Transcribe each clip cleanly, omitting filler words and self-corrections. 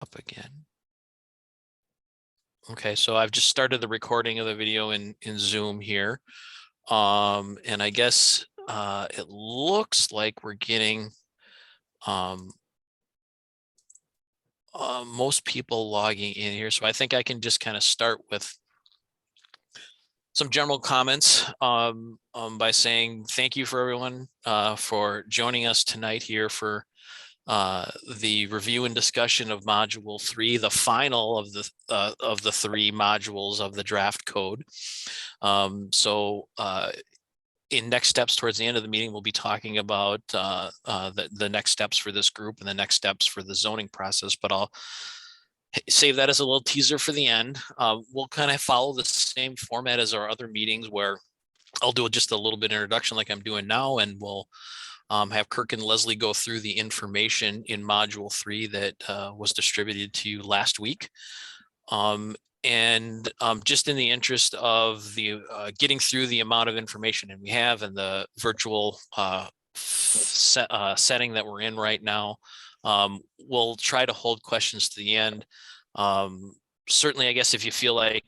up again. Okay, so I've just started the recording of the video in Zoom here. And I guess it looks like we're getting most people logging in here. So I think I can just kind of start with some general comments by saying thank you for everyone for joining us tonight here for the review and discussion of module 3, the final of the 3 modules of the draft code. In next steps towards the end of the meeting, we'll be talking about the next steps for this group and the next steps for the zoning process, but I'll save that as a little teaser for the end. We'll kind of follow the same format as our other meetings, where I'll do just a little bit of introduction like I'm doing now, and we'll have Kirk and Leslie go through the information in module 3 that was distributed to you last week. Just in the interest of the getting through the amount of information and we have in the virtual setting that we're in right now, we'll try to hold questions to the end. Certainly, I guess if you feel like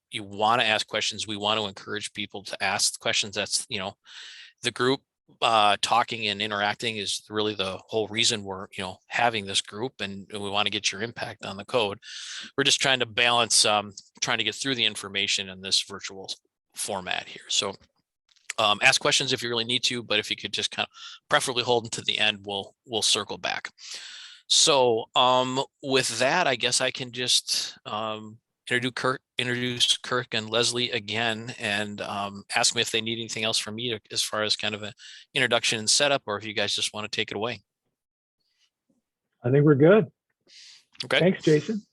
you want to ask questions, we want to encourage people to ask questions. That's, the group talking and interacting is really the whole reason we're having this group, and we want to get your impact on the code. We're just trying to balance trying to get through the information in this virtual format here. So ask questions if you really need to, but if you could just kind of preferably hold them to the end, we'll circle back. So with that, I guess I can just introduce Kirk and Leslie again, and ask me if they need anything else from me as far as kind of an introduction and setup, or if you guys just want to take it away. I think we're good. Okay. Thanks, Jason.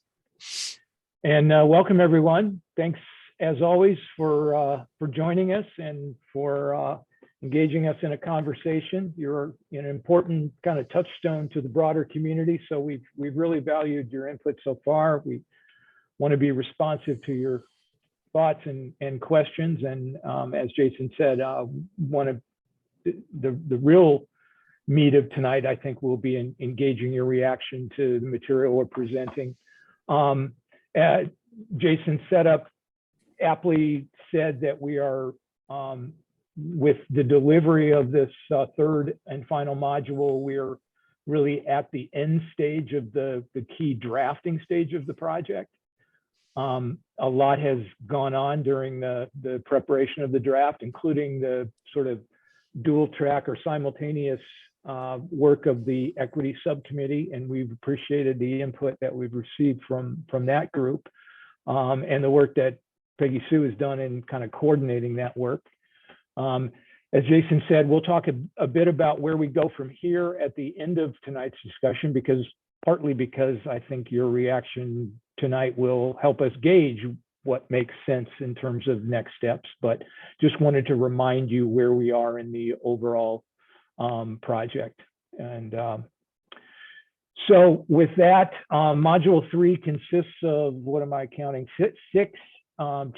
And welcome, everyone. Thanks, as always, for joining us and for engaging us in a conversation. You're an important kind of touchstone to the broader community, so we've really valued your input so far. We want to be responsive to your thoughts and questions. And as Jason said, one of the real meat of tonight, I think, will be in engaging your reaction to the material we're presenting. Jason's setup aptly said that we are, with the delivery of this third and final module, we're really at the end stage of the key drafting stage of the project. A lot has gone on during the preparation of the draft, including the sort of dual track or simultaneous work of the equity subcommittee, and we've appreciated the input that we've received from that group, and the work that Peggy Sue has done in kind of coordinating that work. As Jason said, we'll talk a bit about where we go from here at the end of tonight's discussion, partly because I think your reaction tonight will help us gauge what makes sense in terms of next steps, but just wanted to remind you where we are in the overall project. And so with that, module 3 consists of, what am I counting, six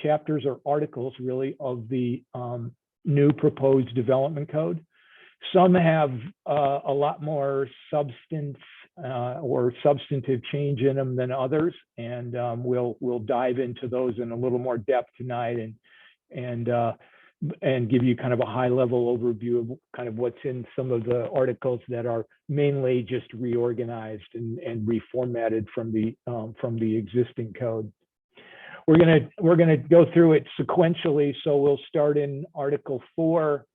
chapters or articles really of the new proposed development code. Some have a lot more substance or substantive change in them than others, and we'll dive into those in a little more depth tonight, and give you kind of a high-level overview of kind of what's in some of the articles that are mainly just reorganized and reformatted from the existing code. We're gonna go through it sequentially, so we'll start in Article 4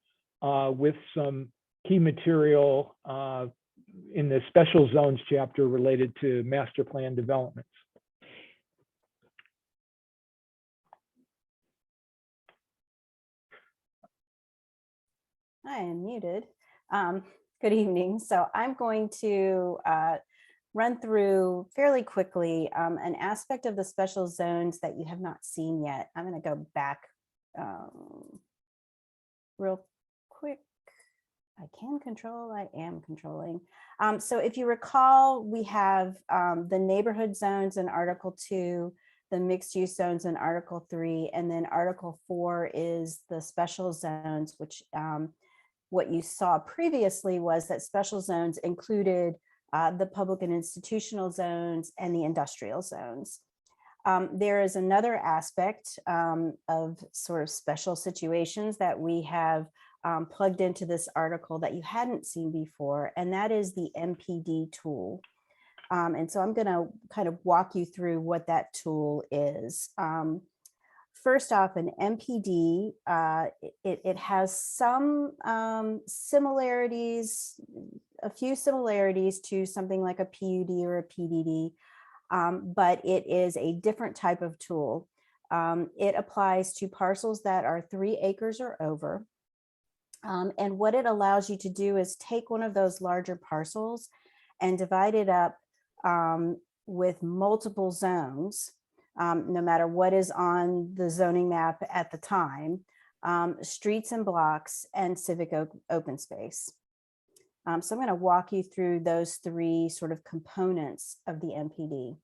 with some key material in the special zones chapter related to master plan developments. I am muted. Good evening. So I'm going to run through fairly quickly an aspect of the special zones that you have not seen yet. I'm going to go back real quick. I can control, I am controlling. So if you recall, we have the neighborhood zones in Article 2, the mixed use zones in Article 3, and then Article 4 is the special zones, which what you saw previously was that special zones included the public and institutional zones, and the industrial zones. There is another aspect of sort of special situations that we have plugged into this article that you hadn't seen before, and that is the MPD tool. And so I'm going to kind of walk you through what that tool is. First off, an MPD, it has some similarities, a few similarities to something like a PUD or a PDD, but it is a different type of tool. It applies to parcels that are 3 acres or over. And what it allows you to do is take one of those larger parcels and divide it up with multiple zones, no matter what is on the zoning map at the time, streets and blocks, and civic open space. So I'm going to walk you through those 3 sort of components of the MPD.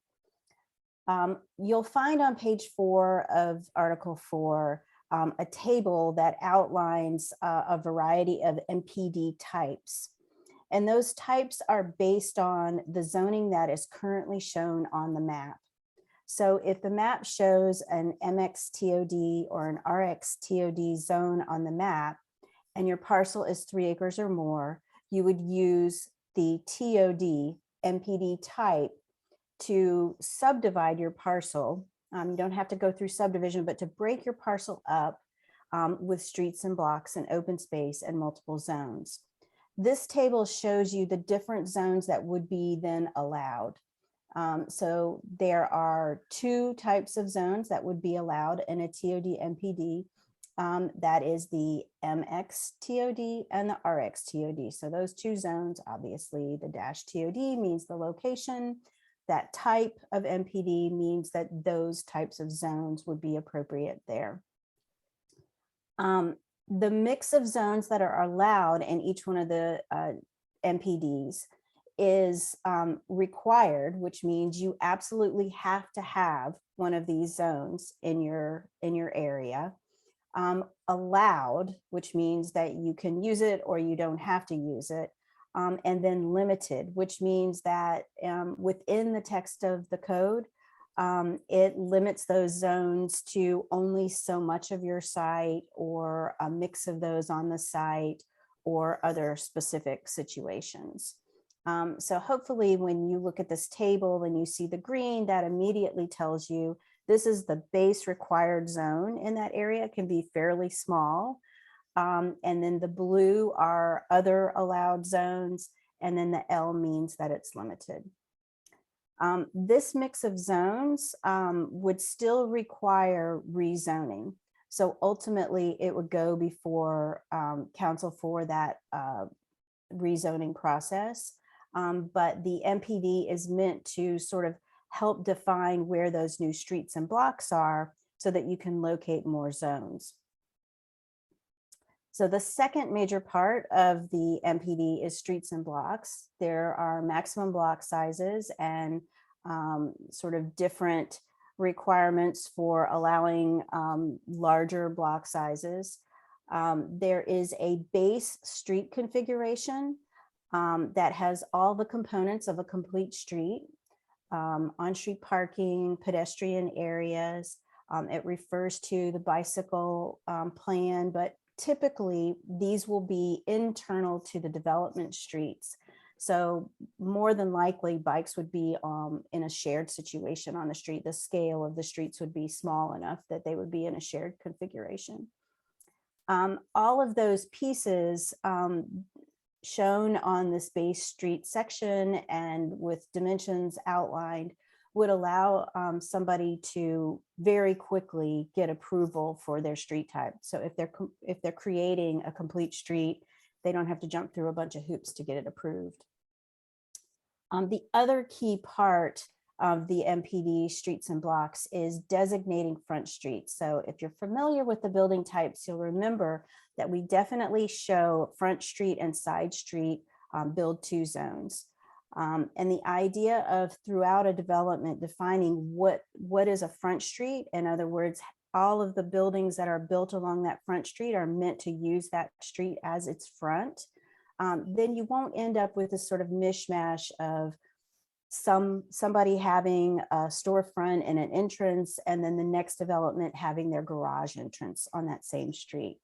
You'll find on page 4 of Article 4 a table that outlines a variety of MPD types. And those types are based on the zoning that is currently shown on the map. So if the map shows an MXTOD or an RXTOD zone on the map, and your parcel is 3 acres or more, you would use the TOD MPD type to subdivide your parcel. You don't have to go through subdivision, but to break your parcel up with streets and blocks and open space and multiple zones. This table shows you the different zones that would be then allowed. So there are 2 types of zones that would be allowed in a TOD MPD. That is the MX TOD and the RX TOD. So those 2 zones, obviously the dash TOD means the location. That type of MPD means that those types of zones would be appropriate there. The mix of zones that are allowed in each one of the MPDs is required, which means you absolutely have to have one of these zones in your area. Allowed, which means that you can use it or you don't have to use it. And then limited, which means that within the text of the code, it limits those zones to only so much of your site or a mix of those on the site or other specific situations. So hopefully when you look at this table and you see the green, that immediately tells you this is the base required zone in that area. It can be fairly small. And then the blue are other allowed zones. And then the L means that it's limited. This mix of zones would still require rezoning. So ultimately it would go before council for that rezoning process. But the MPD is meant to sort of help define where those new streets and blocks are so that you can locate more zones. So the second major part of the MPD is streets and blocks. There are maximum block sizes and sort of different requirements for allowing larger block sizes. There is a base street configuration that has all the components of a complete street, on-street parking, pedestrian areas. It refers to the bicycle plan, but typically these will be internal to the development streets. So more than likely bikes would be in a shared situation on the street. The scale of the streets would be small enough that they would be in a shared configuration. All of those pieces shown on this base street section and with dimensions outlined would allow somebody to very quickly get approval for their street type. So if they're creating a complete street, they don't have to jump through a bunch of hoops to get it approved. The other key part of the MPD streets and blocks is designating front streets. So if you're familiar with the building types, you'll remember that we definitely show front street and side street build to zones. And the idea of throughout a development defining what is a front street, in other words, all of the buildings that are built along that front street are meant to use that street as its front. then you won't end up with this sort of mishmash of somebody having a storefront and an entrance, and then the next development having their garage entrance on that same street.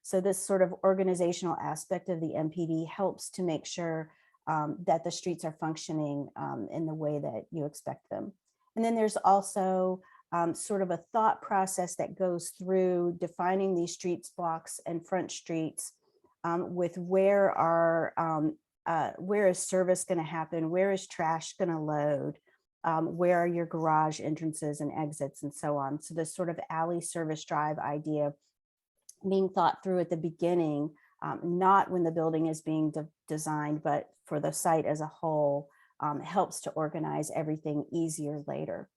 So this sort of organizational aspect of the MPD helps to make sure that the streets are functioning in the way that you expect them. And then there's also sort of a thought process that goes through defining these streets blocks and front streets with where is service going to happen, where is trash going to load, where are your garage entrances and exits, and so on. So this sort of alley service drive idea being thought through at the beginning, not when the building is being designed, but for the site as a whole, helps to organize everything easier later.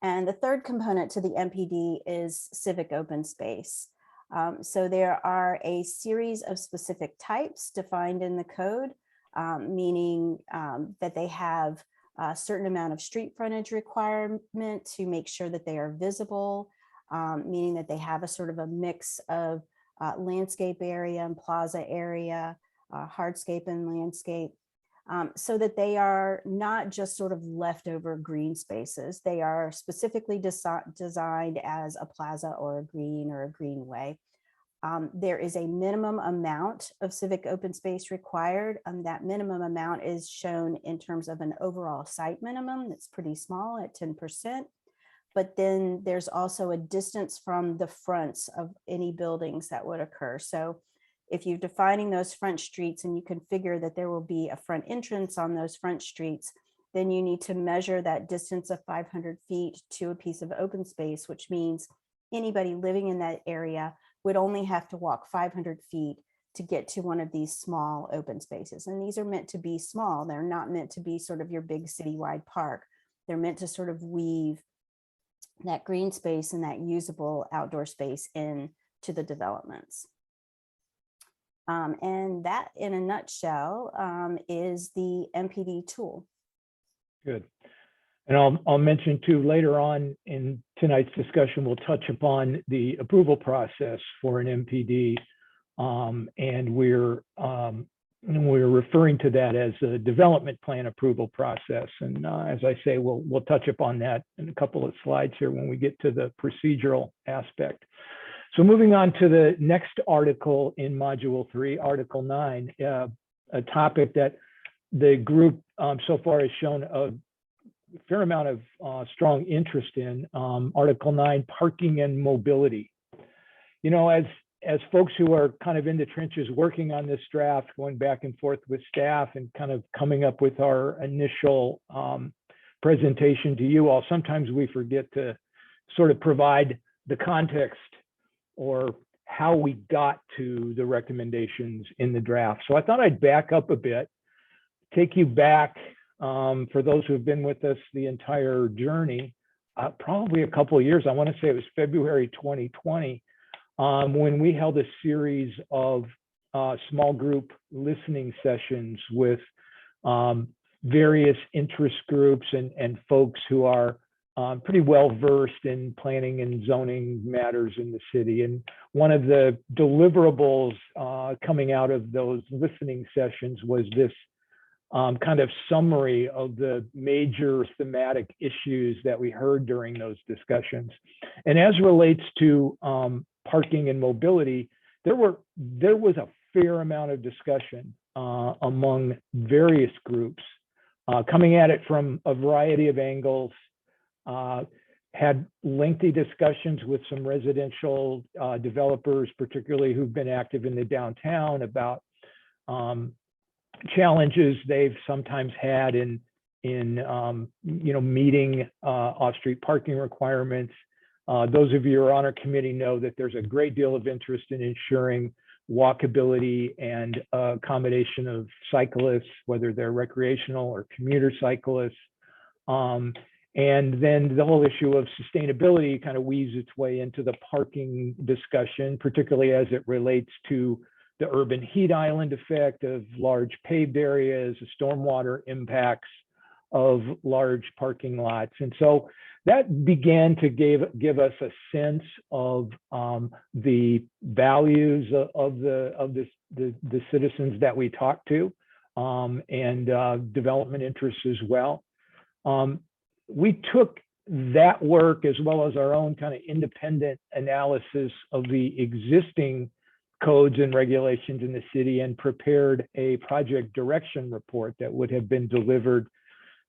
And the third component to the MPD is civic open space. So there are a series of specific types defined in the code, meaning that they have a certain amount of street frontage requirement to make sure that they are visible, meaning that they have a sort of a mix of landscape area and plaza area, hardscape and landscape, so that they are not just sort of leftover green spaces. They are specifically designed as a plaza or a green or a greenway. There is a minimum amount of civic open space required. That minimum amount is shown in terms of an overall site minimum that's pretty small at 10%. But then there's also a distance from the fronts of any buildings that would occur. So if you're defining those front streets and you can figure that there will be a front entrance on those front streets, then you need to measure that distance of 500 feet to a piece of open space, which means anybody living in that area would only have to walk 500 feet to get to one of these small open spaces. And these are meant to be small. They're not meant to be sort of your big citywide park. They're meant to sort of weave that green space and that usable outdoor space into the developments. And that, in a nutshell, is the MPD tool. Good. And I'll mention too, later on in tonight's discussion, we'll touch upon the approval process for an MPD. And we're referring to that as a development plan approval process. And as I say, we'll touch upon that in a couple of slides here when we get to the procedural aspect. So moving on to the next article in Module 3, Article 9, a topic that the group so far has shown a fair amount of strong interest in, Article 9, parking and mobility. You know, as folks who are kind of in the trenches working on this draft, going back and forth with staff and kind of coming up with our initial presentation to you all, sometimes we forget to sort of provide the context or how we got to the recommendations in the draft. So I thought I'd back up a bit, take you back for those who have been with us the entire journey, probably a couple of years. I want to say it was February 2020, when we held a series of small group listening sessions with various interest groups and folks who are pretty well versed in planning and zoning matters in the city. And one of the deliverables coming out of those listening sessions was this kind of summary of the major thematic issues that we heard during those discussions. And as relates to parking and mobility, there was a fair amount of discussion among various groups coming at it from a variety of angles. Had lengthy discussions with some residential developers, particularly who've been active in the downtown, about challenges they've sometimes had in meeting off-street parking requirements. Those of you who are on our committee know that there's a great deal of interest in ensuring walkability and accommodation of cyclists, whether they're recreational or commuter cyclists. And then the whole issue of sustainability kind of weaves its way into the parking discussion, particularly as it relates to the urban heat island effect of large paved areas, stormwater impacts, of large parking lots. And so that began to give us a sense of the values of the citizens that we talked to, and development interests as well. We took that work as well as our own kind of independent analysis of the existing codes and regulations in the city and prepared a project direction report that would have been delivered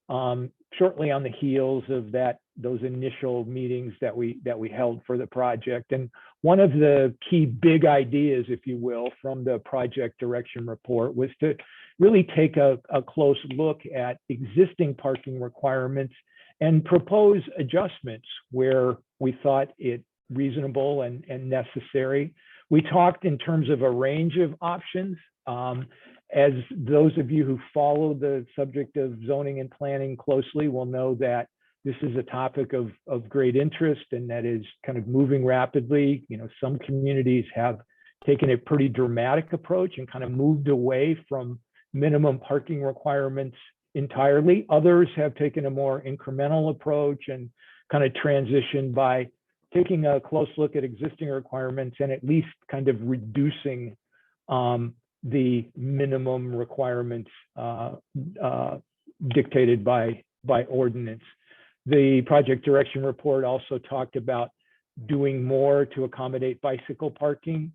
shortly on the heels of those initial meetings that we held for the project. And one of the key big ideas, if you will, from the project direction report was to really take a close look at existing parking requirements and propose adjustments where we thought it reasonable and necessary. We talked in terms of a range of options. As those of you who follow the subject of zoning and planning closely will know that this is a topic of great interest and that is kind of moving rapidly. You know, some communities have taken a pretty dramatic approach and kind of moved away from minimum parking requirements entirely. Others have taken a more incremental approach and kind of transitioned by taking a close look at existing requirements and at least kind of reducing the minimum requirements dictated by ordinance. The project direction report also talked about doing more to accommodate bicycle parking,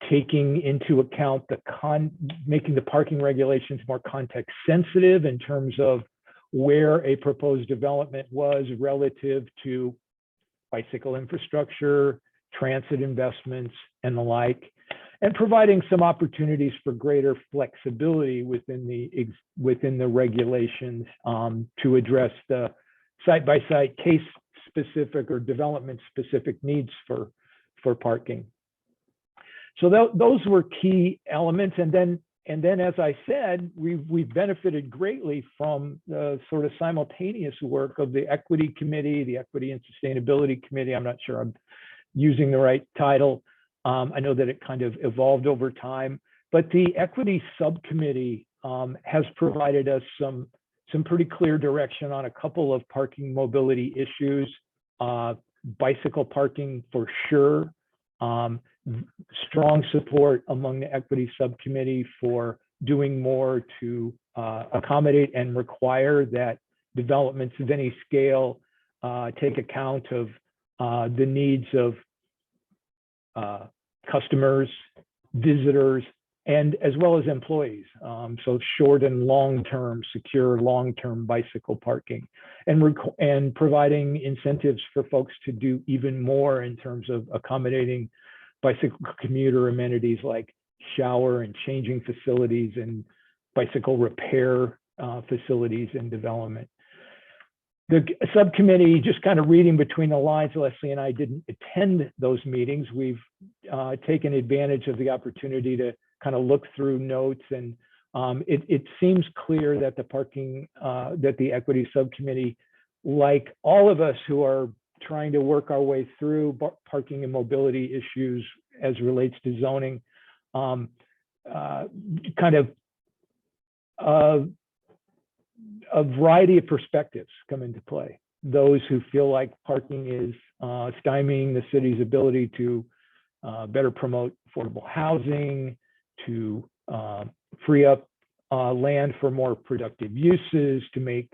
taking into account making the parking regulations more context sensitive in terms of where a proposed development was relative to bicycle infrastructure, transit investments, and the like, and providing some opportunities for greater flexibility within the regulations to address the site-by-site, case-specific or development-specific needs for parking. So those were key elements, and then, as I said, we've benefited greatly from the sort of simultaneous work of the Equity Committee, the Equity and Sustainability Committee. I'm not sure I'm using the right title. I know that it kind of evolved over time, but the Equity Subcommittee has provided us some pretty clear direction on a couple of parking mobility issues, bicycle parking for sure. Strong support among the Equity Subcommittee for doing more to accommodate and require that developments of any scale take account of the needs of customers, visitors, and as well as employees. So short and long-term, secure long-term bicycle parking, and providing incentives for folks to do even more in terms of accommodating bicycle commuter amenities like shower and changing facilities and bicycle repair facilities in development. The subcommittee, just kind of reading between the lines, Leslie and I didn't attend those meetings. We've taken advantage of the opportunity to kind of look through notes, and it seems clear that the Equity Subcommittee, like all of us who are trying to work our way through parking and mobility issues as relates to zoning, kind of a variety of perspectives come into play. Those who feel like parking is stymieing the city's ability to better promote affordable housing, to free up land for more productive uses, to make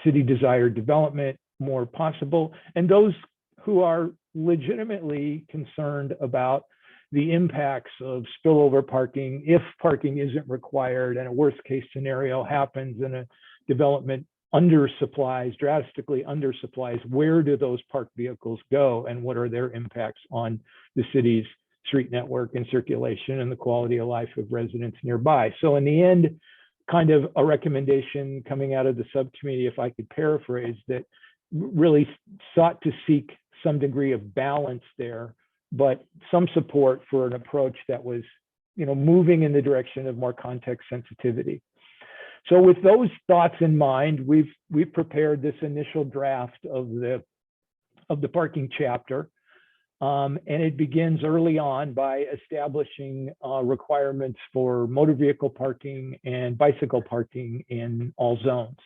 city desired development more possible, and those who are legitimately concerned about the impacts of spillover parking if parking isn't required and a worst case scenario happens and a development drastically undersupplies. Where do those parked vehicles go, and what are their impacts on the city's street network and circulation and the quality of life of residents nearby? So in the end, kind of a recommendation coming out of the subcommittee, if I could paraphrase, that really sought to seek some degree of balance there, but some support for an approach that was, moving in the direction of more context sensitivity. So with those thoughts in mind, we've prepared this initial draft of the parking chapter. And it begins early on by establishing requirements for motor vehicle parking and bicycle parking in all zones.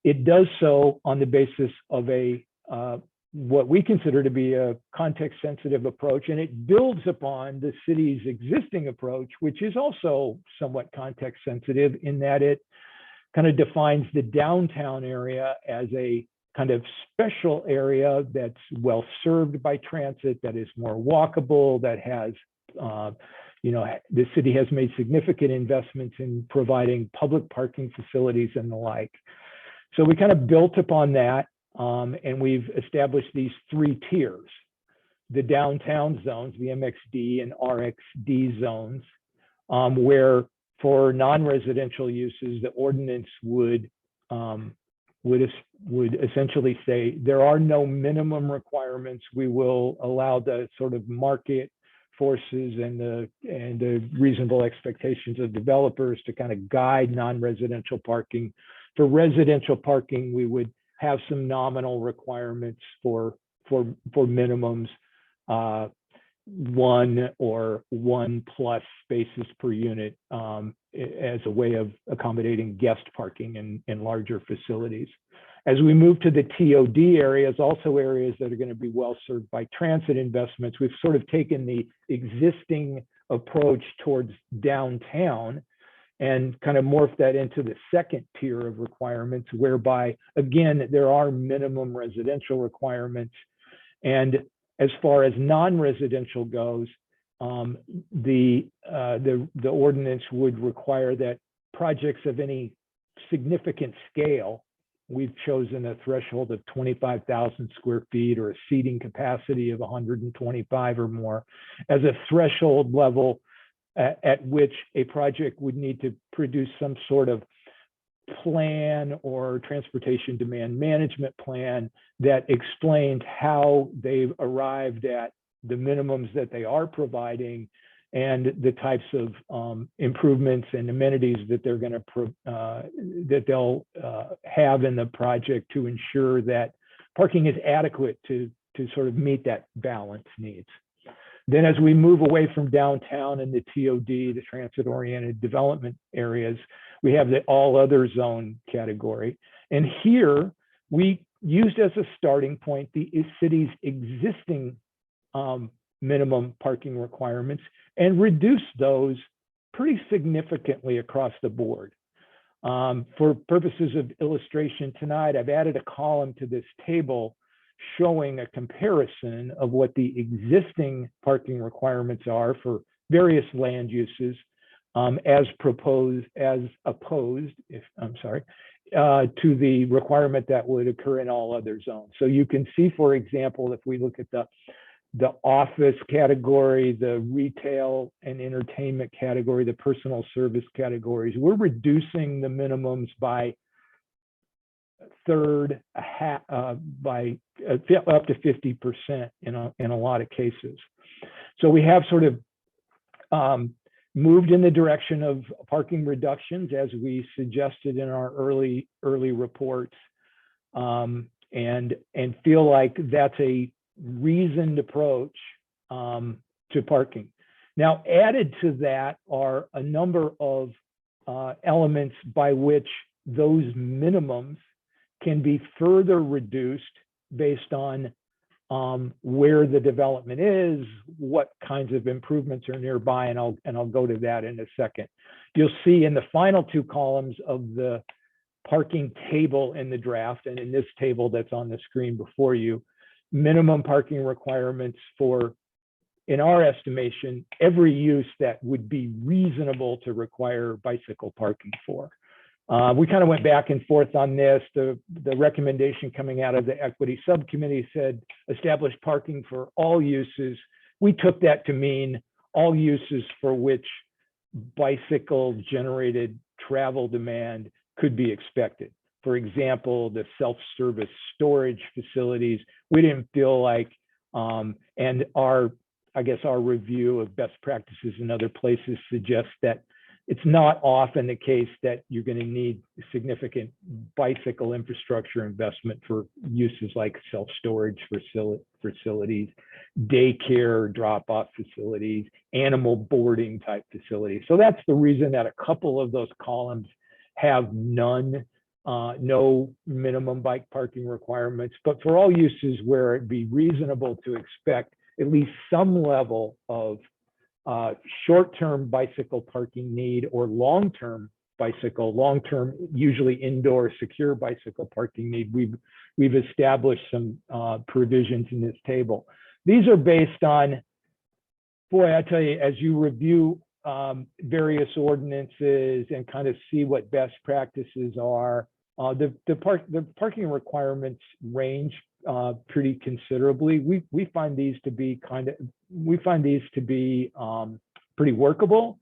It does so on the basis of a what we consider to be a context-sensitive approach, and it builds upon the city's existing approach, which is also somewhat context-sensitive in that it kind of defines the downtown area as a kind of special area that's well served by transit, that is more walkable, that has, the city has made significant investments in providing public parking facilities and the like. So we kind of built upon that, and we've established these 3 tiers: the downtown zones, the MXD and RXD zones, where for non-residential uses, the ordinance would essentially say there are no minimum requirements. We will allow the sort of market forces and the reasonable expectations of developers to kind of guide non-residential parking. For residential parking, we would have some nominal requirements for minimums, 1 or 1+ spaces per unit, as a way of accommodating guest parking in larger facilities. As we move to the TOD areas, also areas that are going to be well served by transit investments, we've sort of taken the existing approach towards downtown and kind of morph that into the 2nd tier of requirements, whereby, again, there are minimum residential requirements. And as far as non-residential goes, the ordinance would require that projects of any significant scale, we've chosen a threshold of 25,000 square feet or a seating capacity of 125 or more, as a threshold level at which a project would need to produce some sort of plan or transportation demand management plan that explained how they've arrived at the minimums that they are providing and the types of improvements and amenities that they're going to that they'll have in the project to ensure that parking is adequate to sort of meet that balance needs. Then as we move away from downtown and the TOD, the transit-oriented development areas, we have the all other zone category. And here we used as a starting point the city's existing minimum parking requirements and reduced those pretty significantly across the board. For purposes of illustration tonight, I've added a column to this table showing a comparison of what the existing parking requirements are for various land uses as opposed to the requirement that would occur in all other zones. So you can see, for example, if we look at the office category, the retail and entertainment category, the personal service categories, we're reducing the minimums by a third, by up to 50% in a lot of cases. So we have sort of moved in the direction of parking reductions, as we suggested in our early reports, and feel like that's a reasoned approach to parking. Now, added to that are a number of elements by which those minimums can be further reduced based on where the development is, what kinds of improvements are nearby, and I'll go to that in a second. You'll see in the final 2 columns of the parking table in the draft, and in this table that's on the screen before you, minimum parking requirements for, in our estimation, every use that would be reasonable to require bicycle parking for. We kind of went back and forth on this. The recommendation coming out of the equity subcommittee said establish parking for all uses. We took that to mean all uses for which bicycle generated travel demand could be expected. For example, the self-service storage facilities, we didn't feel like, and our review of best practices in other places suggests that it's not often the case that you're going to need significant bicycle infrastructure investment for uses like self-storage facilities. daycare drop-off facilities, animal boarding type facilities. So that's the reason that a couple of those columns have no minimum bike parking requirements. But for all uses where it'd be reasonable to expect at least some level of short-term bicycle parking need or long-term usually indoor secure bicycle parking need, we've established some provisions in this table. These are based on, boy, I tell you, as you review various ordinances and kind of see what best practices are, the parking requirements range pretty considerably. We find these to be pretty workable,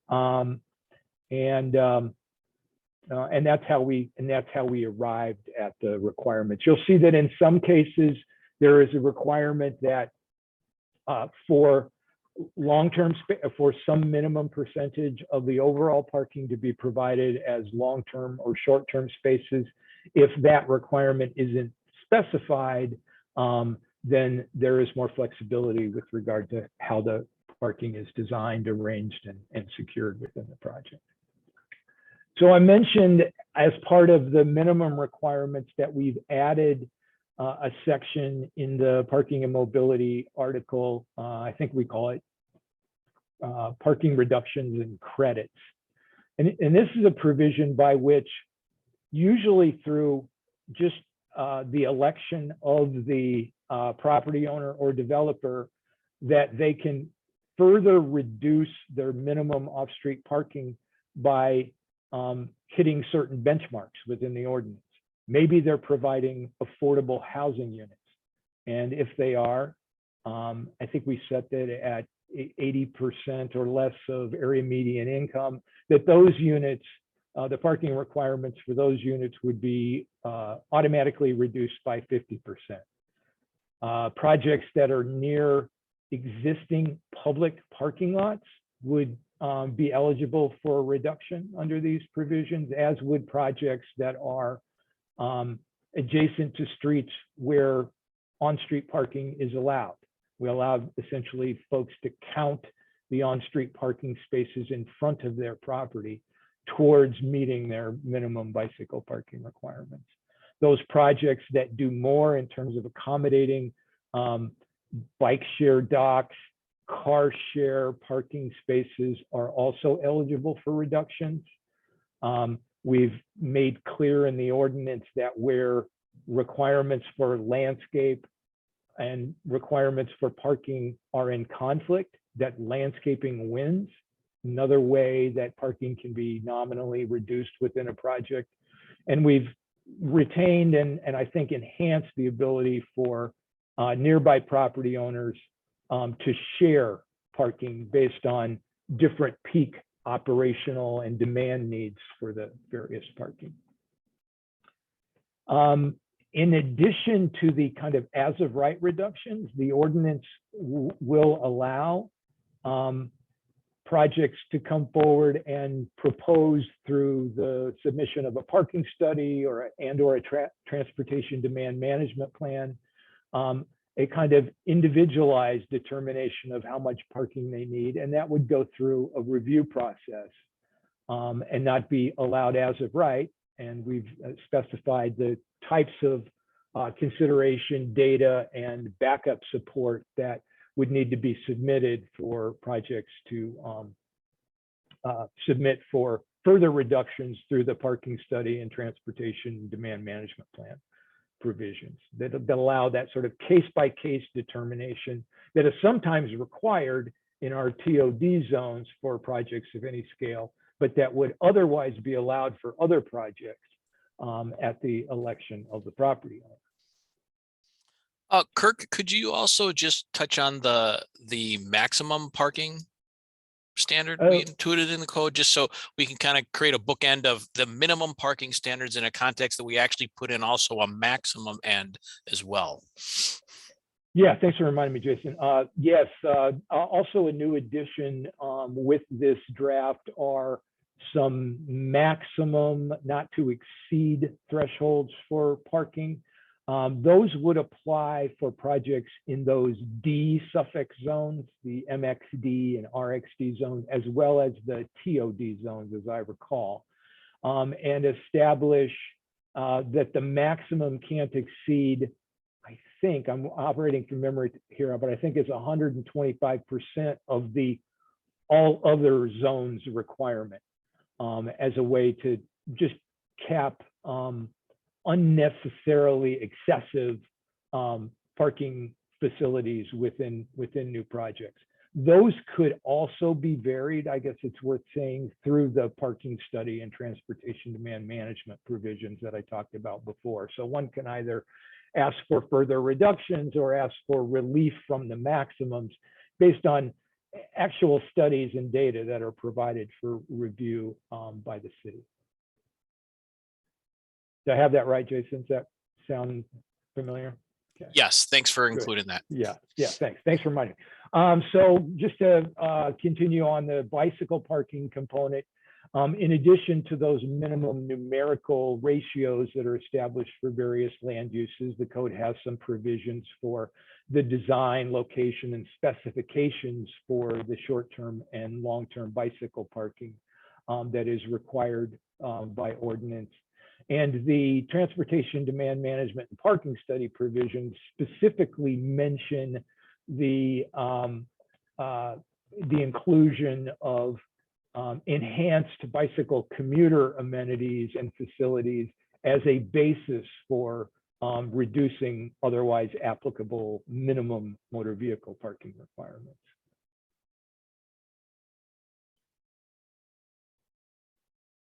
and that's how we arrived at the requirements. You'll see that in some cases there is a requirement that for for some minimum percentage of the overall parking to be provided as long-term or short-term spaces. If that requirement isn't specified, then there is more flexibility with regard to how the parking is designed, arranged, and secured within the project. So I mentioned as part of the minimum requirements that we've added a section in the parking and mobility article. I think we call it parking reductions and credits. And this is a provision by which, usually through just the election of the property owner or developer, that they can further reduce their minimum off-street parking by hitting certain benchmarks within the ordinance. Maybe they're providing affordable housing units. And if they are, I think we set that at 80% or less of area median income, that those units, the parking requirements for those units would be automatically reduced by 50%. Projects that are near existing public parking lots would be eligible for a reduction under these provisions, as would projects that are adjacent to streets where on-street parking is allowed. We allow essentially folks to count the on-street parking spaces in front of their property towards meeting their minimum bicycle parking requirements. Those projects that do more in terms of accommodating bike share docks, car share parking spaces are also eligible for reductions. We've made clear in the ordinance that where requirements for landscape and requirements for parking are in conflict, that landscaping wins. Another way that parking can be nominally reduced within a project. And we've retained and I think enhanced the ability for nearby property owners to share parking based on different peak operational and demand needs for the various parking. In addition to the kind of as of right reductions, the ordinance will allow projects to come forward and propose through the submission of a parking study or a transportation demand management plan, a kind of individualized determination of how much parking they need. And that would go through a review process and not be allowed as of right. And we've specified the types of consideration, data, and backup support that would need to be submitted for projects to submit for further reductions through the parking study and transportation demand management plan provisions that allow that sort of case-by-case determination that is sometimes required in our TOD zones for projects of any scale, but that would otherwise be allowed for other projects at the election of the property owner. Kirk, could you also just touch on the maximum parking standard we intuited in the code, just so we can kind of create a bookend of the minimum parking standards in a context that we actually put in also a maximum end as well? Yeah, thanks for reminding me, Jason. Yes, also a new addition with this draft are some maximum not to exceed thresholds for parking. Those would apply for projects in those D suffix zones, the MXD and RXD zones, as well as the TOD zones, as I recall, and establish that the maximum can't exceed, I think, I'm operating from memory here, but I think it's 125% of the all other zones requirement, as a way to just cap unnecessarily excessive parking facilities within new projects. Those could also be varied, I guess it's worth saying, through the parking study and transportation demand management provisions that I talked about before. So one can either ask for further reductions or ask for relief from the maximums based on actual studies and data that are provided for review by the city. Did I have that right, Jason? Does that sound familiar? Okay. Yes, thanks for Good. including that. Yeah, thanks. Thanks for reminding me. So just to continue on the bicycle parking component, in addition to those minimum numerical ratios that are established for various land uses, the code has some provisions for the design, location, and specifications for the short-term and long-term bicycle parking that is required by ordinance. And the transportation demand management and parking study provisions specifically mention the inclusion of enhanced bicycle commuter amenities and facilities as a basis for reducing otherwise applicable minimum motor vehicle parking requirements.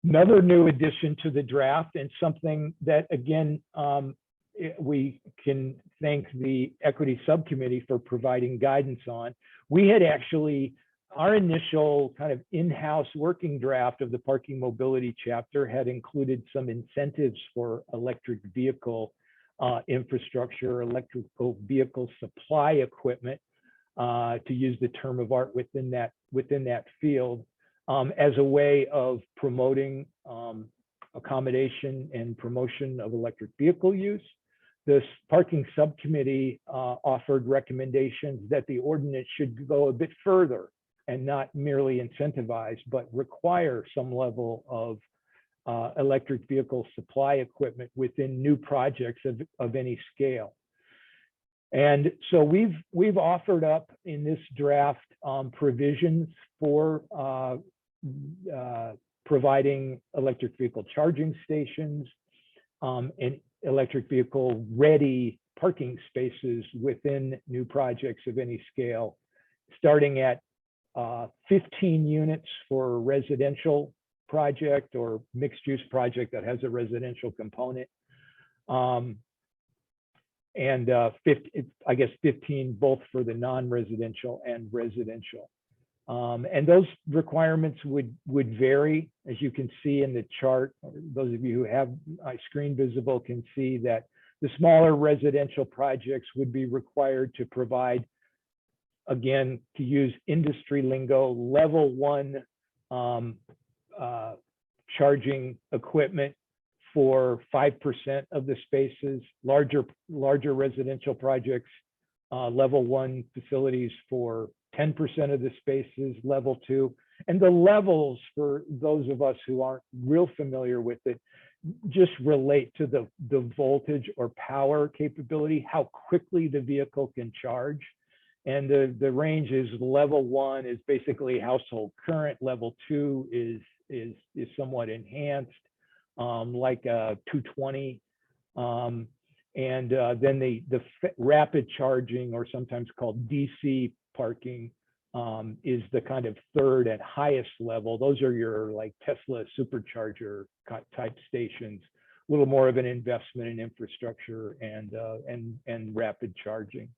Another new addition to the draft, and something that, again, we can thank the equity subcommittee for providing guidance on. We had actually, our initial kind of in-house working draft of the parking mobility chapter had included some incentives for electric vehicle infrastructure, electrical vehicle supply equipment, to use the term of art within that field. As a way of promoting accommodation and promotion of electric vehicle use. This parking subcommittee offered recommendations that the ordinance should go a bit further and not merely incentivize, but require some level of electric vehicle supply equipment within new projects of any scale. And so we've offered up in this draft provisions for providing electric vehicle charging stations and electric vehicle ready parking spaces within new projects of any scale, starting at 15 units for a residential project or mixed use project that has a residential component. And 15 both for the non-residential and residential. And those requirements would vary, as you can see in the chart. Those of you who have my screen visible can see that the smaller residential projects would be required to provide, again, to use industry lingo, level 1 charging equipment for 5% of the spaces. Larger residential projects, level 1 facilities for 10% of the spaces, level 2. And the levels, for those of us who aren't real familiar with it, just relate to the voltage or power capability, how quickly the vehicle can charge. And the range is level 1 is basically household current, level 2 is somewhat enhanced, like 220. And then the rapid charging, or sometimes called DC parking, is the kind of third and highest level. Those are your like Tesla supercharger type stations, a little more of an investment in infrastructure and rapid charging.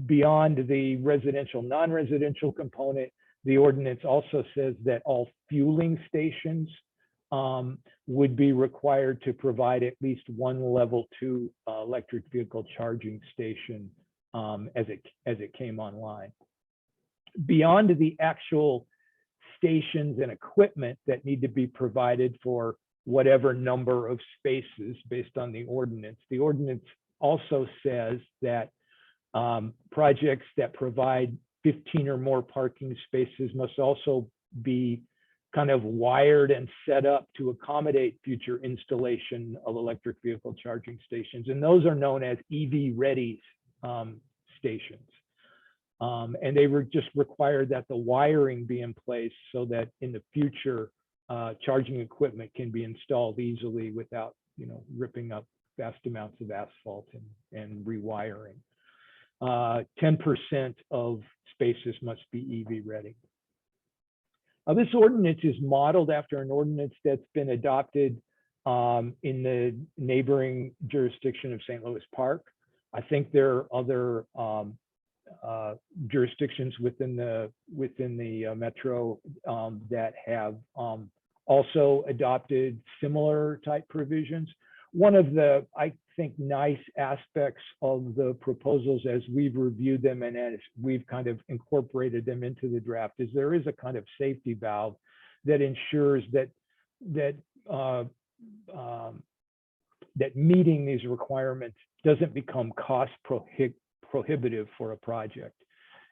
Beyond the residential, non-residential component, the ordinance also says that all fueling stations would be required to provide at least one level 2 electric vehicle charging station as it came online. Beyond the actual stations and equipment that need to be provided for whatever number of spaces based on the ordinance. The ordinance also says that projects that provide 15 or more parking spaces must also be kind of wired and set up to accommodate future installation of electric vehicle charging stations. And those are known as EV ready stations. And they were just required that the wiring be in place so that in the future, charging equipment can be installed easily without, ripping up vast amounts of asphalt and rewiring. 10% of spaces must be EV ready. This ordinance is modeled after an ordinance that's been adopted in the neighboring jurisdiction of St. Louis Park. I think there are other jurisdictions within the metro that have also adopted similar type provisions. One of the, I think, nice aspects of the proposals as we've reviewed them and as we've kind of incorporated them into the draft is there is a kind of safety valve that ensures that meeting these requirements doesn't become cost prohibitive for a project.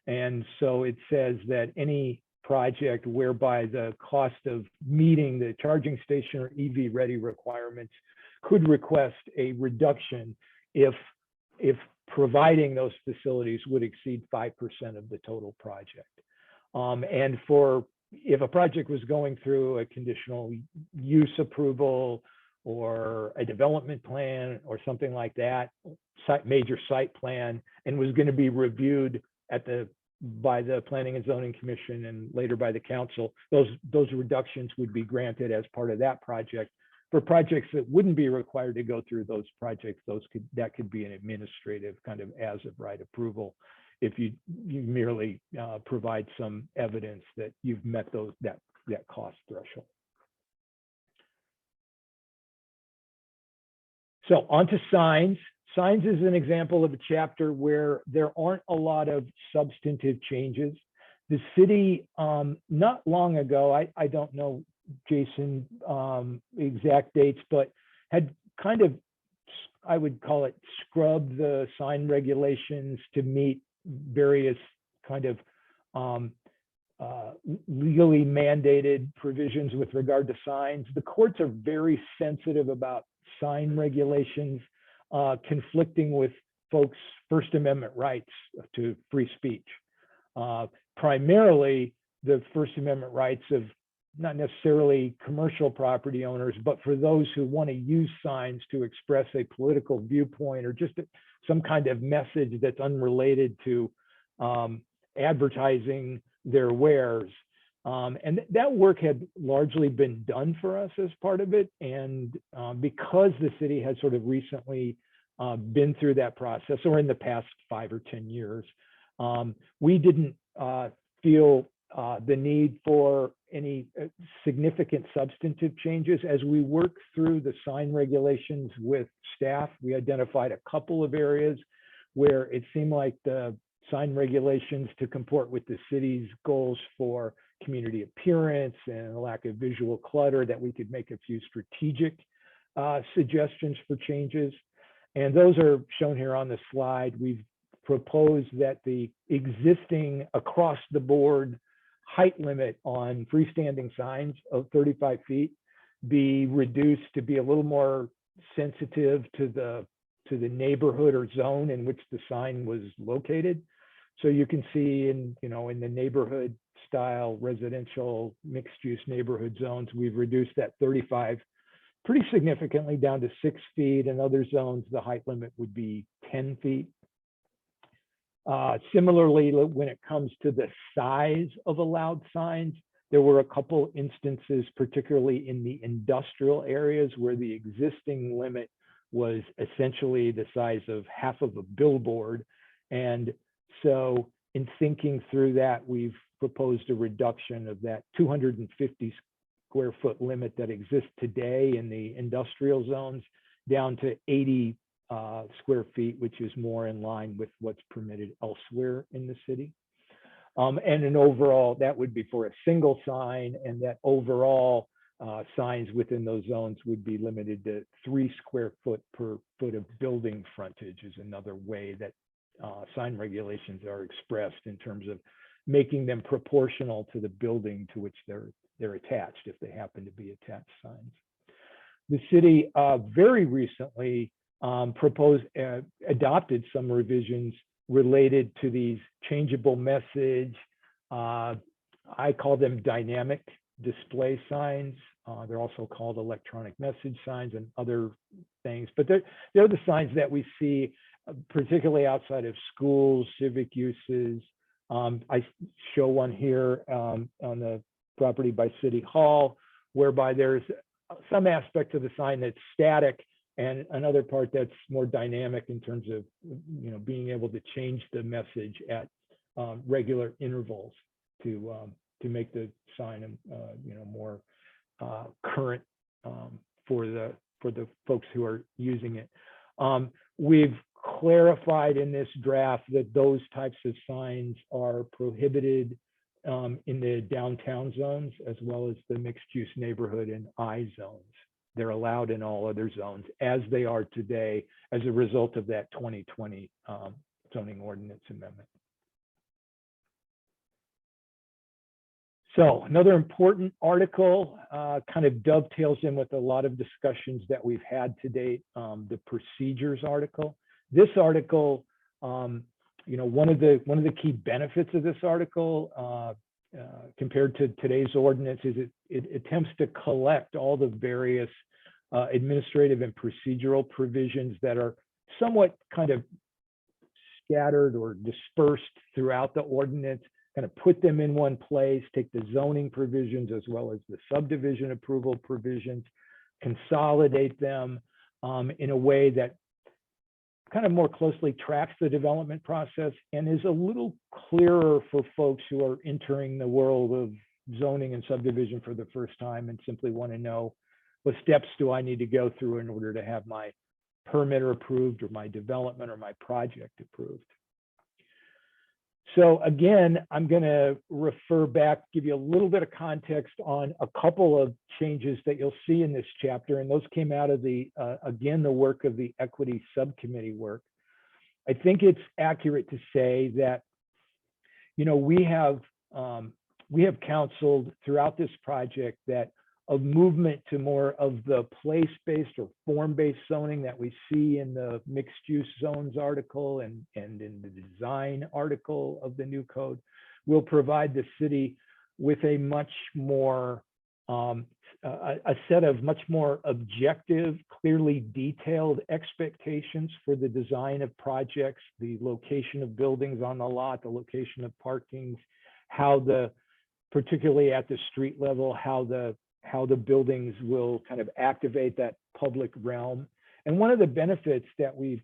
And so it says that any project whereby the cost of meeting the charging station or EV ready requirements could request a reduction if providing those facilities would exceed 5% of the total project. And if a project was going through a conditional use approval or a development plan or something like that, major site plan, and was going to be reviewed by the Planning and Zoning Commission and later by the council, those reductions would be granted as part of that project. For projects that wouldn't be required to go through those projects, that could be an administrative kind of as of right approval if you merely provide some evidence that you've met that cost threshold. So onto signs. Signs is an example of a chapter where there aren't a lot of substantive changes. The city, not long ago, I don't know, Jason, exact dates, but had kind of, I would call it, scrubbed the sign regulations to meet various kind of legally mandated provisions with regard to signs. The courts are very sensitive about sign regulations conflicting with folks' First Amendment rights to free speech. Primarily, the First Amendment rights of not necessarily commercial property owners, but for those who want to use signs to express a political viewpoint or just some kind of message that's unrelated to advertising their wares. And that work had largely been done for us as part of it. And because the city has sort of recently been through that process, or in the past 5 or 10 years, we didn't feel the need for any significant substantive changes. As we work through the sign regulations with staff, we identified a couple of areas where it seemed like the sign regulations to comport with the city's goals for community appearance and a lack of visual clutter, that we could make a few strategic suggestions for changes. And those are shown here on the slide. We've proposed that the existing across the board height limit on freestanding signs of 35 feet be reduced to be a little more sensitive to the neighborhood or zone in which the sign was located. So you can see in the neighborhood style residential mixed use neighborhood zones, we've reduced that 35 pretty significantly down to 6 feet. In other zones, the height limit would be 10 feet. Similarly, when it comes to the size of allowed signs, there were a couple instances, particularly in the industrial areas, where the existing limit was essentially the size of half of a billboard. And so in thinking through that, we've proposed a reduction of that 250 square foot limit that exists today in the industrial zones down to 80 square feet, which is more in line with what's permitted elsewhere in the city. And an overall, that would be for a single sign, and that overall signs within those zones would be limited to 3 square foot per foot of building frontage is another way that sign regulations are expressed in terms of making them proportional to the building to which they're attached, if they happen to be attached signs. The city very recently adopted some revisions related to these changeable message. I call them dynamic display signs. They're also called electronic message signs and other things, but they're the signs that we see, particularly outside of schools, civic uses. I show one here on the property by City Hall, whereby there's some aspect of the sign that's static and another part that's more dynamic in terms of, you know, being able to change the message at regular intervals to make the sign, you know, more current for the folks who are using it. We've clarified in this draft that those types of signs are prohibited in the downtown zones as well as the mixed-use neighborhood and I zones. They're allowed in all other zones as they are today as a result of that 2020 zoning ordinance amendment. So another important article kind of dovetails in with a lot of discussions that we've had to date, the procedures article. This article, you know, one of the key benefits of this article compared to today's ordinance is it attempts to collect all the various administrative and procedural provisions that are somewhat kind of scattered or dispersed throughout the ordinance, kind of put them in one place, take the zoning provisions as well as the subdivision approval provisions, consolidate them in a way that kind of more closely tracks the development process and is a little clearer for folks who are entering the world of zoning and subdivision for the first time and simply want to know what steps do I need to go through in order to have my permit approved or my development or my project approved. So again, I'm going to refer back, give you a little bit of context on a couple of changes that you'll see in this chapter. And those came out of the, again, the work of the equity subcommittee work. I think it's accurate to say that, you know, we have counseled throughout this project that of movement to more of the place-based or form-based zoning that we see in the mixed-use zones article and in the design article of the new code will provide the city with a much more, a set of much more objective, clearly detailed expectations for the design of projects, the location of buildings on the lot, the location of parkings, how the, particularly at the street level, how the buildings will kind of activate that public realm. And one of the benefits that we've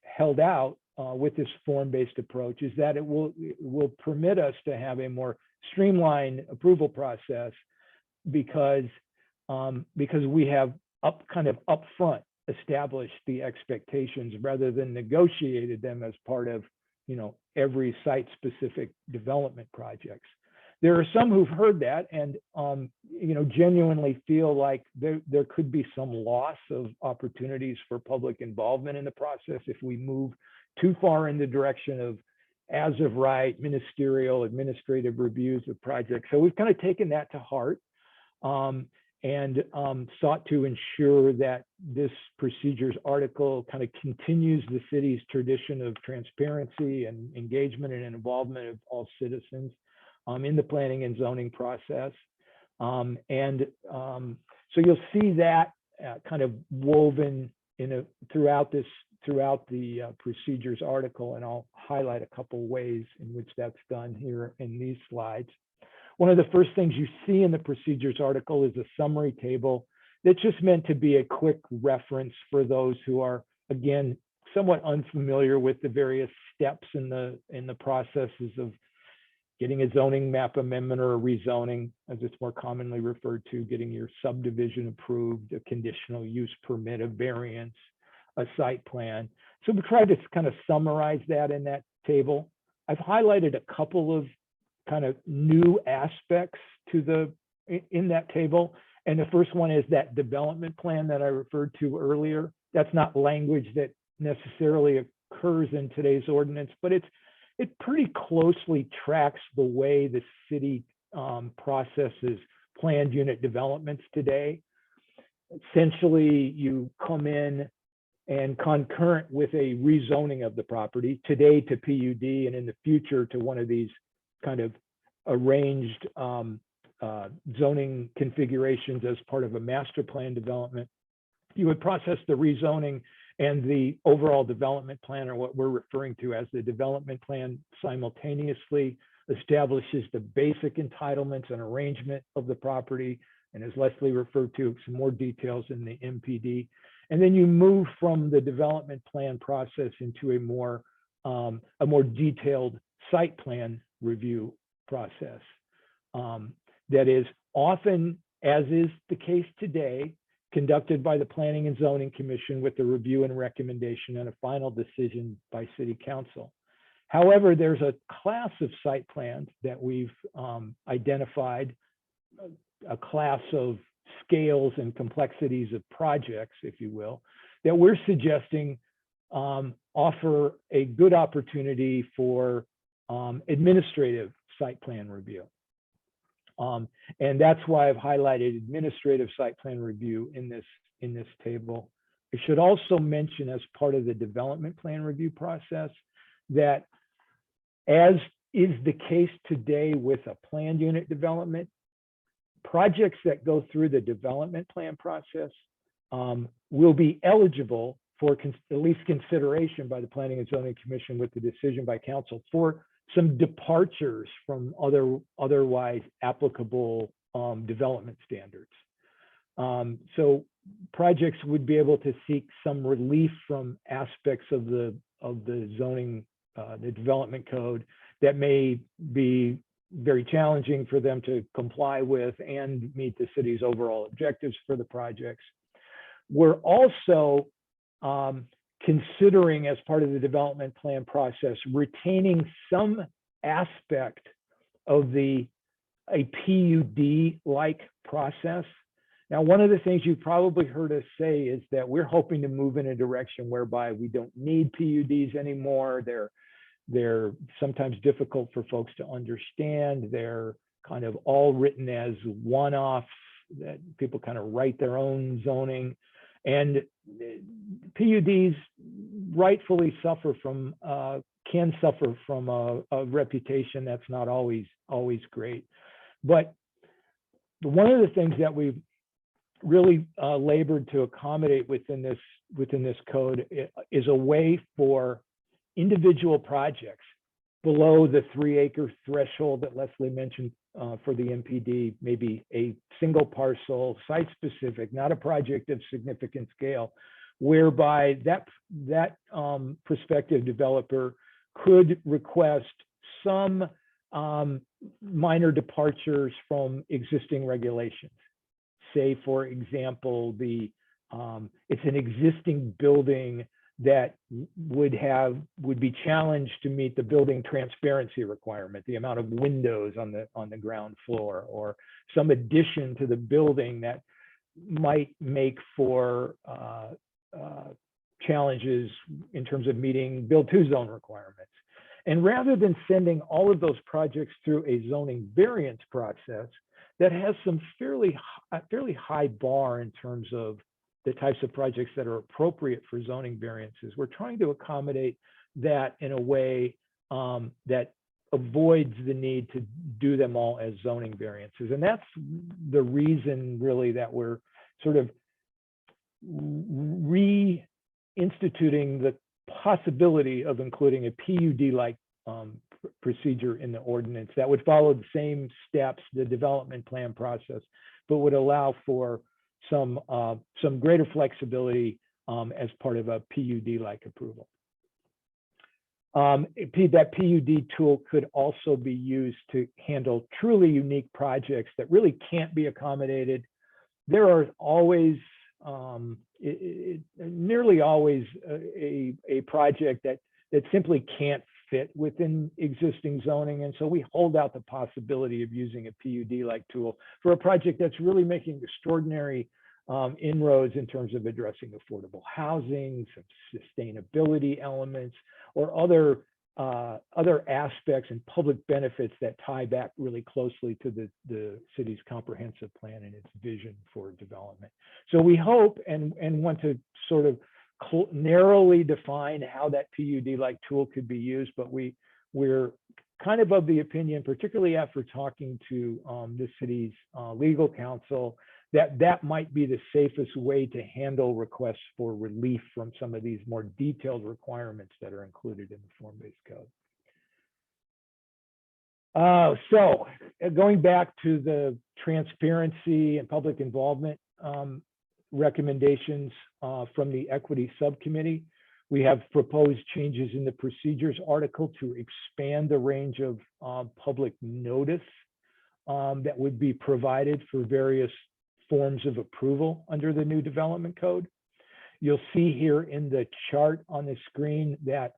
held out with this form-based approach is that it will permit us to have a more streamlined approval process because we have kind of upfront established the expectations rather than negotiated them as part of, you know, every site-specific development projects. There are some who've heard that and, you know, genuinely feel like there could be some loss of opportunities for public involvement in the process if we move too far in the direction of as of right, ministerial, administrative reviews of projects. So we've kind of taken that to heart and sought to ensure that this procedures article kind of continues the city's tradition of transparency and engagement and involvement of all citizens in the planning and zoning process. So you'll see that kind of woven throughout the procedures article, and I'll highlight a couple ways in which that's done here in these slides. One of the first things you see in the procedures article is a summary table that's just meant to be a quick reference for those who are, again, somewhat unfamiliar with the various steps in the processes of getting a zoning map amendment or a rezoning, as it's more commonly referred to, getting your subdivision approved, a conditional use permit, a variance, a site plan. So we tried to kind of summarize that in that table. I've highlighted a couple of kind of new aspects to the in that table. And the first one is that development plan that I referred to earlier. That's not language that necessarily occurs in today's ordinance, but it pretty closely tracks the way the city processes planned unit developments today. Essentially, you come in and concurrent with a rezoning of the property, today to PUD and in the future to one of these kind of arranged zoning configurations as part of a master plan development, you would process the rezoning and the overall development plan, or what we're referring to as the development plan, simultaneously establishes the basic entitlements and arrangement of the property. And as Leslie referred to, some more details in the MPD. And then you move from the development plan process into a more detailed site plan review process. That is often, as is the case today, conducted by the Planning and Zoning Commission with the review and recommendation and a final decision by City Council. However, there's a class of site plans that we've identified, a class of scales and complexities of projects, if you will, that we're suggesting offer a good opportunity for administrative site plan review. And that's why I've highlighted administrative site plan review in this table. I should also mention, as part of the development plan review process, that as is the case today with a planned unit development, projects that go through the development plan process will be eligible for at least consideration by the Planning and Zoning Commission with the decision by council for some departures from otherwise applicable development standards. So projects would be able to seek some relief from aspects of the zoning, the development code that may be very challenging for them to comply with and meet the city's overall objectives for the projects. We're also considering, as part of the development plan process, retaining some aspect of a PUD-like process. Now, one of the things you've probably heard us say is that we're hoping to move in a direction whereby we don't need PUDs anymore. They're sometimes difficult for folks to understand. They're kind of all written as one-offs, that people kind of write their own zoning. And PUDs rightfully can suffer from a reputation that's not always great. But one of the things that we've really labored to accommodate within this code is a way for individual projects below the 3-acre threshold that Leslie mentioned for the MPD, maybe a single parcel, site-specific, not a project of significant scale, whereby that prospective developer could request some minor departures from existing regulations. Say, for example, it's an existing building that would be challenged to meet the building transparency requirement, the amount of windows on the ground floor, or some addition to the building that might make for challenges in terms of meeting Build 2 zone requirements. And rather than sending all of those projects through a zoning variance process that has some fairly high bar in terms of the types of projects that are appropriate for zoning variances, we're trying to accommodate that in a way that avoids the need to do them all as zoning variances. And that's the reason, really, that we're sort of reinstituting the possibility of including a PUD-like procedure in the ordinance that would follow the same steps, the development plan process, but would allow for some greater flexibility as part of a PUD-like approval. That PUD tool could also be used to handle truly unique projects that really can't be accommodated. There are always, nearly always, a project that simply can't fit within existing zoning. And so we hold out the possibility of using a PUD-like tool for a project that's really making extraordinary inroads in terms of addressing affordable housing, some sustainability elements, or other aspects and public benefits that tie back really closely to the city's comprehensive plan and its vision for development. So we hope and want to sort of narrowly define how that PUD-like tool could be used, but we're kind of the opinion, particularly after talking to the city's legal counsel, that might be the safest way to handle requests for relief from some of these more detailed requirements that are included in the form-based code. So going back to the transparency and public involvement recommendations from the equity subcommittee, we have proposed changes in the procedures article to expand the range of public notice that would be provided for various forms of approval under the new development code. You'll see here in the chart on the screen that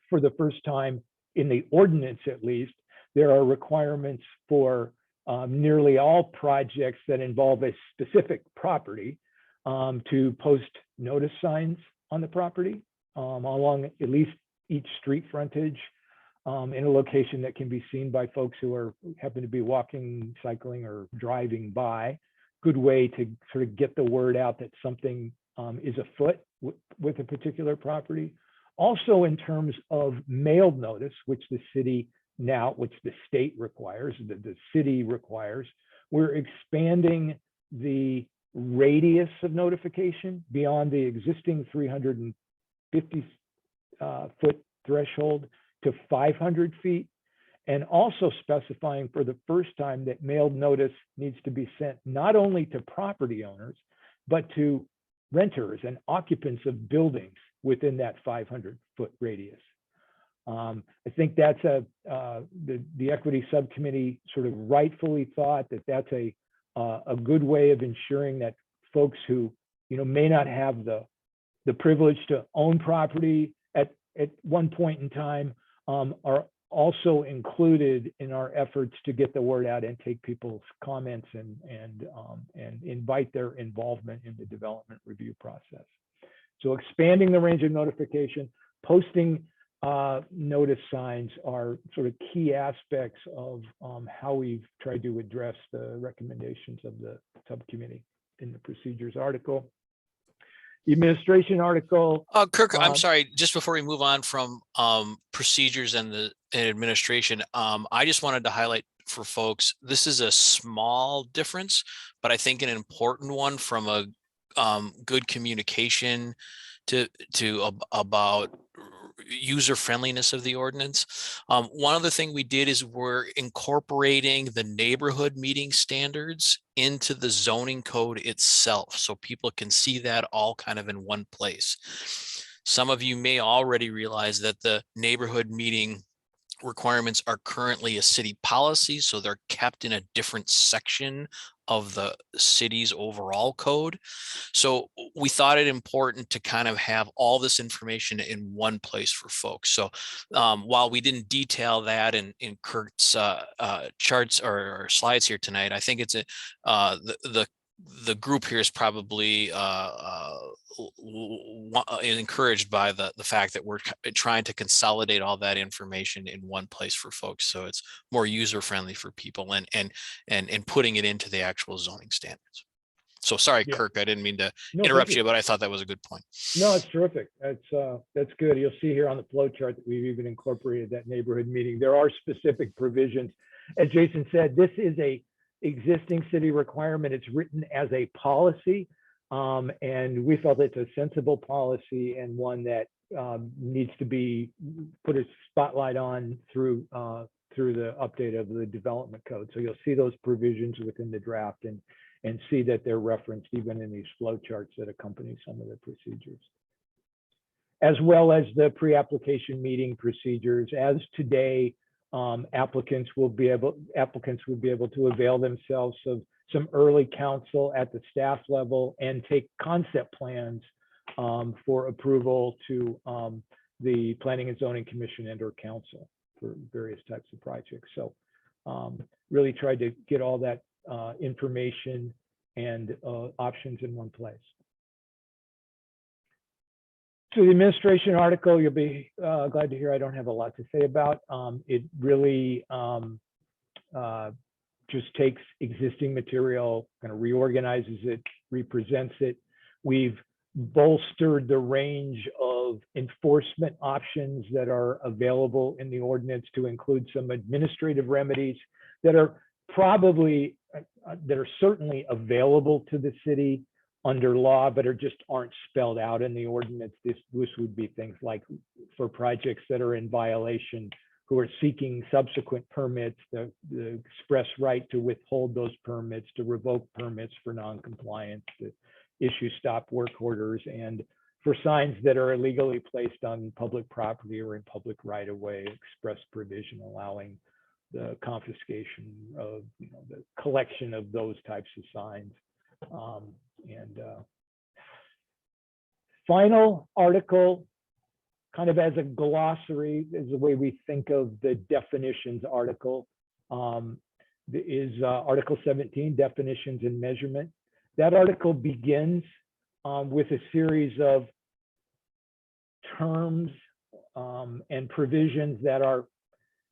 for the first time in the ordinance, at least, there are requirements for nearly all projects that involve a specific property to post notice signs on the property along at least each street frontage in a location that can be seen by folks who happen to be walking, cycling, or driving by. Good way to sort of get the word out that something is afoot with a particular property. Also, in terms of mailed notice, which the state requires, the city requires, we're expanding the radius of notification beyond the existing 350 foot threshold to 500 feet. And also specifying for the first time that mailed notice needs to be sent not only to property owners, but to renters and occupants of buildings within that 500-foot radius. I think that's the equity subcommittee sort of rightfully thought that that's a good way of ensuring that folks who may not have the privilege to own property at one point in time are also included in our efforts to get the word out and take people's comments and invite their involvement in the development review process. So expanding the range of notification, posting notice signs are sort of key aspects of how we've tried to address the recommendations of the subcommittee in the procedures article. The administration article. Kirk, I'm sorry, just before we move on from procedures and administration, I just wanted to highlight for folks, this is a small difference, but I think an important one from a good communication about user friendliness of the ordinance. One other thing we did is we're incorporating the neighborhood meeting standards into the zoning code itself, so people can see that all kind of in one place. Some of you may already realize that the neighborhood meeting requirements are currently a city policy, so they're kept in a different section of the city's overall code. So we thought it important to kind of have all this information in one place for folks. So while we didn't detail that in Kurt's charts or slides here tonight, I think it's the group here is probably encouraged by the fact that we're trying to consolidate all that information in one place for folks, so it's more user friendly for people and putting it into the actual zoning standards. So sorry, yeah. Kirk, I didn't mean to interrupt you, but I thought that was a good point. No, it's terrific. That's good. You'll see here on the flow chart that we've even incorporated that neighborhood meeting. There are specific provisions. As Jason said, this is a existing city requirement. It's written as a policy, and we felt it's a sensible policy and one that needs to be put a spotlight on through the update of the development code. So you'll see those provisions within the draft and see that they're referenced even in these flow charts that accompany some of the procedures, as well as the pre-application meeting procedures. As today, applicants will be able to avail themselves of some early counsel at the staff level and take concept plans for approval to the Planning and Zoning Commission and or council for various types of projects. So really tried to get all that information and options in one place. So the administration article, you'll be glad to hear I don't have a lot to say about. It really just takes existing material, kind of reorganizes it, represents it. We've bolstered the range of enforcement options that are available in the ordinance to include some administrative remedies that are probably, that are certainly available to the city under law, but aren't spelled out in the ordinance. This would be things like for projects that are in violation, who are seeking subsequent permits, the express right to withhold those permits, to revoke permits for non-compliance, to issue stop work orders, and for signs that are illegally placed on public property or in public right-of-way, express provision allowing the confiscation of, the collection of those types of signs. Final article, kind of as a glossary, is the way we think of the definitions article, is Article 17, definitions and measurement. That article begins with a series of terms and provisions that are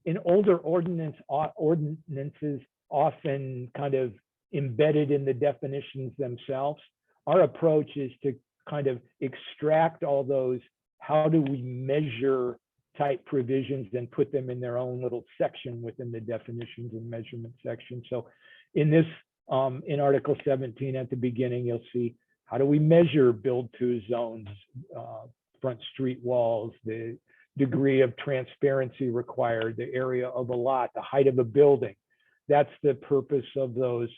in older ordinances often kind of embedded in the definitions themselves. Our approach is to kind of extract all those how do we measure type provisions and put them in their own little section within the definitions and measurement section. So in this, in Article 17 at the beginning, you'll see how do we measure build-to zones, front street walls, the degree of transparency required, the area of a lot, the height of a building. That's the purpose of those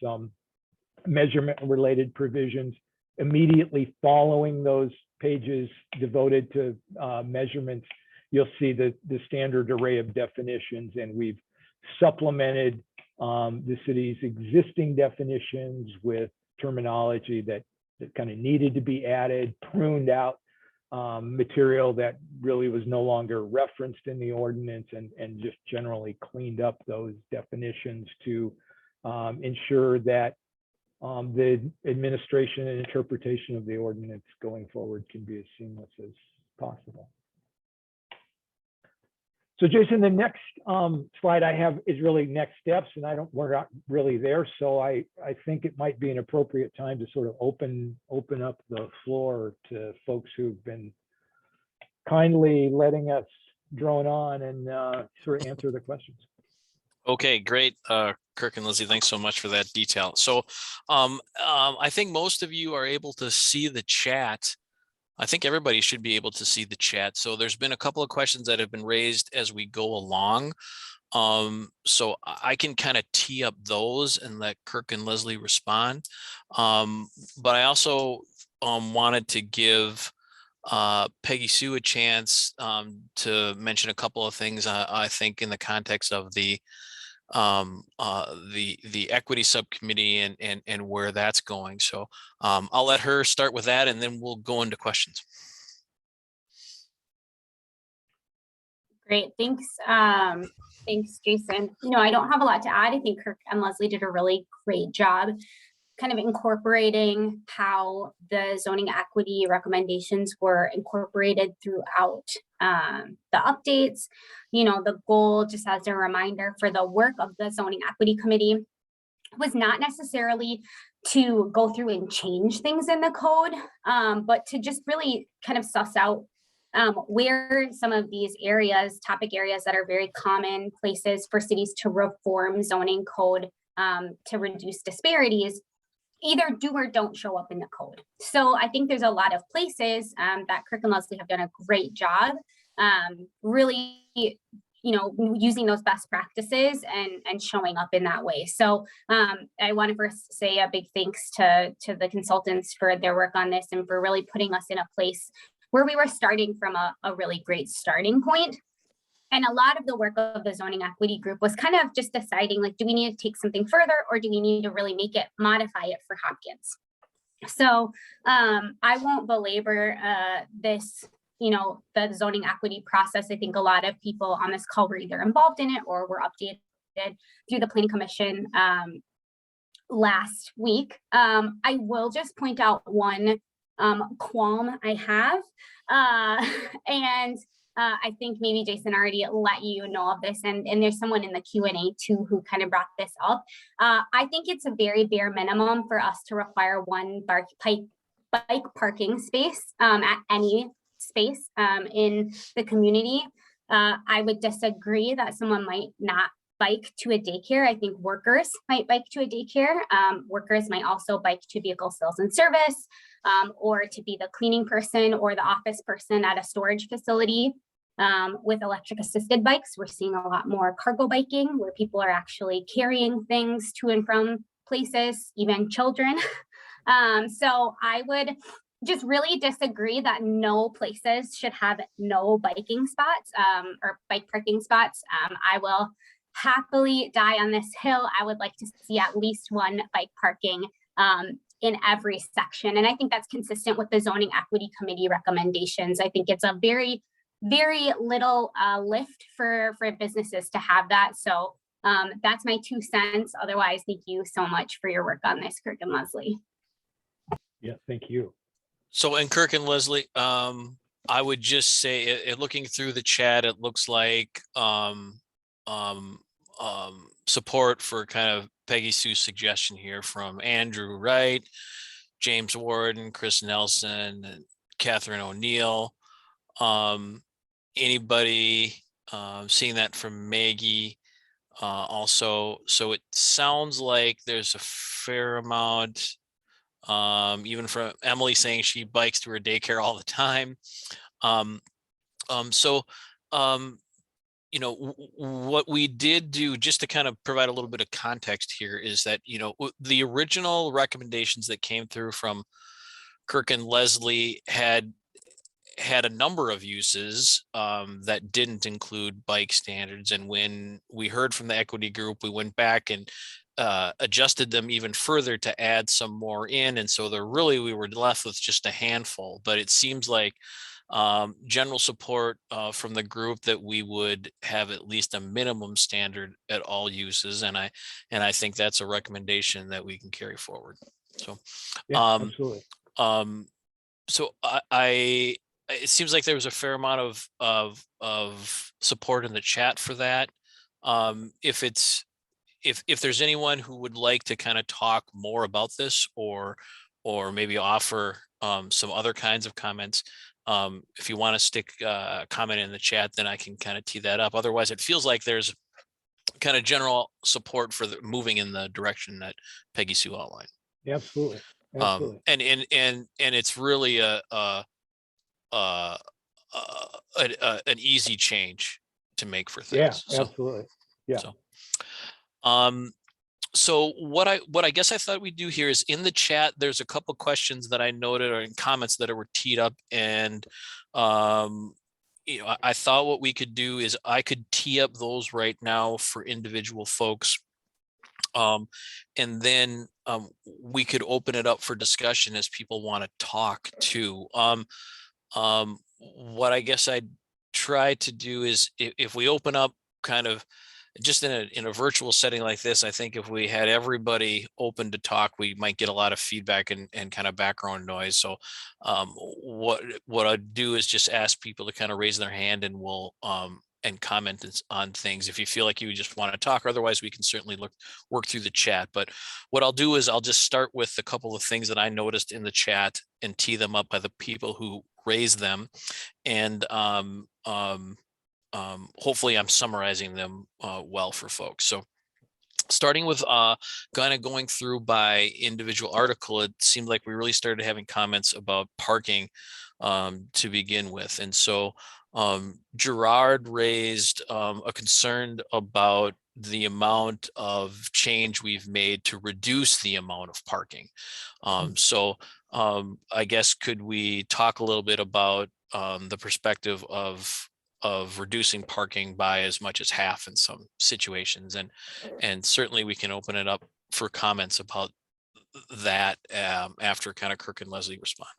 measurement-related provisions. Immediately following those pages devoted to measurements, you'll see the standard array of definitions, and we've supplemented the city's existing definitions with terminology that kind of needed to be added, pruned out material that really was no longer referenced in the ordinance, and just generally cleaned up those definitions to ensure that the administration and interpretation of the ordinance going forward can be as seamless as possible. So Jason, the next slide I have is really next steps, and we're not really there. So I think it might be an appropriate time to sort of open up the floor to folks who've been kindly letting us drone on and sort of answer the questions. Okay, great. Kirk and Lizzie, thanks so much for that detail. So I think most of you are able to see the chat. I think everybody should be able to see the chat. So there's been a couple of questions that have been raised as we go along. So I can kind of tee up those and let Kirk and Leslie respond. But I also wanted to give Peggy Sue a chance to mention a couple of things, I think, in the context of the equity subcommittee and where that's going. So I'll let her start with that, and then we'll go into questions. Great, thanks. Thanks, Jason. I don't have a lot to add. I think Kirk and Leslie did a really great job kind of incorporating how the zoning equity recommendations were incorporated throughout the updates. The goal, just as a reminder, for the work of the zoning equity committee was not necessarily to go through and change things in the code, but to just really kind of suss out where some of these areas, topic areas that are very common places for cities to reform zoning code to reduce disparities, either do or don't show up in the code. So I think there's a lot of places that Kirk and Leslie have done a great job really, using those best practices and showing up in that way. So I want to first say a big thanks to the consultants for their work on this and for really putting us in a place where we were starting from a really great starting point. And a lot of the work of the zoning equity group was kind of just deciding, like, do we need to take something further, or do we need to really modify it for Hopkins? So I won't belabor this you know, the zoning equity process. I think a lot of people on this call were either involved in it or were updated through the Planning Commission last week. I will just point out one qualm I have, and I think maybe Jason already let you know of this, and there's someone in the Q&A too who kind of brought this up. I think it's a very bare minimum for us to require one bike parking space at any space in the community. I would disagree that someone might not bike to a daycare. I think workers might bike to a daycare. Workers might also bike to vehicle sales and service, or to be the cleaning person or the office person at a storage facility. With electric assisted bikes, we're seeing a lot more cargo biking where people are actually carrying things to and from places, even children. So I would just really disagree that no places should have no biking spots or bike parking spots. I will happily die on this hill. I would like to see at least one bike parking in every section. And I think that's consistent with the Zoning Equity Committee recommendations. I think it's a very, very little lift for businesses to have that. So that's my 2 cents. Otherwise, thank you so much for your work on this, Kirk and Leslie. Yeah, thank you. So, and Kirk and Leslie, I would just say, looking through the chat, it looks like support for kind of Peggy Sue's suggestion here from Andrew Wright, James Warden, Chris Nelson, and Catherine O'Neill. Anybody seeing that from Maggie also? So it sounds like there's a fair amount, even from Emily saying she bikes to her daycare all the time. You know, what we did do, just to kind of provide a little bit of context here, is that, you know, the original recommendations that came through from Kirk and Leslie had a number of uses that didn't include bike standards. And when we heard from the equity group, we went back and adjusted them even further to add some more in. And so we were left with just a handful, but it seems like general support from the group that we would have at least a minimum standard at all uses. And I think that's a recommendation that we can carry forward. So, Yeah, absolutely. So it seems like there was a fair amount of support in the chat for that. If there's anyone who would like to kind of talk more about this, or maybe offer some other kinds of comments, if you want to stick a comment in the chat, then I can kind of tee that up. Otherwise, it feels like there's kind of general support for moving in the direction that Peggy Sue outlined. Yeah, absolutely. Absolutely. And it's really an easy change to make for things. Yeah, absolutely. Yeah. So what I guess I thought we'd do here is, in the chat, there's a couple questions that I noted, or in comments that were teed up, and you know, I thought what we could do is I could tee up those right now for individual folks, and then we could open it up for discussion as people want to talk too. What I guess I'd try to do is, if we open up kind of just in a virtual setting like this, I think if we had everybody open to talk, we might get a lot of feedback and kind of background noise. So what I'd do is just ask people to kind of raise their hand, and we'll and comment on things if you feel like you just want to talk. Otherwise, we can certainly work through the chat. But what I'll do is I'll just start with a couple of things that I noticed in the chat and tee them up by the people who raised them. And hopefully I'm summarizing them well for folks. So starting with kind of going through by individual article, it seemed like we really started having comments about parking to begin with. And so Gerard raised a concern about the amount of change we've made to reduce the amount of parking. So I guess, could we talk a little bit about the perspective of reducing parking by as much as half in some situations, and certainly we can open it up for comments about that after kind of Kirk and Leslie respond.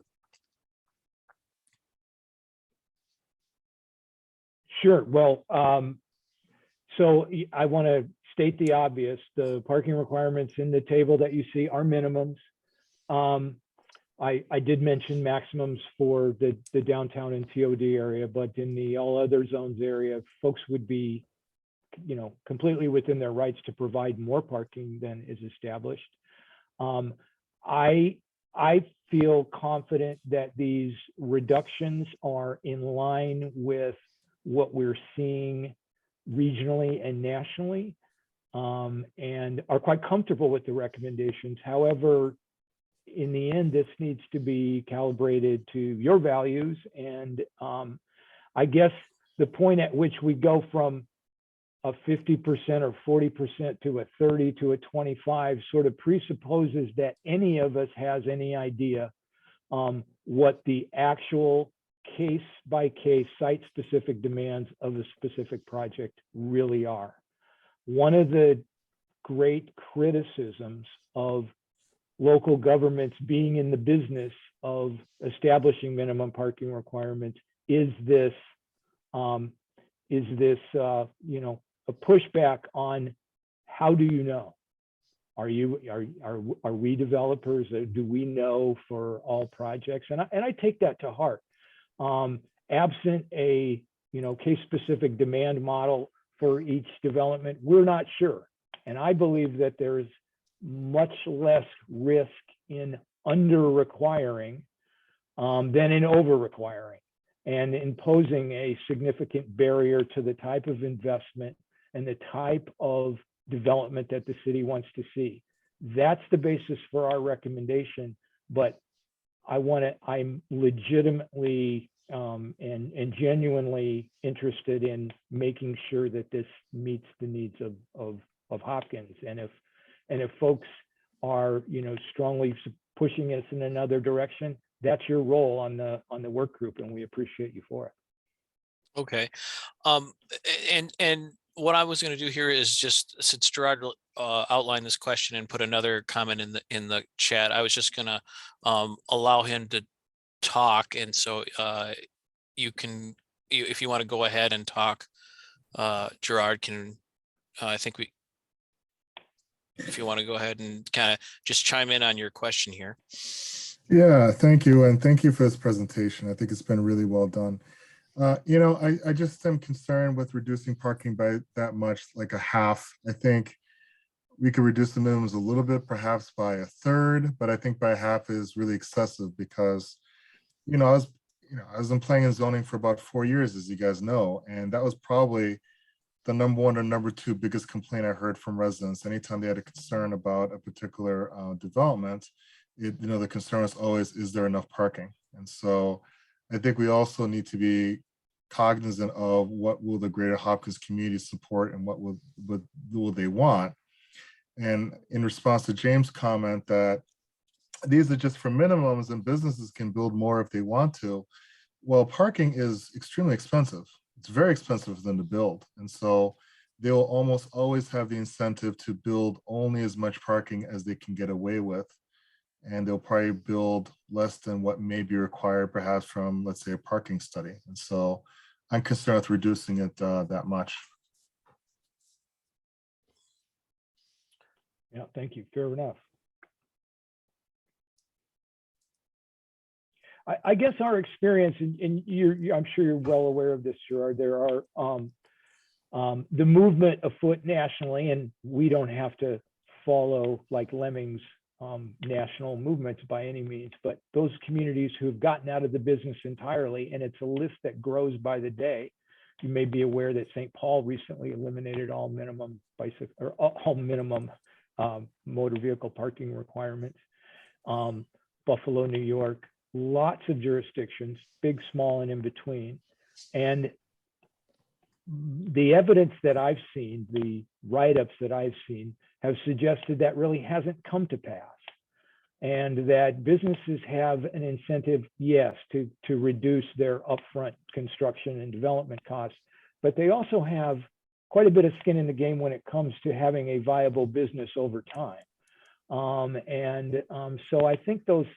Sure. Well, so I want to state the obvious. The parking requirements in the table that you see are minimums. I did mention maximums for the downtown and TOD area, but in the all other zones area, folks would be, completely within their rights to provide more parking than is established. I feel confident that these reductions are in line with what we're seeing regionally and nationally, and are quite comfortable with the recommendations. However, in the end, this needs to be calibrated to your values. And I guess the point at which we go from a 50% or 40% to a 30 to a 25 sort of presupposes that any of us has any idea what the actual case by case site specific demands of a specific project really are. One of the great criticisms of local governments being in the business of establishing minimum parking requirements is this, a pushback on how do you know? Are we developers? Do we know for all projects? And I take that to heart. Absent a case specific demand model for each development, we're not sure. And I believe that there's much less risk in under requiring than in over requiring, and imposing a significant barrier to the type of investment and the type of development that the city wants to see. That's the basis for our recommendation. But I'm legitimately and genuinely interested in making sure that this meets the needs of Hopkins. And if folks are strongly pushing us in another direction, that's your role on the work group, and we appreciate you for it. Okay. And what I was going to do here is just, since Gerard outlined this question and put another comment in the chat, I was just going to allow him to talk. And so if you want to go ahead and talk, Gerard can, if you want to go ahead and kind of just chime in on your question here. Yeah, thank you. And thank you for this presentation. I think it's been really well done. I just am concerned with reducing parking by that much, like a half. I think we could reduce the minimums a little bit, perhaps by a third, but I think by half is really excessive because, I was in planning and zoning for about 4 years, as you guys know, and that was probably the number one or number two biggest complaint I heard from residents. Anytime they had a concern about a particular development, the concern was always, is there enough parking? And so I think we also need to be cognizant of what will the greater Hopkins community support and what will they want. And in response to James' comment that these are just for minimums and businesses can build more if they want to, well, parking is extremely expensive. It's very expensive for them to build. And so they will almost always have the incentive to build only as much parking as they can get away with. And they'll probably build less than what may be required perhaps from, let's say, a parking study. And so I'm concerned with reducing it that much. Yeah, thank you. Fair enough. I guess our experience, and I'm sure you're well aware of this, Gerard, there are the movement afoot nationally, and we don't have to follow like lemmings national movements by any means, but those communities who have gotten out of the business entirely, and it's a list that grows by the day. You may be aware that St. Paul recently eliminated all minimum motor vehicle parking requirements. Buffalo, New York, lots of jurisdictions, big, small, and in between. And the evidence that I've seen, the write-ups that I've seen, have suggested that really hasn't come to pass, and that businesses have an incentive, yes, to reduce their upfront construction and development costs, but they also have quite a bit of skin in the game when it comes to having a viable business over time. So I think those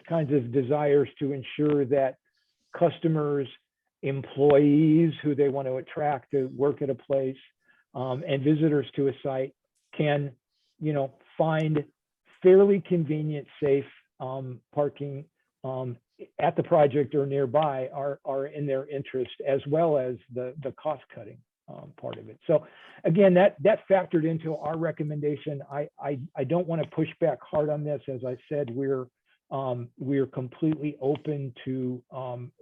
kinds of desires to ensure that customers employees who they want to attract to work at a place, and visitors to a site can, find fairly convenient, safe parking at the project or nearby are in their interest, as well as the cost cutting part of it. So again, that factored into our recommendation. I don't want to push back hard on this. As I said, we're completely open to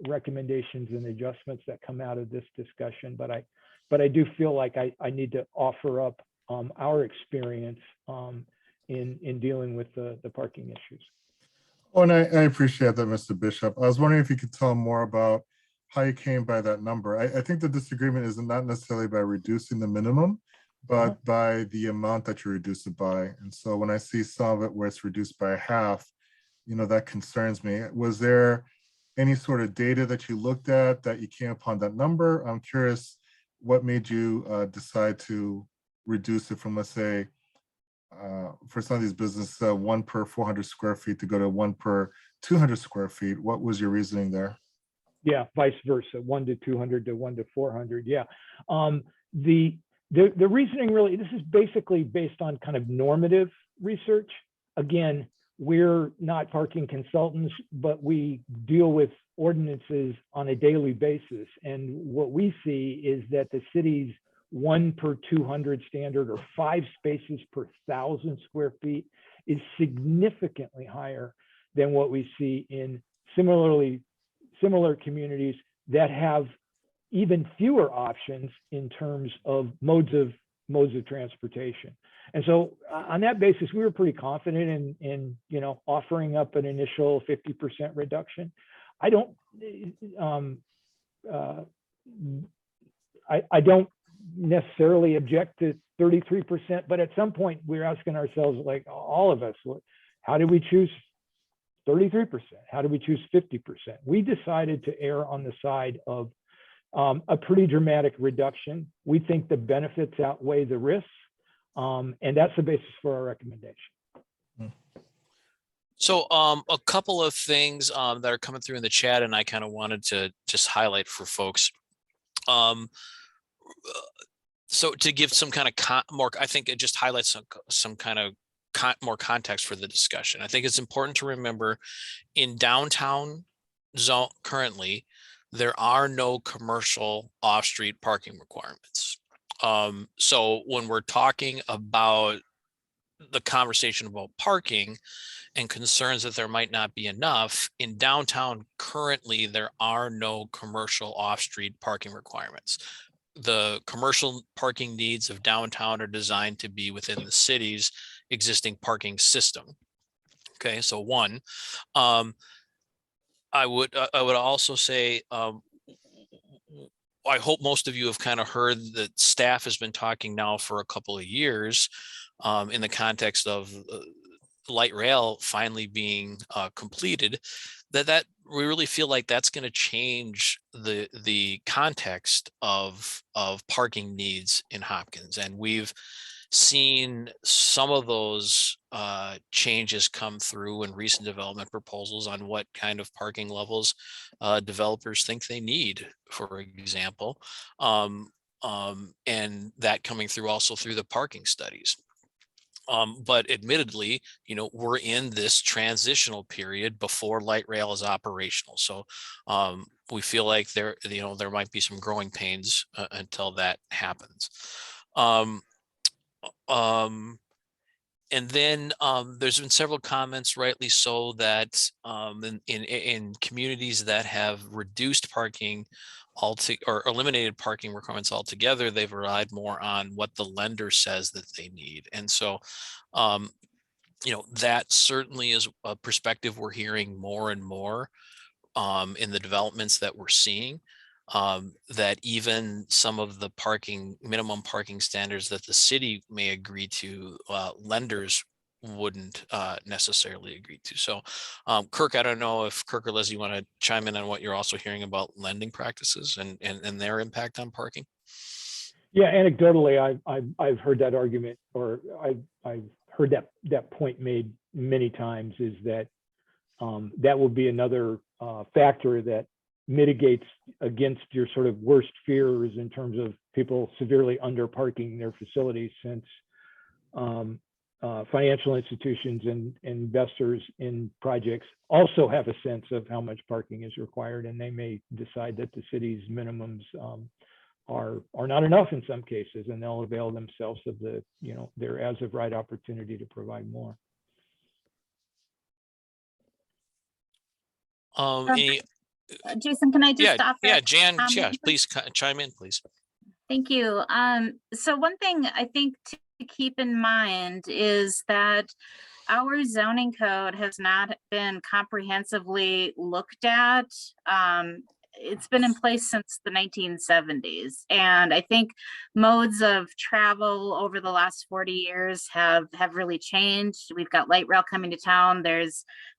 recommendations and adjustments that come out of this discussion, but I do feel like I need to offer up our experience in dealing with the parking issues. Oh, and I appreciate that, Mr. Bishop. I was wondering if you could tell more about how you came by that number. I think the disagreement is not necessarily by reducing the minimum, but by the amount that you reduce it by. And so when I see some of it where it's reduced by half, that concerns me. Was there any sort of data that you looked at that you came upon that number? I'm curious what made you decide to reduce it from, let's say, for some of these businesses, 1 per 400 square feet to go to 1 per 200 square feet. What was your reasoning there? Yeah, vice versa, 1 to 200 to 1 to 400. Yeah, the reasoning really, this is basically based on kind of normative research. Again, we're not parking consultants, but we deal with ordinances on a daily basis. And what we see is that the city's 1 per 200 standard, or 5 spaces per 1,000 square feet, is significantly higher than what we see in similar communities that have even fewer options in terms of modes of transportation. And so on that basis, we were pretty confident in offering up an initial 50% reduction. I don't necessarily object to 33%, but at some point we're asking ourselves, like all of us, how did we choose 33%? How did we choose 50%? We decided to err on the side of a pretty dramatic reduction. We think the benefits outweigh the risks, and that's the basis for our recommendation. So a couple of things that are coming through in the chat, and I kind of wanted to just highlight for folks. So to give some kind of more, I think it just highlights some kind of more context for the discussion. I think it's important to remember in downtown zone currently, there are no commercial off-street parking requirements. So when we're talking about the conversation about parking and concerns that there might not be enough, in downtown currently, there are no commercial off-street parking requirements. The commercial parking needs of downtown are designed to be within the city's existing parking system. Okay, so one, I would also say, I hope most of you have kind of heard that staff has been talking now for a couple of years in the context of light rail finally being completed, that we really feel like that's going to change the context of parking needs in Hopkins. And we've seen some of those changes come through in recent development proposals on what kind of parking levels developers think they need, for example, and that coming through also through the parking studies. But admittedly, we're in this transitional period before light rail is operational. So we feel like there might be some growing pains until that happens. And then there's been several comments, rightly so, that in communities that have reduced parking or eliminated parking requirements altogether, they've relied more on what the lender says that they need. And so, that certainly is a perspective we're hearing more and more in the developments that we're seeing. That even some of the minimum parking standards that the city may agree to, lenders wouldn't necessarily agree to. So Kirk, I don't know if Kirk or Leslie, you want to chime in on what you're also hearing about lending practices and their impact on parking? Yeah, anecdotally, I've heard that argument, or I've heard that point made many times, is that that will be another factor that mitigates against your sort of worst fears in terms of people severely under parking their facilities, since financial institutions and investors in projects also have a sense of how much parking is required, and they may decide that the city's minimums are not enough in some cases, and they'll avail themselves of the, their as of right opportunity to provide more. Any, Jason, can I just offer? yeah, Jan, yeah, please chime in, please. Thank you. So one thing I think to keep in mind is that our zoning code has not been comprehensively looked at. It's been in place since the 1970s. And I think modes of travel over the last 40 years have really changed. We've got light rail coming to town.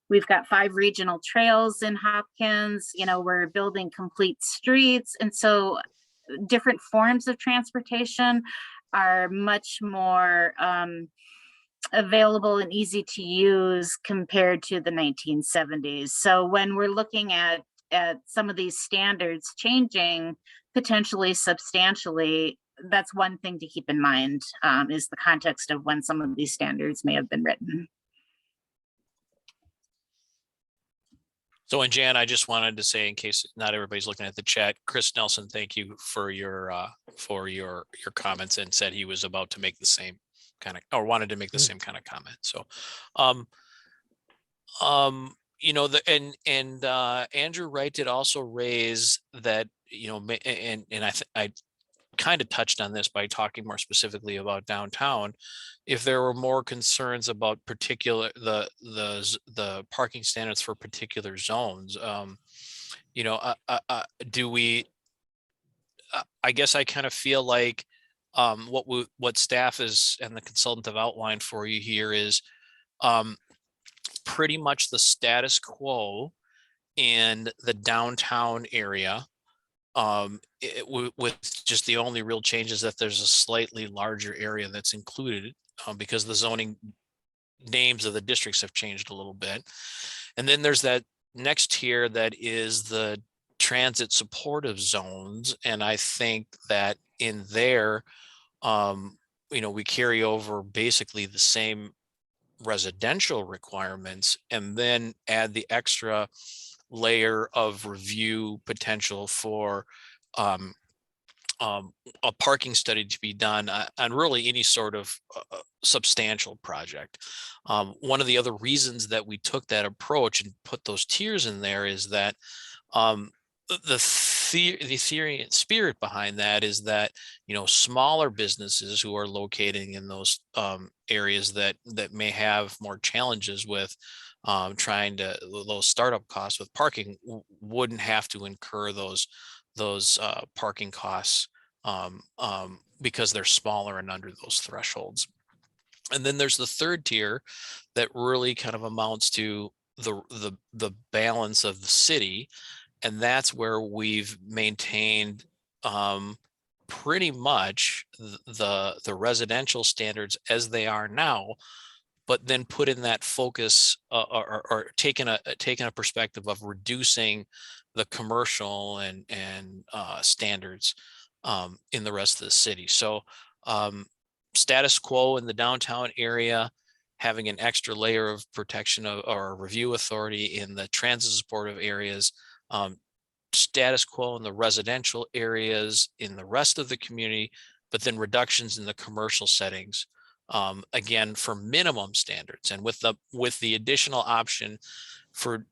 We've got 5 regional trails in Hopkins. We're building complete streets. And so different forms of transportation are much more available and easy to use compared to the 1970s. So when we're looking at some of these standards changing potentially substantially, that's one thing to keep in mind, is the context of when some of these standards may have been written. So, and Jan, I just wanted to say, in case not everybody's looking at the chat, Chris Nelson, thank you for your comments, and said he was about to make the same kind of, or wanted to make the same kind of comment. So, Andrew Wright did also raise that, and I kind of touched on this by talking more specifically about downtown. If there were more concerns about particular the parking standards for particular zones, do we? I guess I kind of feel like what staff is and the consultant have outlined for you here is pretty much the status quo in the downtown area. With just the only real change is that there's a slightly larger area that's included because the zoning names of the districts have changed a little bit. And then there's that next tier that is the transit supportive zones. And I think that in there, we carry over basically the same residential requirements, and then add the extra layer of review potential for a parking study to be done on really any sort of substantial project. One of the other reasons that we took that approach and put those tiers in there is that the theory and spirit behind that is that, smaller businesses who are located in those areas that may have more challenges with trying to those startup costs with parking wouldn't have to incur those parking costs because they're smaller and under those thresholds. And then there's the third tier that really kind of amounts to the balance of the city. And that's where we've maintained pretty much the residential standards as they are now, but then put in that focus or taking a perspective of reducing the commercial and standards in the rest of the city. So status quo in the downtown area, having an extra layer of protection or review authority in the transit supportive areas, status quo in the residential areas in the rest of the community, but then reductions in the commercial settings, again, for minimum standards. And with the additional option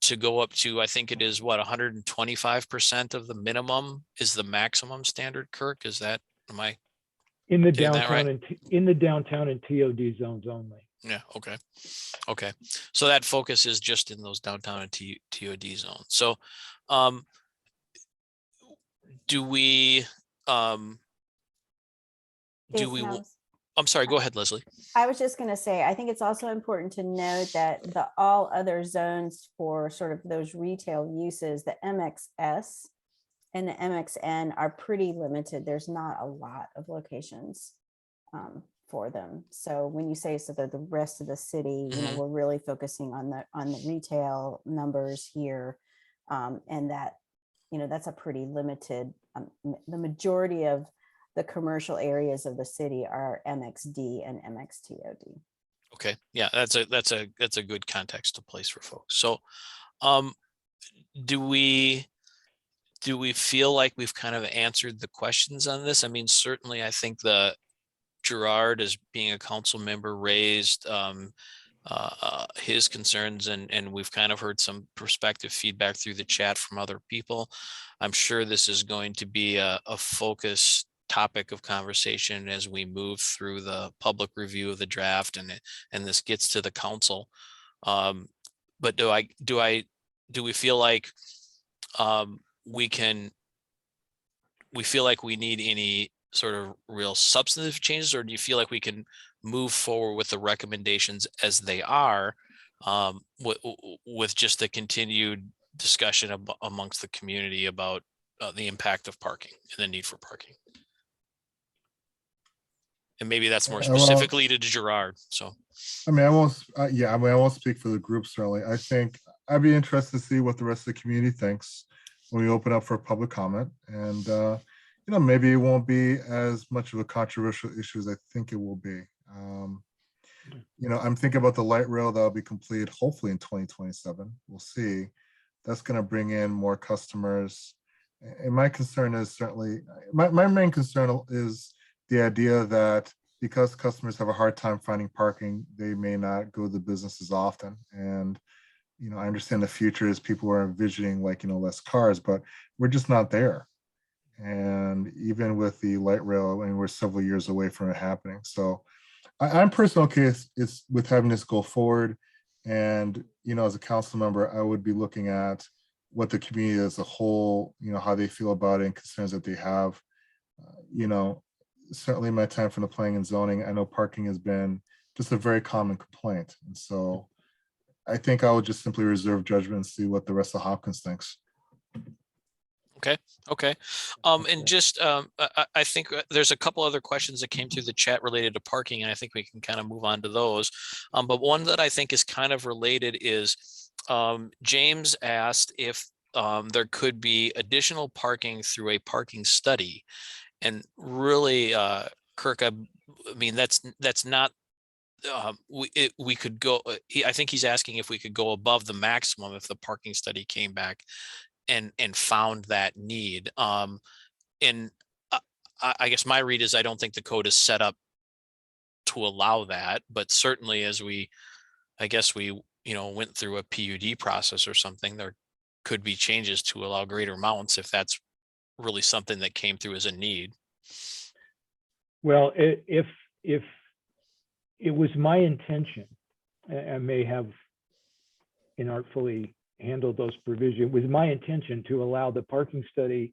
to go up to, I think it is 125% of the minimum is the maximum standard. Kirk, am I in the getting that downtown right? and in the downtown and TOD zones only? Yeah. Okay. So that focus is just in those downtown and TOD zones. So, I'm sorry, go ahead, Leslie. I was just going to say, I think it's also important to note that the all other zones for sort of those retail uses, the MXS and the MXN, are pretty limited. There's not a lot of locations for them. So when you say so that the rest of the city, we're really focusing on the retail numbers here, and that that's a pretty limited, the majority of the commercial areas of the city are MXD and MXTOD. Okay, yeah, that's a good context to place for folks. So, do we feel like we've kind of answered the questions on this? I mean, certainly, I think Gerard, as being a council member, raised his concerns, and we've kind of heard some perspective feedback through the chat from other people. I'm sure this is going to be a focus topic of conversation as we move through the public review of the draft, and this gets to the council. But do we feel like we feel like we need any sort of real substantive changes, or do you feel like we can move forward with the recommendations as they are, with just the continued discussion amongst the community about the impact of parking and the need for parking? And maybe that's more specifically to Gerard. So, I mean, I won't. I won't speak for the group, certainly. I think I'd be interested to see what the rest of the community thinks when we open up for public comment, and maybe it won't be as much of a controversial issue as I think it will be. I'm thinking about the light rail that'll be completed hopefully in 2027. We'll see. That's going to bring in more customers, and my concern is certainly my main concern is the idea that because customers have a hard time finding parking, they may not go to the business as often. And, I understand the future is people are envisioning less cars, but we're just not there. And even with the light rail, I mean, we're several years away from it happening. So I'm personally okay with having this go forward. And, as a council member, I would be looking at what the community as a whole, how they feel about it and concerns that they have. Certainly in my time from the planning and zoning, I know parking has been just a very common complaint. And so I think I would just simply reserve judgment and see what the rest of Hopkins thinks. Okay. And just, I think there's a couple other questions that came through the chat related to parking, and I think we can kind of move on to those. But one that I think is kind of related is, James asked if there could be additional parking through a parking study. And really, Kirk, I mean, that's not, we could go, I think he's asking if we could go above the maximum if the parking study came back and found that need. And I guess my read is I don't think the code is set up to allow that, but certainly as we went through a PUD process or something, there could be changes to allow greater amounts if that's really something that came through as a need. Well, if it was my intention, I may have inartfully handled those provisions. It was my intention to allow the parking study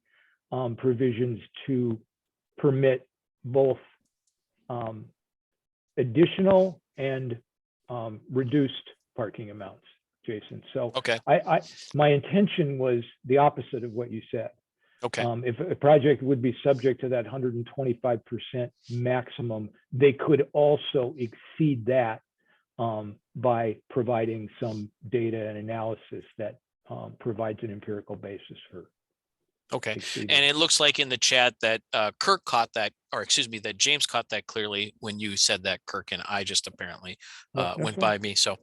provisions to permit both additional and reduced parking amounts, Jason. So Okay. My intention was the opposite of what you said. Okay. If a project would be subject to that 125% maximum, they could also exceed that by providing some data and analysis that provides an empirical basis for. Okay. exceeding. And it looks like in the chat that Kirk caught that, or excuse me, that James caught that clearly when you said that, Kirk, and I just apparently went by me. So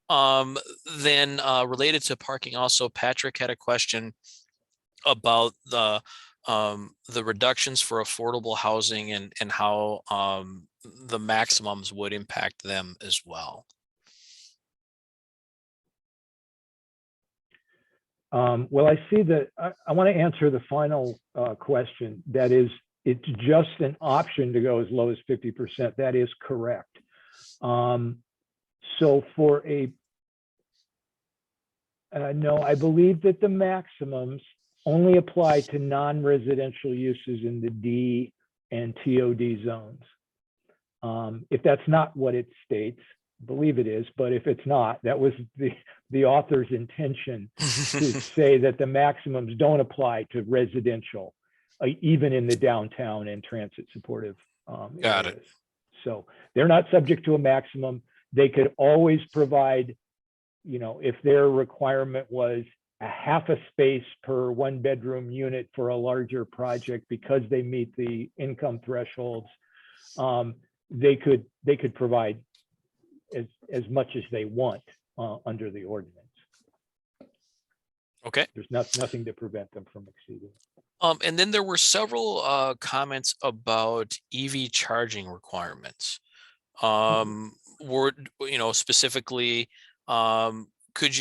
then related to parking also, Patrick had a question about the reductions for affordable housing and how the maximums would impact them as well. Well, I see that I want to answer the final question. That is, it's just an option to go as low as 50%. That is correct. So for no, I believe that the maximums only apply to non-residential uses in the D and TOD zones. If that's not what it states, I believe it is, but if it's not, that was the author's intention to say that the maximums don't apply to residential, even in the downtown and transit supportive Got areas. it. So they're not subject to a maximum. They could always provide, if their requirement was a half a space per 1-bedroom unit for a larger project because they meet the income thresholds, they could provide as much as they want under the ordinance. Okay. There's nothing to prevent them from exceeding. And then there were several comments about EV charging requirements. Were, specifically, could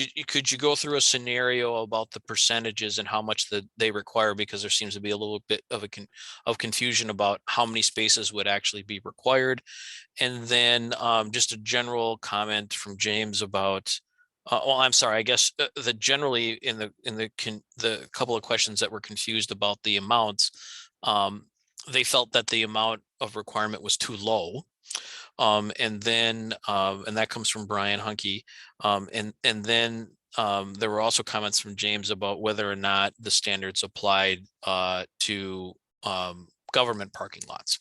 you go through a scenario about the percentages and how much that they require, because there seems to be a little bit of confusion about how many spaces would actually be required. And then just a general comment from James about well, I'm sorry, I guess the generally in the couple of questions that were confused about the amounts, they felt that the amount of requirement was too low. And then and that comes from Brian Hunke. And then there were also comments from James about whether or not the standards applied to government parking lots.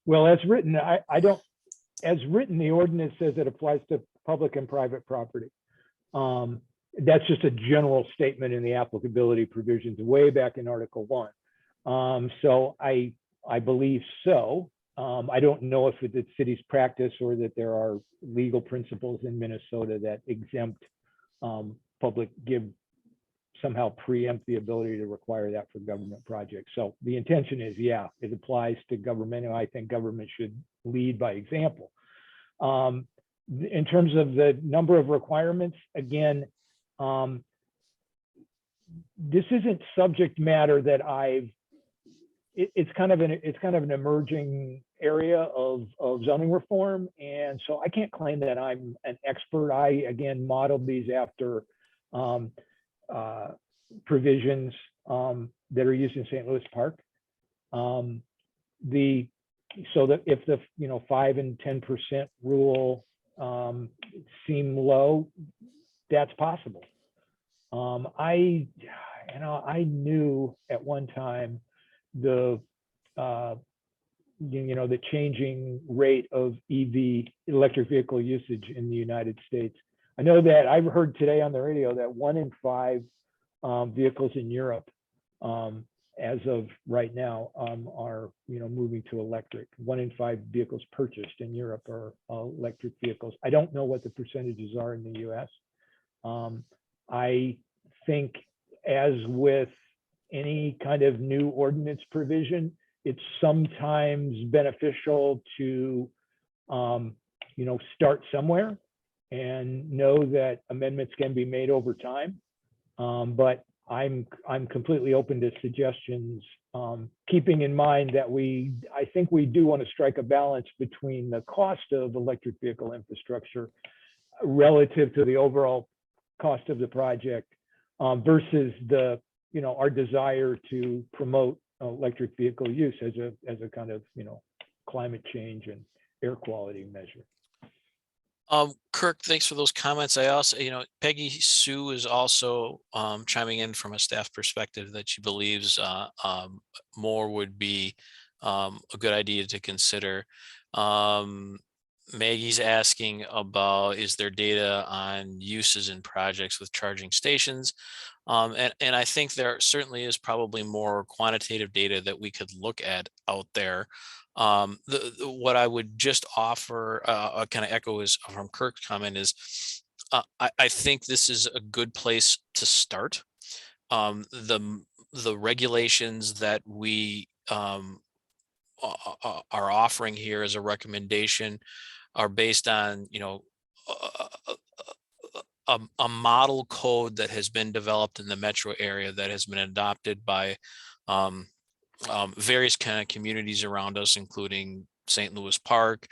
Well, as written, I don't, as written, the ordinance says it applies to public and private property. That's just a general statement in the applicability provisions way back in Article 1. So I believe so. I don't know if it's the city's practice or that there are legal principles in Minnesota that exempt public, somehow preempt the ability to require that for government projects. So the intention is, yeah, it applies to government, and I think government should lead by example. In terms of the number of requirements, again, this isn't subject matter that it's kind of an emerging area of zoning reform, and so I can't claim that I'm an expert. I again modeled these after provisions that are used in St. Louis Park. So that if the 5 and 10% rule seem low, that's possible. I knew at one time the changing rate of EV, electric vehicle usage in the United States. I know that I've heard today on the radio that 1 in 5 vehicles in Europe, as of right now, are moving to electric. 1 in 5 vehicles purchased in Europe are electric vehicles. I don't know what the percentages are in the U.S. I think, as with any kind of new ordinance provision, it's sometimes beneficial to start somewhere and know that amendments can be made over time. But I'm completely open to suggestions, keeping in mind that I think we do want to strike a balance between the cost of electric vehicle infrastructure relative to the overall cost of the project versus our desire to promote electric vehicle use as a kind of climate change and air quality measure. Kirk, thanks for those comments. I also, Peggy Sue is also chiming in from a staff perspective that she believes more would be a good idea to consider. Maggie's asking about, is there data on uses in projects with charging stations? And I think there certainly is probably more quantitative data that we could look at out there. What I would just offer, kind of echo is from Kirk's comment, is I think this is a good place to start. The regulations that we are offering here as a recommendation are based on a model code that has been developed in the metro area that has been adopted by various kind of communities around us, including St. Louis Park,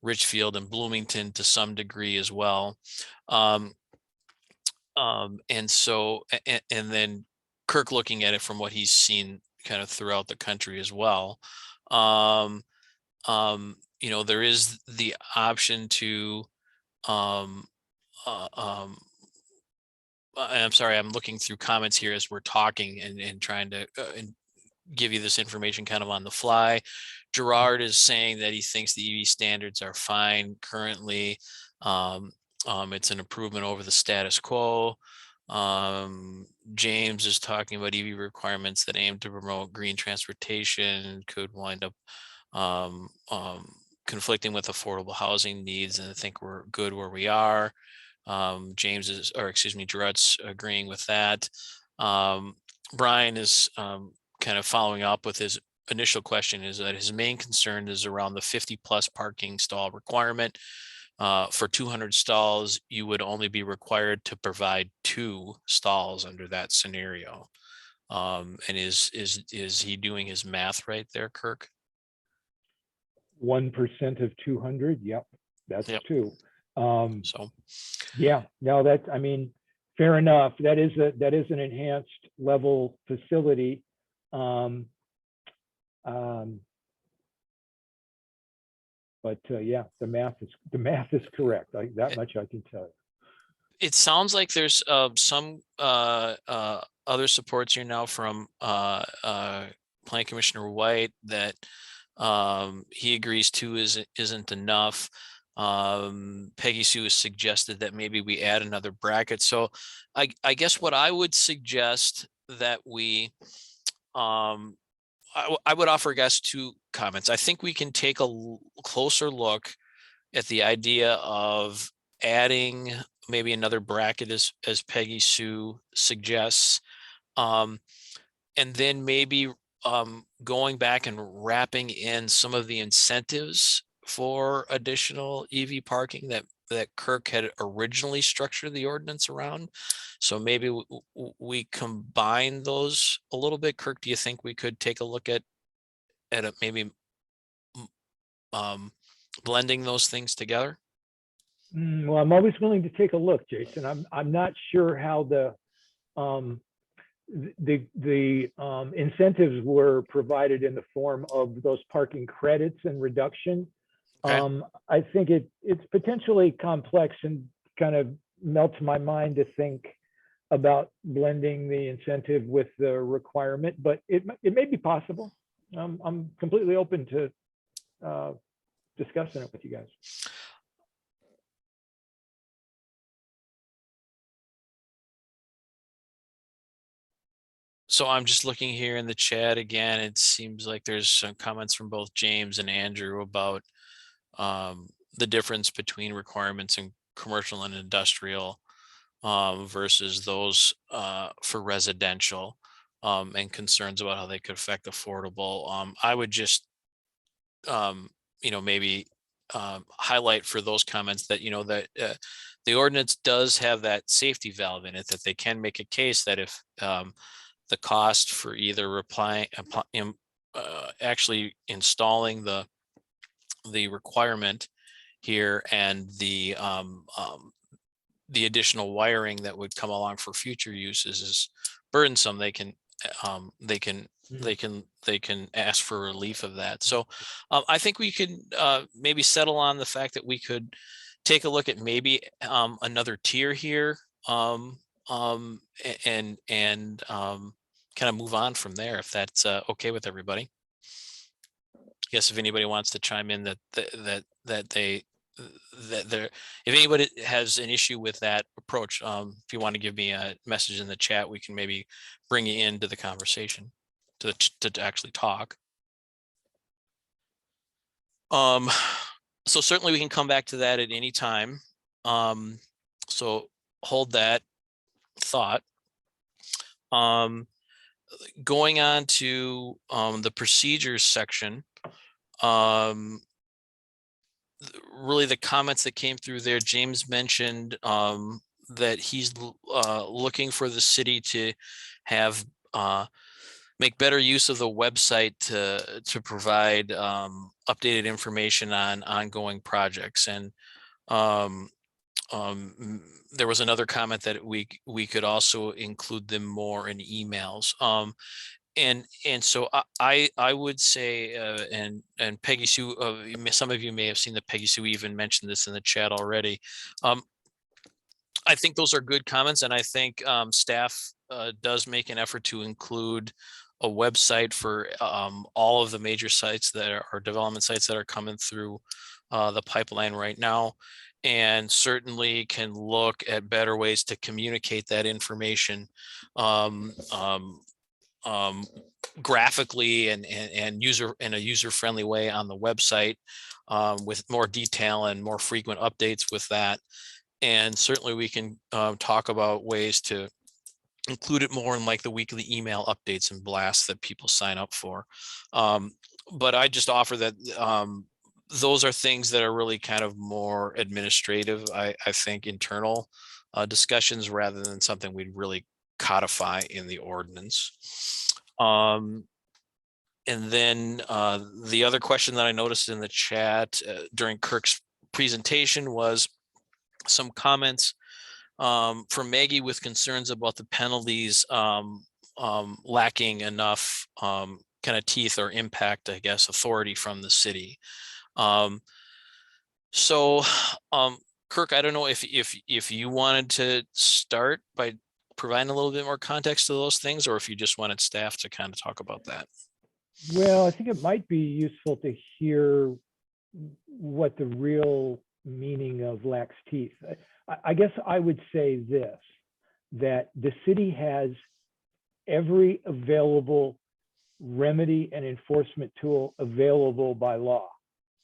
Richfield, and Bloomington to some degree as well. And then Kirk looking at it from what he's seen kind of throughout the country as well. There is the option to I'm sorry, I'm looking through comments here as we're talking and trying to give you this information kind of on the fly. Gerard is saying that he thinks the EV standards are fine currently. It's an improvement over the status quo. James is talking about EV requirements that aim to promote green transportation could wind up conflicting with affordable housing needs, and I think we're good where we are. James is, or excuse me, Jarrett's agreeing with that. Brian is kind of following up with his initial question, is that his main concern is around the 50+ parking stall requirement. For 200 stalls, you would only be required to provide 2 stalls under that scenario. And is he doing his math right there, Kirk? 1% of 200. Yep, that's Yep. 2. So Yeah, no, that's, I mean, fair enough. That is an enhanced level facility. But yeah, the math is correct. That much I can tell you. it sounds like there's some other supports here now from Plan Commissioner White that he agrees 2 isn't enough. Peggy Sue has suggested that maybe we add another bracket. So I guess what I would suggest that we I would offer guests 2 comments. I think we can take a closer look at the idea of adding maybe another bracket as Peggy Sue suggests. And then maybe going back and wrapping in some of the incentives for additional EV parking that Kirk had originally structured the ordinance around. So maybe we combine those a little bit. Kirk, do you think we could take a look at maybe blending those things together? Well, I'm always willing to take a look, Jason. I'm not sure how the incentives were provided in the form of those parking credits and reduction. Okay. I think it's potentially complex and kind of melts my mind to think about blending the incentive with the requirement, but it may be possible. I'm completely open to discussing it with you guys. So I'm just looking here in the chat again. It seems like there's some comments from both James and Andrew about the difference between requirements in commercial and industrial versus those for residential, and concerns about how they could affect affordable. I would just maybe highlight for those comments that that the ordinance does have that safety valve in it, that they can make a case that if the cost for either actually installing the requirement here and the additional wiring that would come along for future uses is burdensome, they can ask for relief of that. So I think we could maybe settle on the fact that we could take a look at maybe another tier here, and kind of move on from there, if that's okay with everybody. I guess if anybody wants to chime in if anybody has an issue with that approach, if you want to give me a message in the chat, we can maybe bring you into the conversation to actually talk. So certainly we can come back to that at any time. So hold that thought. Going on to the procedures section, really the comments that came through there, James mentioned that he's looking for the city to have make better use of the website to provide updated information on ongoing projects. And there was another comment that we could also include them more in emails. And so I would say, and Peggy Sue, some of you may have seen that Peggy Sue even mentioned this in the chat already. I think those are good comments, and I think staff does make an effort to include a website for all of the major sites that are development sites that are coming through the pipeline right now. and certainly can look at better ways to communicate that information graphically and user in a user-friendly way on the website, with more detail and more frequent updates with that. And certainly we can talk about ways to include it more in like the weekly email updates and blasts that people sign up for. But I just offer that those are things that are really kind of more administrative, I think, internal discussions, rather than something we'd really codify in the ordinance. And then the other question that I noticed in the chat during Kirk's presentation was some comments from Maggie with concerns about the penalties lacking enough kind of teeth or impact, I guess, authority from the city. So Kirk, I don't know if you wanted to start by providing a little bit more context to those things, or if you just wanted staff to kind of talk about that. Well, I think it might be useful to hear what the real meaning of lax teeth. I guess I would say this, that the city has every available remedy and enforcement tool available by law.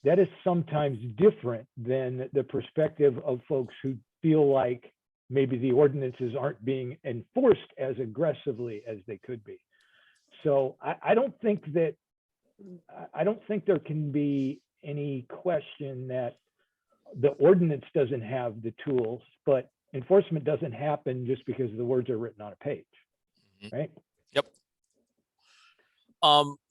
That is sometimes different than the perspective of folks who feel like maybe the ordinances aren't being enforced as aggressively as they could be. So I don't think there can be any question that the ordinance doesn't have the tools, but enforcement doesn't happen just because the words are written on a page, right? Yep.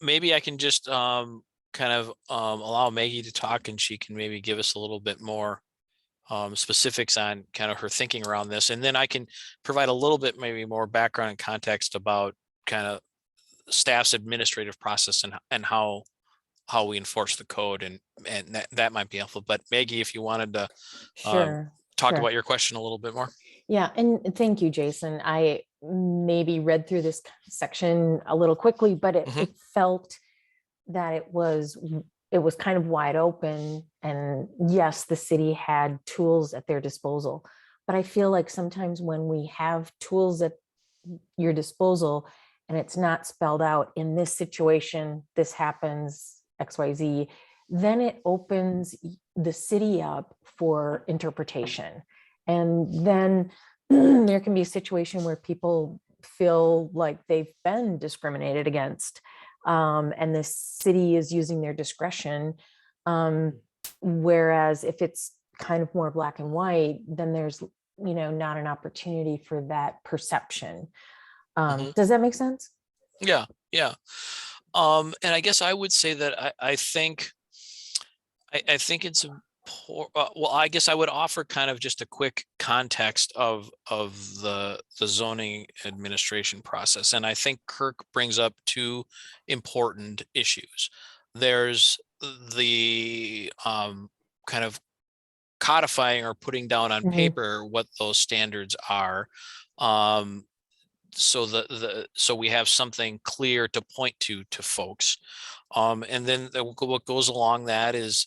Maybe I can just kind of allow Maggie to talk, and she can maybe give us a little bit more specifics on kind of her thinking around this. And then I can provide a little bit maybe more background and context about kind of staff's administrative process and how we enforce the code, and that might be helpful. But Maggie, if you wanted to talk about your question a little bit more. Yeah, and thank you, Jason. I maybe read through this section a little quickly, but it felt that it was kind of wide open. And yes, the city had tools at their disposal, but I feel like sometimes when we have tools at your disposal and it's not spelled out, in this situation, this happens, XYZ, then it opens the city up for interpretation. And then there can be a situation where people feel like they've been discriminated against, and the city is using their discretion. Whereas if it's kind of more black and white, then there's, not an opportunity for that perception. Does that make sense? Yeah. And I guess I would say that I think it's well, I guess I would offer kind of just a quick context of the zoning administration process. And I think Kirk brings up two important issues. There's the kind of codifying or putting down on paper what those standards are. So we have something clear to point to folks. And then what goes along that is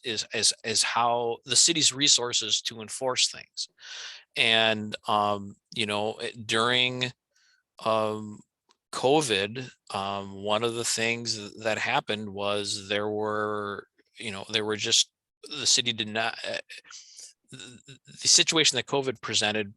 how the city's resources to enforce things. And, during COVID, one of the things that happened was the city did not, the situation that COVID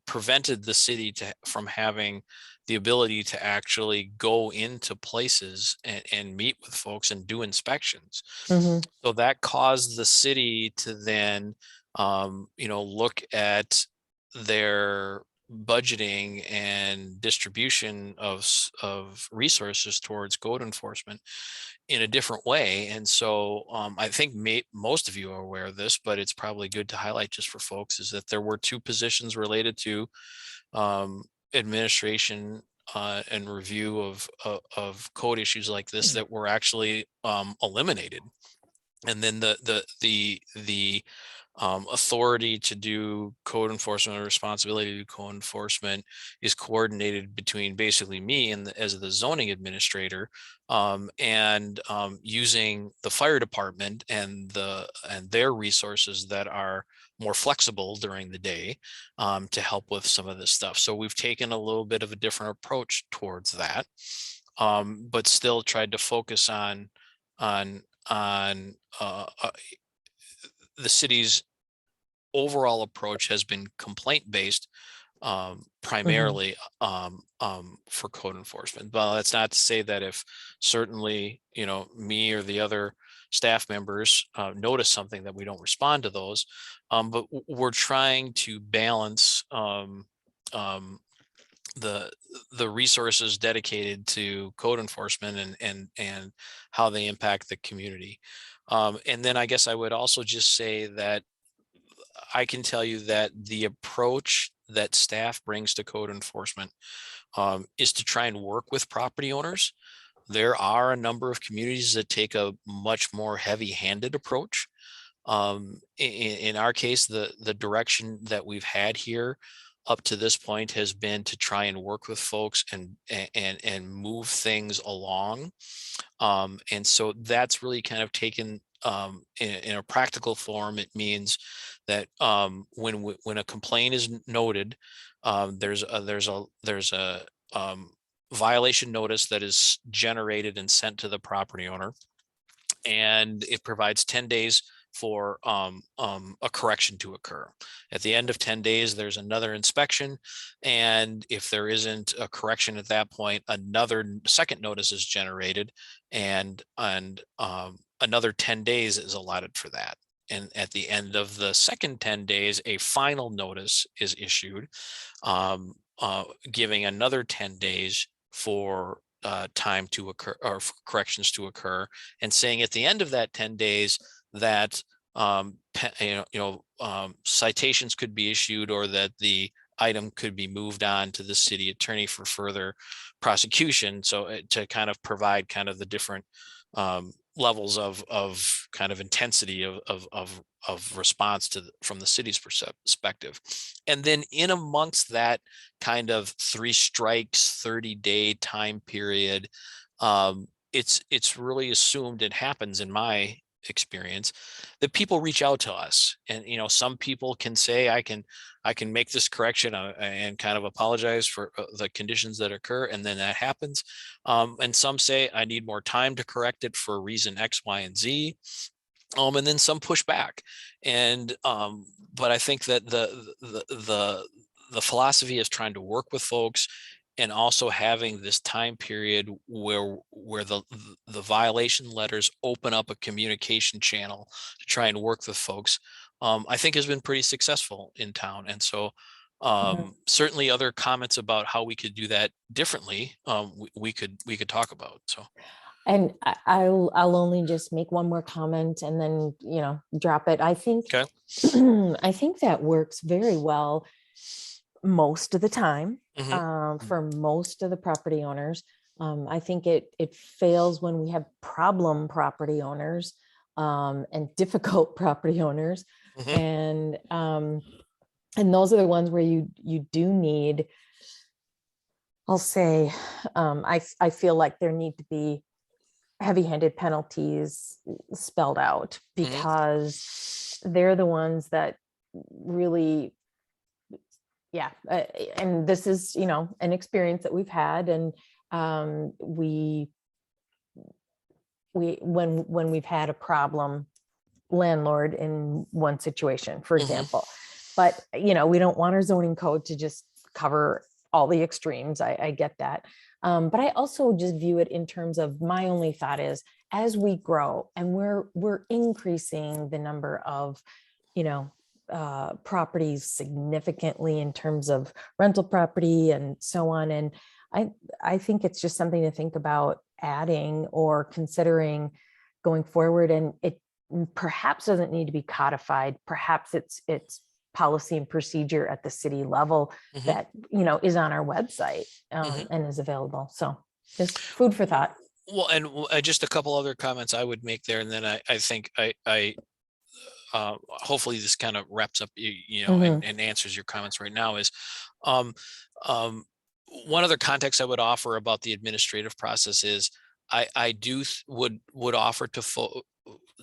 prevented the city from having the ability to actually go into places and meet with folks and do inspections. So that caused the city to then, look at their budgeting and distribution of resources towards code enforcement in a different way. And so I think most of you are aware of this, but it's probably good to highlight just for folks, is that there were two positions related to administration and review of code issues like this that were actually eliminated. And then the authority to do code enforcement or responsibility to do code enforcement is coordinated between basically me and as the zoning administrator, and using the fire department and their resources that are more flexible during the day to help with some of this stuff. So we've taken a little bit of a different approach towards that, but still tried to focus on on on the city's overall approach has been complaint based primarily for code enforcement. Well, that's not to say that if certainly, you know, me or the other staff members notice something that we don't respond to those, but we're trying to balance the resources dedicated to code enforcement and how they impact the community. And then I guess I would also just say that I can tell you that the approach that staff brings to code enforcement is to try and work with property owners. There are a number of communities that take a much more heavy-handed approach. In our case, the direction that we've had here up to this point has been to try and work with folks and move things along. And so that's really kind of taken in a practical form. It means that when a complaint is noted, there's a violation notice that is generated and sent to the property owner, and it provides 10 days for a correction to occur. At the end of 10 days, there's another inspection. And if there isn't a correction at that point, another second notice is generated, and another 10 days is allotted for that. And at the end of the second 10 days, a final notice is issued, giving another 10 days for time to occur or for corrections to occur, and saying at the end of that 10 days that citations could be issued, or that the item could be moved on to the city attorney for further prosecution. So to kind of provide kind of the different levels of kind of intensity of response from the city's perspective. And then in amongst that kind of 3 strikes, 30-day time period, it's really assumed, it happens in my experience, that people reach out to us. And some people can say, I can make this correction and kind of apologize for the conditions that occur, and then that happens. And some say, I need more time to correct it for reason X, Y, and Z. And then some push back. And but I think that the philosophy is trying to work with folks, and also having this time period where the violation letters open up a communication channel to try and work with folks, I think has been pretty successful in town. And so certainly other comments about how we could do that differently, we could talk about. So. And I'll only just make one more comment and then, drop it. I think, Okay. I think that works very well most of the time for most of the property owners. I think it fails when we have problem property owners and difficult property owners. And those are the ones where you do need, I'll say, I feel like there need to be heavy-handed penalties spelled out, because they're the ones that really, and this is, an experience that we've had. And when we've had a problem landlord in one situation, for example, but we don't want our zoning code to just cover all the extremes. I get that. But I also just view it in terms of, my only thought is, as we grow and we're increasing the number of, properties significantly in terms of rental property and so on. And I think it's just something to think about adding or considering going forward. And it perhaps doesn't need to be codified. Perhaps it's policy and procedure at the city level that, is on our website and is available. So just food for thought. Well, and just a couple other comments I would make there. And then I think I hopefully this kind of wraps up, and answers your comments right now, is one other context I would offer about the administrative process is I would offer to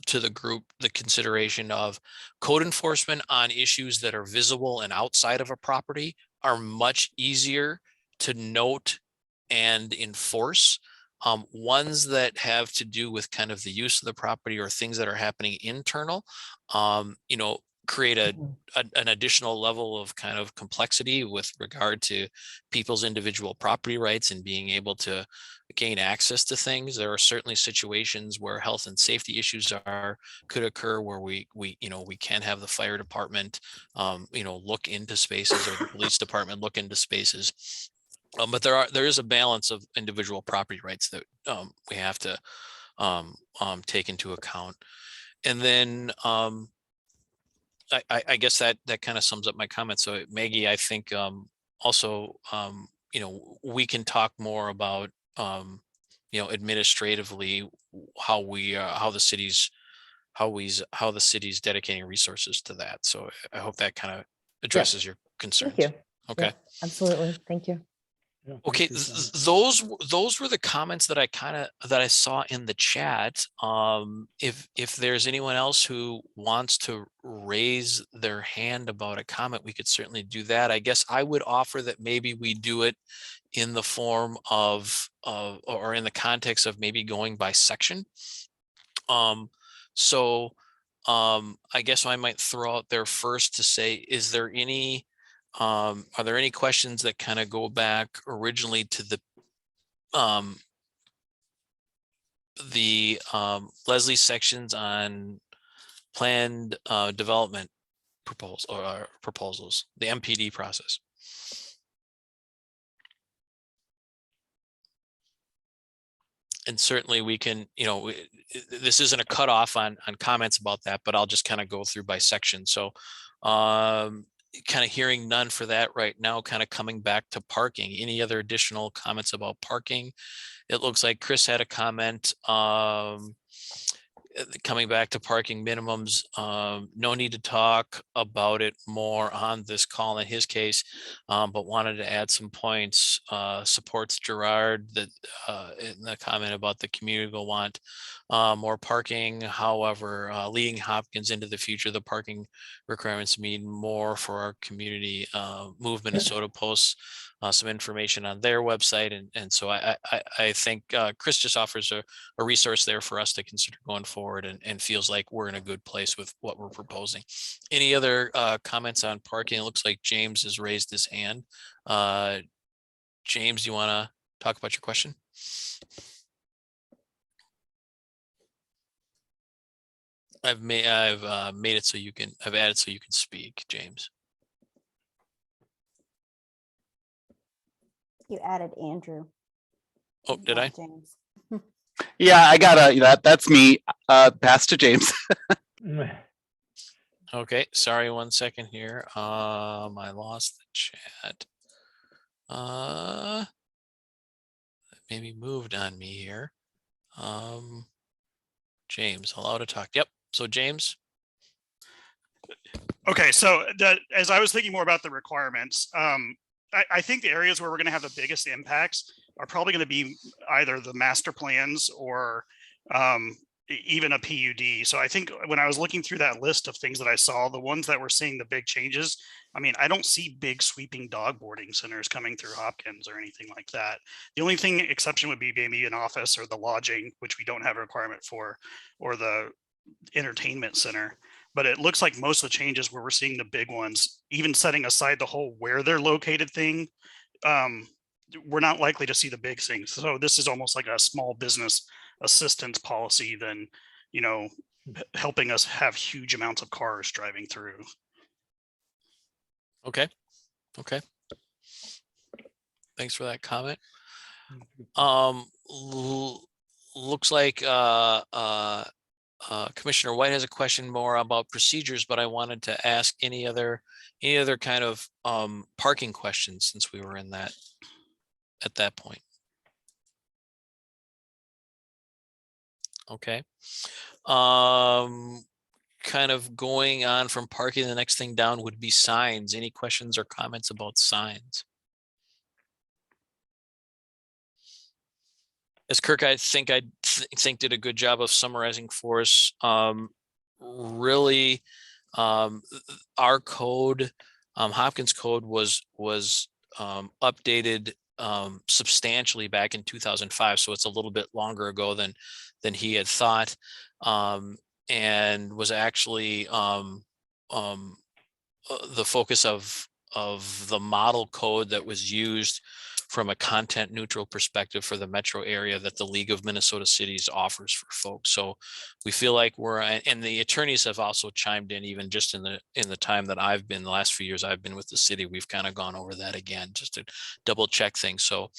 to the group the consideration of code enforcement on issues that are visible and outside of a property are much easier to note and enforce. Ones that have to do with kind of the use of the property or things that are happening internal, you know, create an additional level of kind of complexity with regard to people's individual property rights and being able to gain access to things. There are certainly situations where health and safety issues could occur where we you know, we can have the fire department you know, look into spaces, or the police department look into spaces. But there is a balance of individual property rights that we have to take into account. And then I guess that kind of sums up my comment. So Maggie, I think also you know, we can talk more about you know, administratively how the city's dedicating resources to that. So I hope that kind of addresses your concerns. Thank you. Okay. Yeah, absolutely. Thank you. Yeah, Okay, thank you, John. those were the comments that I saw in the chat. If there's anyone else who wants to raise their hand about a comment, we could certainly do that. I guess I would offer that maybe we do it in the form of or in the context of maybe going by section. So I guess I might throw out there first to say, is there any are there any questions that kind of go back originally to the Leslie sections on planned development proposals, the MPD process? And certainly we can, you know, this isn't a cutoff on comments about that, but I'll just kind of go through by section. So kind of hearing none for that right now, kind of coming back to parking. Any other additional comments about parking? It looks like Chris had a comment coming back to parking minimums. No need to talk about it more on this call in his case, but wanted to add some points. Supports Gerard that in the comment about the community will want more parking. However, leading Hopkins into the future, the parking requirements mean more for our community. Move Minnesota posts some information on their website, and so I think Chris just offers a resource there for us to consider going forward, and feels like we're in a good place with what we're proposing. Any other comments on parking? It looks like James has raised his hand. James, you want to talk about your question? I've made it so you can, I've added so you can speak, James. You added Andrew. Oh, did not I? James. Yeah, I got that's me. Pass to James. Okay, sorry, 1 second here. I lost the chat. Maybe moved on me here. James, allowed to talk. Yep. So James. Okay, so as I was thinking more about the requirements, I think the areas where we're going to have the biggest impacts are probably going to be either the master plans or even a PUD. So I think when I was looking through that list of things that I saw, the ones that were seeing the big changes, I mean, I don't see big sweeping dog boarding centers coming through Hopkins or anything like that. The only thing exception would be maybe an office or the lodging, which we don't have a requirement for, or the entertainment center. But it looks like most of the changes where we're seeing the big ones, even setting aside the whole where they're located thing, we're not likely to see the big things. So this is almost like a small business assistance policy than, you know, helping us have huge amounts of cars driving through. Okay. Okay. Thanks for that comment. Looks like Commissioner White has a question more about procedures, but I wanted to ask any other kind of parking questions since we were in that at that point. Okay. Kind of going on from parking, the next thing down would be signs. Any questions or comments about signs? As Kirk, I think think did a good job of summarizing for us. Really, our code, Hopkins code was updated substantially back in 2005. So it's a little bit longer ago than he had thought, and was actually the focus of the model code that was used from a content neutral perspective for the metro area that the League of Minnesota Cities offers for folks. So we feel like we're, and the attorneys have also chimed in, even just in the time that I've been, the last few years I've been with the city, we've kind of gone over that again just to double check things. So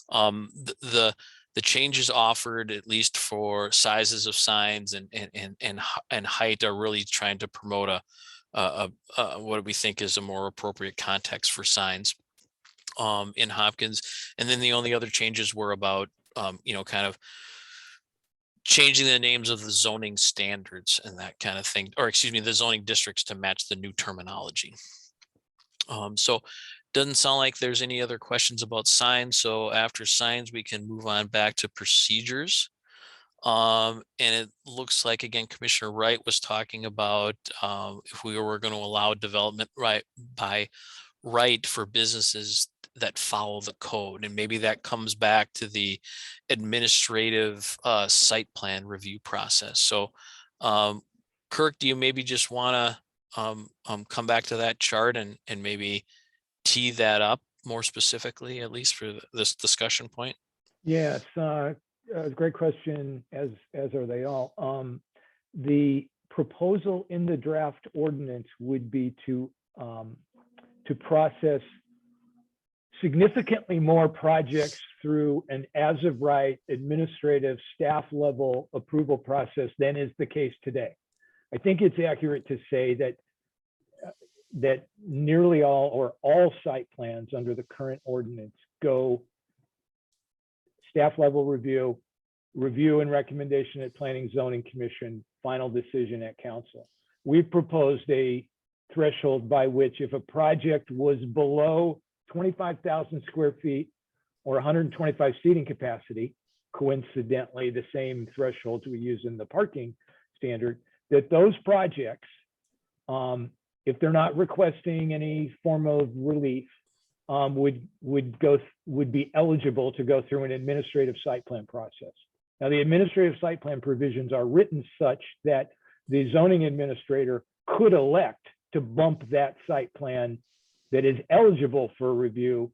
the changes offered, at least for sizes of signs and height, are really trying to promote what we think is a more appropriate context for signs in Hopkins. And then the only other changes were about, kind of changing the names of the zoning standards and that kind of thing, or excuse me, the zoning districts to match the new terminology. So doesn't sound like there's any other questions about signs. So after signs, we can move on back to procedures. And it looks like, again, Commissioner Wright was talking about if we were going to allow development by right for businesses that follow the code. And maybe that comes back to the administrative site plan review process. So Kirk, do you maybe just want to come back to that chart and maybe tee that up more specifically, at least for this discussion point? Yes, great question, as are they all. The proposal in the draft ordinance would be to process significantly more projects through an as-of-right administrative staff level approval process than is the case today. I think it's accurate to say that nearly all or all site plans under the current ordinance go staff level review and recommendation at Planning Zoning Commission, final decision at council. We've proposed a threshold by which, if a project was below 25,000 square feet or 125 seating capacity, coincidentally the same thresholds we use in the parking standard, that those projects, if they're not requesting any form of relief, would be eligible to go through an administrative site plan process. Now, the administrative site plan provisions are written such that the zoning administrator could elect to bump that site plan that is eligible for review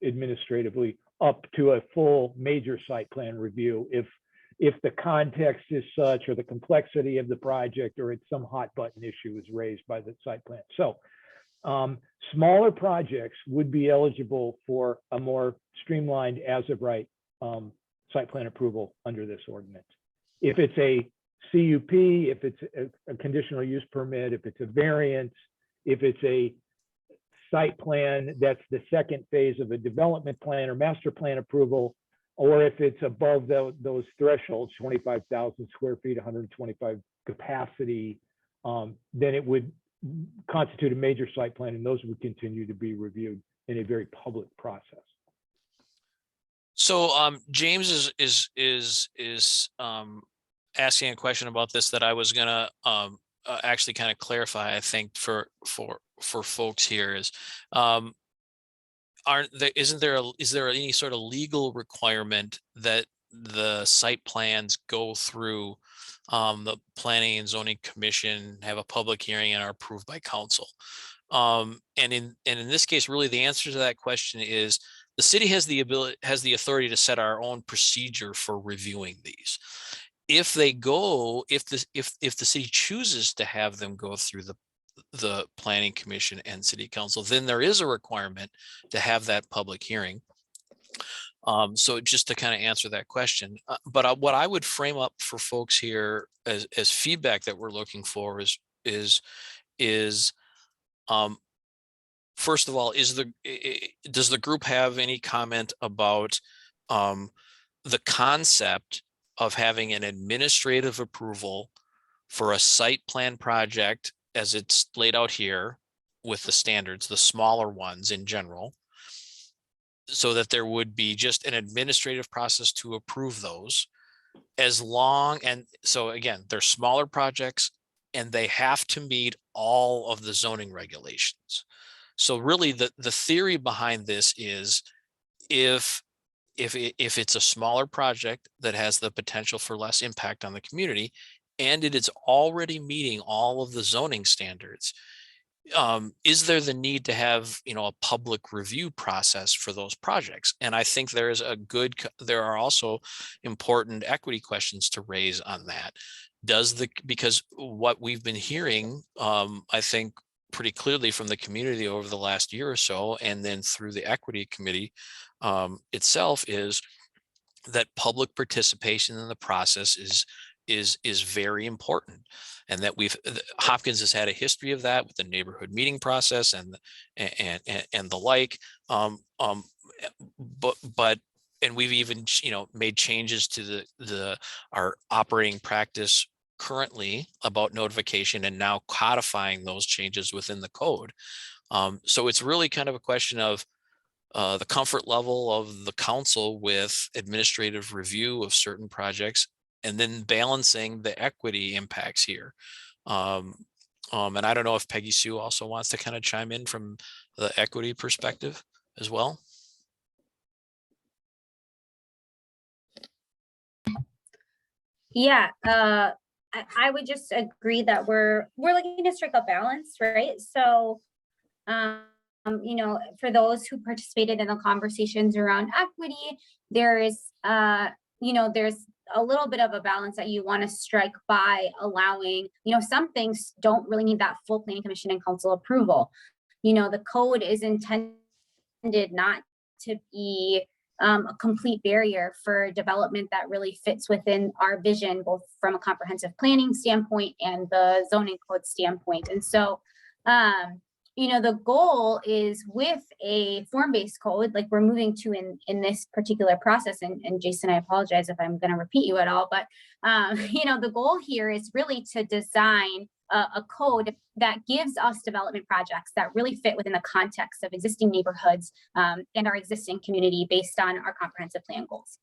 administratively up to a full major site plan review if the context is such, or the complexity of the project, or it's some hot button issue is raised by the site plan. So smaller projects would be eligible for a more streamlined as-of-right site plan approval under this ordinance. If it's a CUP, if it's a conditional use permit, if it's a variance, if it's a site plan that's the second phase of a development plan or master plan approval, or if it's above those thresholds, 25,000 square feet, 125 capacity, then it would constitute a major site plan, and those would continue to be reviewed in a very public process. So James is asking a question about this that I was gonna actually kind of clarify. I think for folks here is, is there any sort of legal requirement that the site plans go through the Planning and Zoning Commission, have a public hearing, and are approved by council? And in this case, really the answer to that question is the city has the authority to set our own procedure for reviewing these. If the city chooses to have them go through the Planning Commission and City Council, then there is a requirement to have that public hearing. So just to kind of answer that question, but what I would frame up for folks here as feedback that we're looking for is first of all, does the group have any comment about the concept of having an administrative approval for a site plan project as it's laid out here with the standards, the smaller ones in general, so that there would be just an administrative process to approve those, as long, and so again, they're smaller projects and they have to meet all of the zoning regulations. So really the theory behind this is if it's a smaller project that has the potential for less impact on the community and it is already meeting all of the zoning standards, is there the need to have, you know, a public review process for those projects? And I think there is there are also important equity questions to raise on that. Because what we've been hearing, I think pretty clearly from the community over the last year or so, and then through the equity committee itself, is that public participation in the process is very important, and that Hopkins has had a history of that with the neighborhood meeting process and the like. But and we've even, you know, made changes to our operating practice currently about notification, and now codifying those changes within the code. So it's really kind of a question of the comfort level of the council with administrative review of certain projects, and then balancing the equity impacts here. And I don't know if Peggy Sue also wants to kind of chime in from the equity perspective as well. Yeah, I would just agree that we're looking to strike a balance, right? So, you know, for those who participated in the conversations around equity, there's, you know, there's a little bit of a balance that you want to strike by allowing, you know, some things don't really need that full planning commission and council approval. You know, the code is intended not to be a complete barrier for development that really fits within our vision, both from a comprehensive planning standpoint and the zoning code standpoint. And so, you know, the goal is with a form-based code, like we're moving to in this particular process, and Jason, I apologize if I'm going to repeat you at all, but, you know, the goal here is really to design a code that gives us development projects that really fit within the context of existing neighborhoods and our existing community based on our comprehensive plan goals.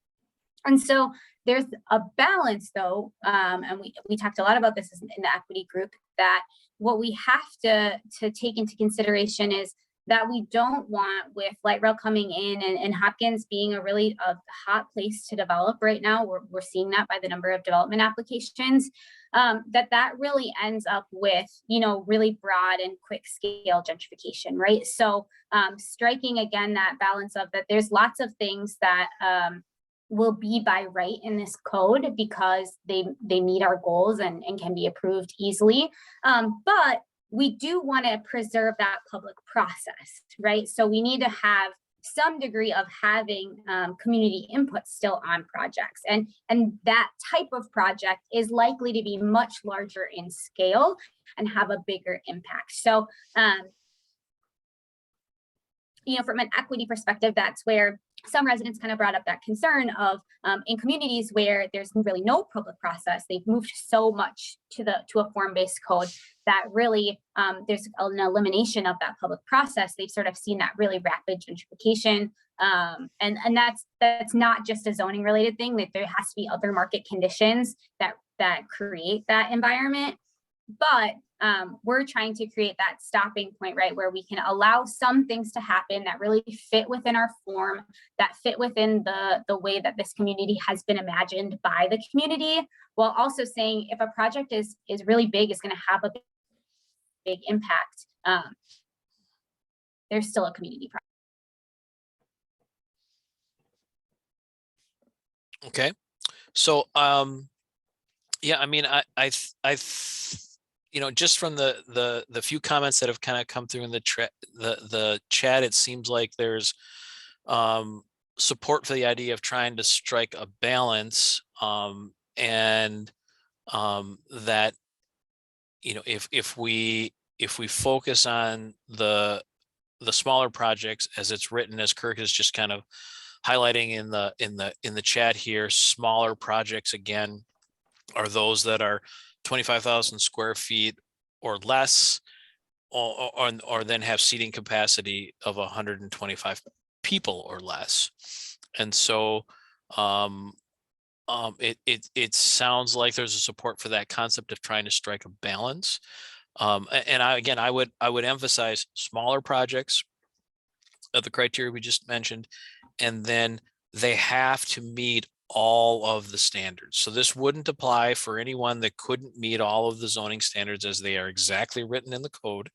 And so there's a balance though, and we talked a lot about this in the equity group, that what we have to take into consideration is that we don't want, with light rail coming in and Hopkins being a really hot place to develop right now, we're seeing that by the number of development applications, that really ends up with, you know, really broad and quick scale gentrification, right? So striking again that balance of that there's lots of things that will be by right in this code because they meet our goals and can be approved easily. But we do want to preserve that public process, right? So we need to have some degree of having community input still on projects. And that type of project is likely to be much larger in scale and have a bigger impact. So, you know, from an equity perspective, that's where some residents kind of brought up that concern of in communities where there's really no public process, they've moved so much to a form-based code that really there's an elimination of that public process. They've sort of seen that really rapid gentrification. And that's not just a zoning related thing, that there has to be other market conditions that create that environment. But we're trying to create that stopping point, right, where we can allow some things to happen that really fit within our form, that fit within the way that this community has been imagined by the community, while also saying if a project is really big, is going to have a big impact, there's still a community project. Okay, so yeah, I mean, I you know, just from the few comments that have kind of come through in the chat, it seems like there's support for the idea of trying to strike a balance, and that, you know, if we focus on the smaller projects as it's written, as Kirk is just kind of highlighting in the chat here, smaller projects again are those that are 25,000 square feet or less, or then have seating capacity of 125 people or less. And so it sounds like there's a support for that concept of trying to strike a balance. And again, I would emphasize smaller projects of the criteria we just mentioned, and then they have to meet all of the standards. So this wouldn't apply for anyone that couldn't meet all of the zoning standards as they are exactly written in the code.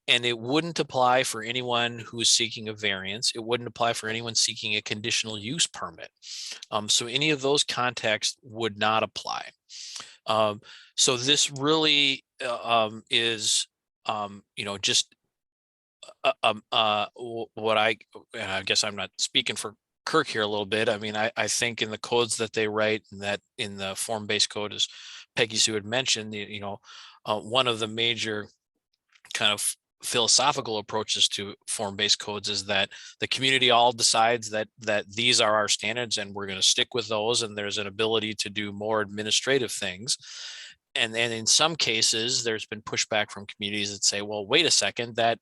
And it wouldn't apply for anyone who is seeking a variance. It wouldn't apply for anyone seeking a conditional use permit. So any of those contexts would not apply. So this really is, just what and I guess I'm not speaking for Kirk here a little bit. I mean, I think in the codes that they write, and that in the form-based code, as Peggy Sue had mentioned, one of the major kind of philosophical approaches to form-based codes is that the community all decides that these are our standards and we're going to stick with those, and there's an ability to do more administrative things. And then in some cases there's been pushback from communities that say, well, wait a second, that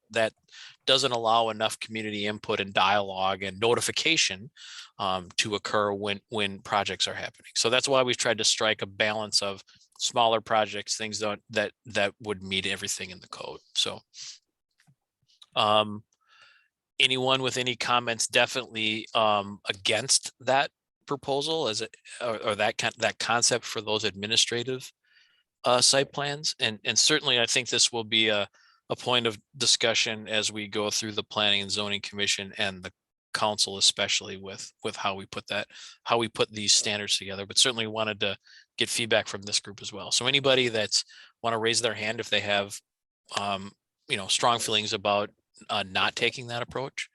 doesn't allow enough community input and dialogue and notification to occur when projects are happening. So that's why we've tried to strike a balance of smaller projects, things that would meet everything in the code. So anyone with any comments definitely against that proposal as or that concept for those administrative site plans? And certainly I think this will be a point of discussion as we go through the Planning and Zoning Commission and the council, especially with how we put these standards together. But certainly wanted to get feedback from this group as well. So anybody that's want to raise their hand if they have strong feelings about not taking that approach.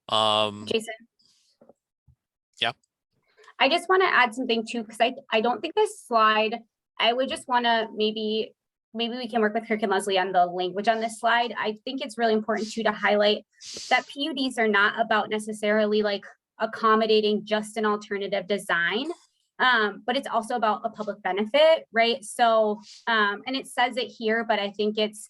Jason. Yeah. I just want to add something too, because I don't think this slide, I would just want to maybe we can work with Kirk and Leslie on the language on this slide. I think it's really important too to highlight that PUDs are not about necessarily like accommodating just an alternative design, but it's also about a public benefit, right? So, and it says it here, but I think it's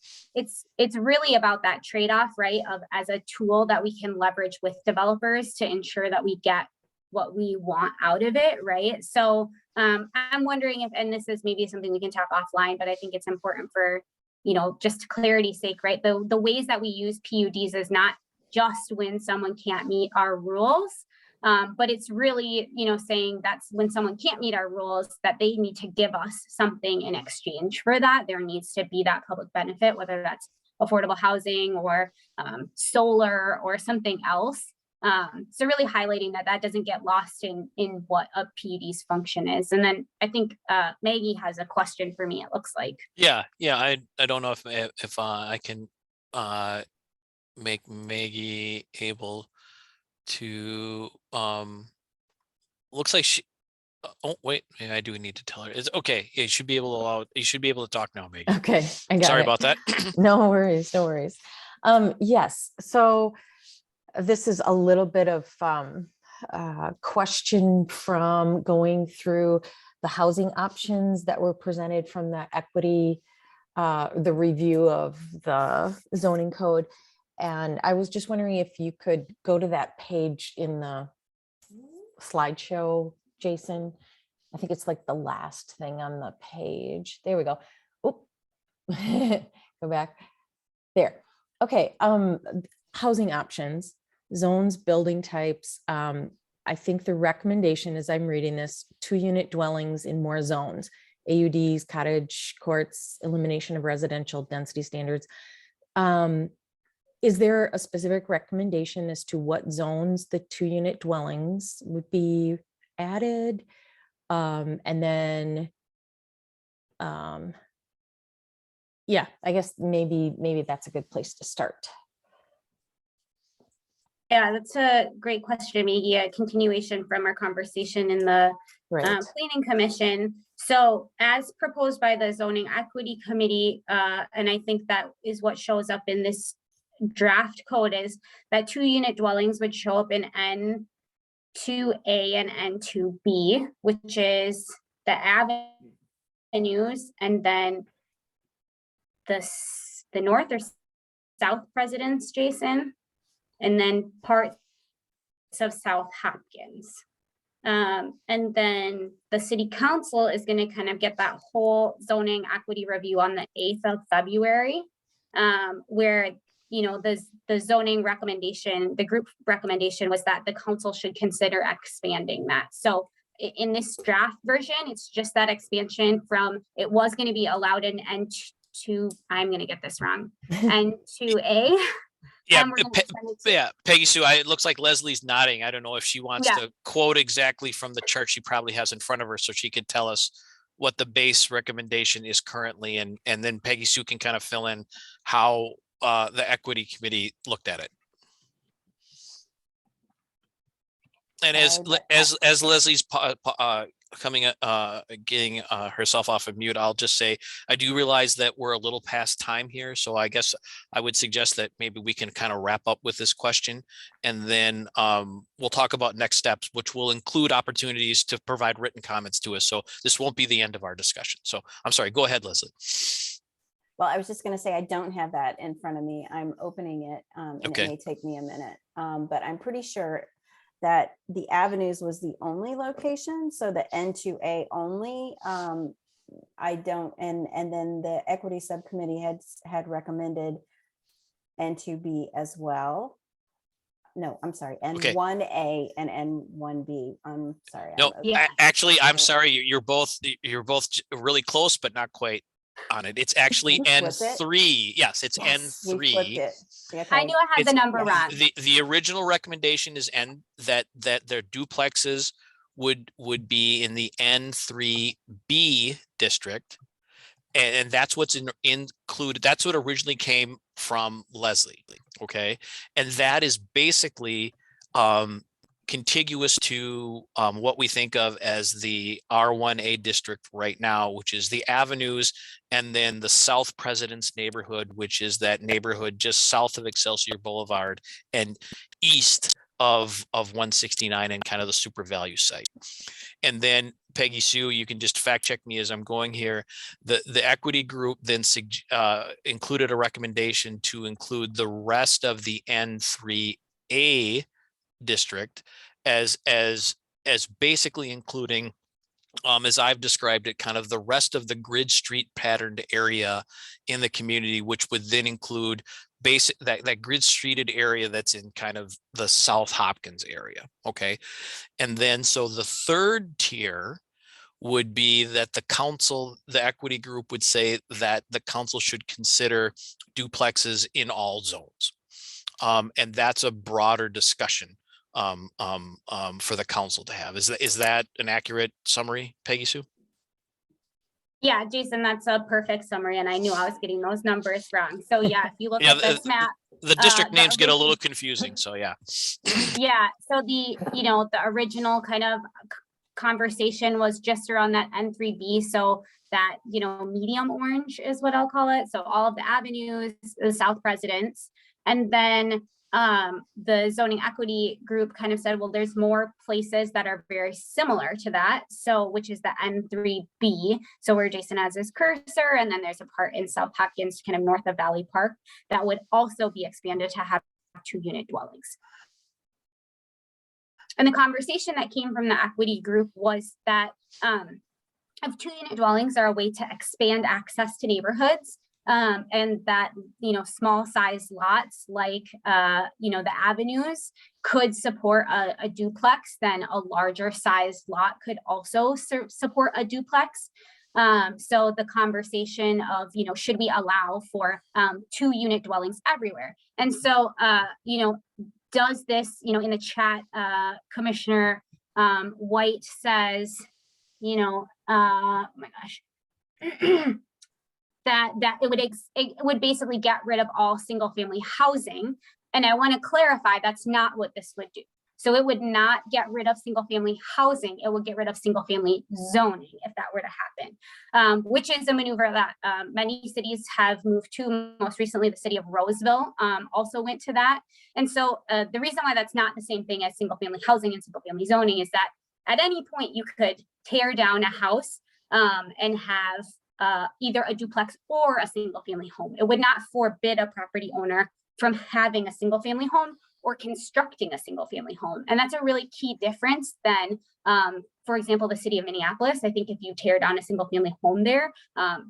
really about that trade-off, right? Of as a tool that we can leverage with developers to ensure that we get what we want out of it, right? So I'm wondering if, and this is maybe something we can talk offline, but I think it's important for, just clarity's sake, right? The ways that we use PUDs is not just when someone can't meet our rules, but it's really, saying that's when someone can't meet our rules, that they need to give us something in exchange for that. There needs to be that public benefit, whether that's affordable housing or solar or something else. So really highlighting that doesn't get lost in what a PUD's function is. And then I think Maggie has a question for me, it looks like. Yeah. I don't know if I can make Maggie able to looks like she oh wait, maybe I do need to tell her. It's okay. You should be able to talk now, Maggie. Okay, I got Sorry it. about that. No worries. Yes, so this is a little bit of question from going through the housing options that were presented from the equity, the review of the zoning code. And I was just wondering if you could go to that page in the slideshow, Jason. I think it's like the last thing on the page. There we go. Oh, go back there. Okay. Housing options, zones, building types. I think the recommendation, as I'm reading this, 2-unit dwellings in more zones, AUDs, cottage courts, elimination of residential density standards. Is there a specific recommendation as to what zones the 2-unit dwellings would be added? And then, yeah, I guess maybe that's a good place to start. Yeah, that's a great question, Maggie. A continuation from our conversation in the Planning Commission. So as proposed by the Zoning Equity Committee, and I think that is what shows up in this draft code, is that 2-unit dwellings would show up in N2A and N2B, which is the avenues, and then the north or south presidents, Jason, and then parts of South Hopkins. And then the city council is going to kind of get that whole zoning equity review on the 8th of February, where, you know, the zoning recommendation, the group recommendation was that the council should consider expanding that. So in this draft version, it's just that expansion from, it was going to be allowed in N2, I'm going to get this wrong, N2A. Yeah, and we're gonna extend it to- yeah, Peggy Sue, it looks like Leslie's nodding. I don't know if she wants Yeah. to quote exactly from the chart she probably has in front of her, so she could tell us what the base recommendation is currently, and then Peggy Sue can kind of fill in how the equity committee looked at it. And as Leslie's coming getting herself off of mute, I'll just say I do realize that we're a little past time here, so I guess I would suggest that maybe we can kind of wrap up with this question, and then we'll talk about next steps, which will include opportunities to provide written comments to us. So this won't be the end of our discussion. So I'm sorry, go ahead, Leslie. Well, I was just going to say, I don't have that in front of me. I'm opening it, and Okay. it may take me a minute, but I'm pretty sure that the avenues was the only location. So the N2A only, I don't, and then the equity subcommittee had recommended N2B as well. No, I'm sorry, Okay. N1A and N1B. I'm sorry. No, Yeah. actually, I'm sorry. You're both really close, but not quite on it. It's actually We flipped it? N3. Yes, it's Yes, we flipped N3. it. I Okay. knew I had the It's- number yes. wrong. The original recommendation is that their duplexes would be in the N3B district. And that's what's included. That's what originally came from Leslie. Okay. And that is basically contiguous to what we think of as the R1A district right now, which is the avenues, and then the South President's neighborhood, which is that neighborhood just south of Excelsior Boulevard and east of 169 and kind of the super value site. And then Peggy Sue, you can just fact check me as I'm going here. The equity group then included a recommendation to include the rest of the N3A district as basically including, as I've described it, kind of the rest of the grid street patterned area in the community, which would then include that grid streeted area that's in kind of the South Hopkins area. Okay. And then so the third tier would be that the equity group would say that the council should consider duplexes in all zones. And that's a broader discussion for the council to have. Is that an accurate summary, Peggy Sue? Yeah, Jason, that's a perfect summary. And I knew I was getting those numbers wrong. So yeah, if you look Yeah, at this map, the district the names get a original- little confusing, so yeah. yeah, so the original kind of conversation was just around that N3B. So that, medium orange is what I'll call it. So all of the avenues, the South Presidents, and then the zoning equity group kind of said, well, there's more places that are very similar to that. So, which is the N3B. So where Jason has his cursor, and then there's a part in South Hopkins, kind of north of Valley Park, that would also be expanded to have 2-unit dwellings. And the conversation that came from the equity group was that if 2-unit dwellings are a way to expand access to neighborhoods, and that, small size lots like, the avenues could support a duplex, then a larger size lot could also support a duplex. So the conversation of, should we allow for 2-unit dwellings everywhere? And so, does this, in the chat, Commissioner White says, oh my gosh, that it would basically get rid of all single family housing. And I want to clarify, that's not what this would do. So it would not get rid of single family housing. It would get rid of single family zoning if that were to happen, which is a maneuver that many cities have moved to. Most recently, the city of Roseville also went to that. And so the reason why that's not the same thing as single family housing and single family zoning is that at any point you could tear down a house and have either a duplex or a single family home. It would not forbid a property owner from having a single family home or constructing a single family home. And that's a really key difference than, for example, the city of Minneapolis. I think if you tear down a single family home there,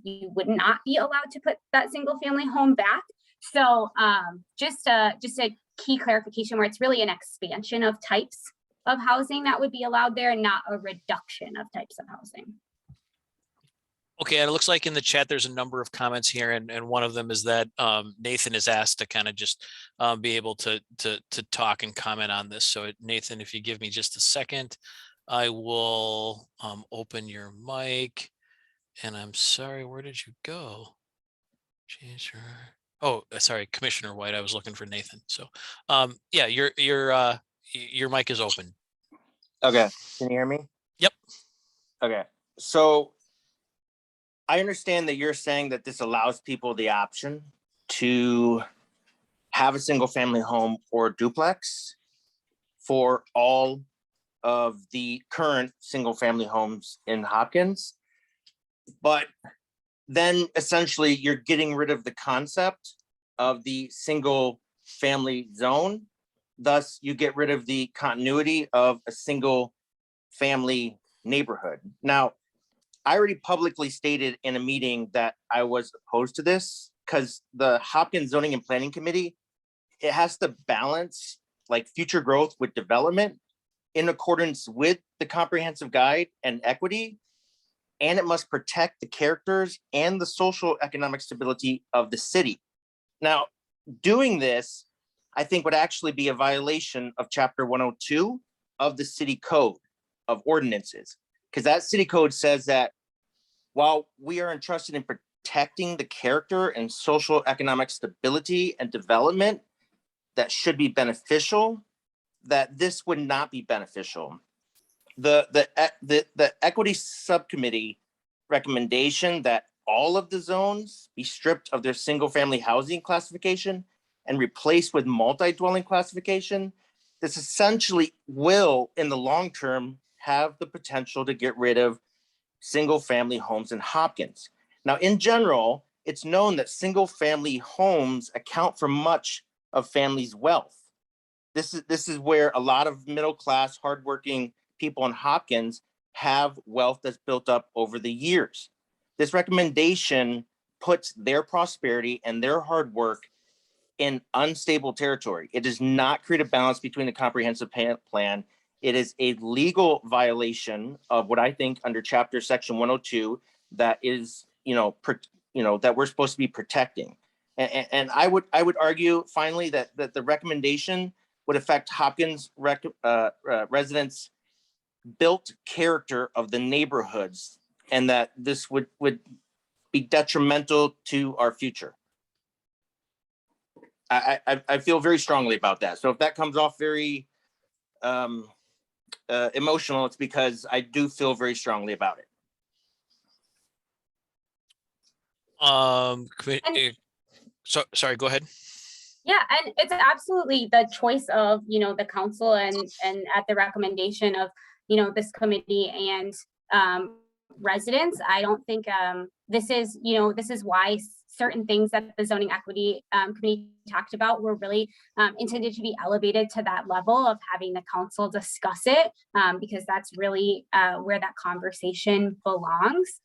you would not be allowed to put that single family home back. So just a key clarification where it's really an expansion of types of housing that would be allowed there, and not a reduction of types of housing. Okay, and it looks like in the chat, there's a number of comments here, and one of them is that Nathan is asked to kind of just be able to talk and comment on this. So Nathan, if you give me just a second, I will open your mic. And I'm sorry, where did you go? Oh, sorry, Commissioner White. I was looking for Nathan. So yeah, your mic is open. Okay, can you hear me? Yep. Okay, so I understand that you're saying that this allows people the option to have a single family home or duplex for all of the current single family homes in Hopkins. But then essentially you're getting rid of the concept of the single family zone. Thus, you get rid of the continuity of a single family neighborhood. Now, I already publicly stated in a meeting that I was opposed to this because the Hopkins Zoning and Planning Committee, it has to balance like future growth with development in accordance with the comprehensive guide and equity, and it must protect the characters and the social economic stability of the city. Now, doing this, I think would actually be a violation of Chapter 102 of the City Code of Ordinances, because that City Code says that while we are entrusted in protecting the character and social economic stability and development that should be beneficial, that this would not be beneficial. The equity subcommittee recommendation that all of the zones be stripped of their single family housing classification and replaced with multi-dwelling classification, this essentially will in the long term have the potential to get rid of single family homes in Hopkins. Now, in general, it's known that single family homes account for much of families' wealth. This is where a lot of middle class, hardworking people in Hopkins have wealth that's built up over the years. This recommendation puts their prosperity and their hard work in unstable territory. It does not create a balance between the comprehensive plan. It is a legal violation of what I think under chapter section 102 that is, that we're supposed to be protecting. And I would argue finally that the recommendation would affect Hopkins residents' built character of the neighborhoods, and that this would be detrimental to our future. I feel very strongly about that. So if that comes off very emotional, it's because I do feel very strongly about it. Sorry, go ahead. Yeah, and it's absolutely the choice of, the council and at the recommendation of, this committee and residents. I don't think this is why certain things that the zoning equity committee talked about were really intended to be elevated to that level of having the council discuss it, because that's really where that conversation belongs.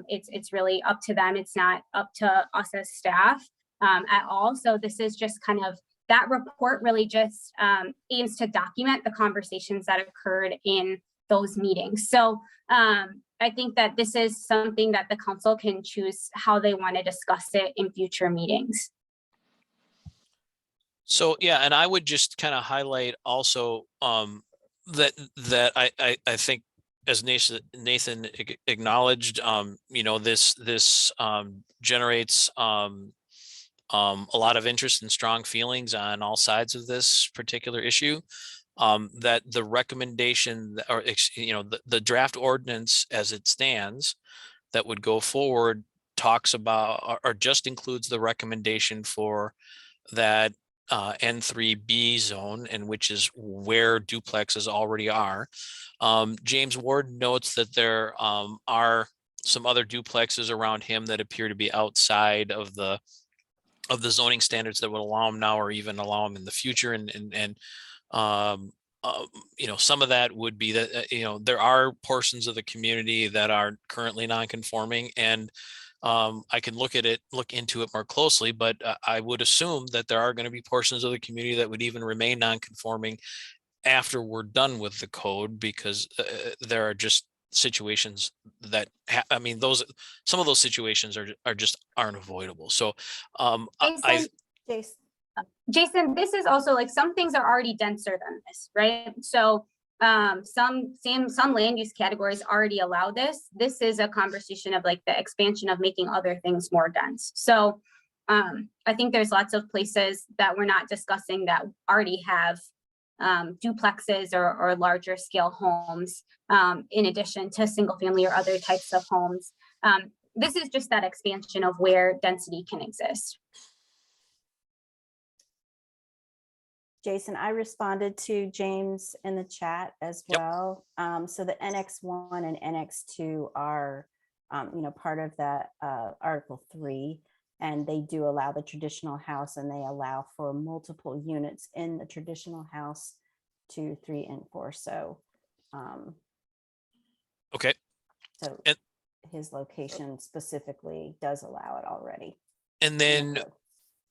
It's really up to them. It's not up to us as staff at all. So this is just kind of, that report really just aims to document the conversations that occurred in those meetings. So I think that this is something that the council can choose how they want to discuss it in future meetings. So, yeah, and I would just kind of highlight also that I think, as Nathan acknowledged, this generates a lot of interest and strong feelings on all sides of this particular issue. That the recommendation, or the draft ordinance as it stands that would go forward talks about, or just includes the recommendation for that N3B zone, and which is where duplexes already are. James Ward notes that there are some other duplexes around him that appear to be outside of the of the zoning standards that would allow them now or even allow them in the future. And you know, some of that would be that, you know, there are portions of the community that are currently non-conforming, and I can look into it more closely, but I would assume that there are going to be portions of the community that would even remain non-conforming after we're done with the code, because there are just situations that I mean, some of those situations aren't avoidable. So Jason, Jason, Jason, this is also like, some things are already denser than this, right? So some land use categories already allow this. This is a conversation of like the expansion of making other things more dense. So I think there's lots of places that we're not discussing that already have duplexes or larger scale homes, in addition to single family or other types of homes. This is just that expansion of where density can exist. Jason, I responded to James in the chat as well. So the NX1 and NX2 are, you know, part of that Article 3, and they do allow the traditional house, and they allow for multiple units in the traditional house, 2, 3, and 4. So, okay. So his location specifically does allow it already. And then,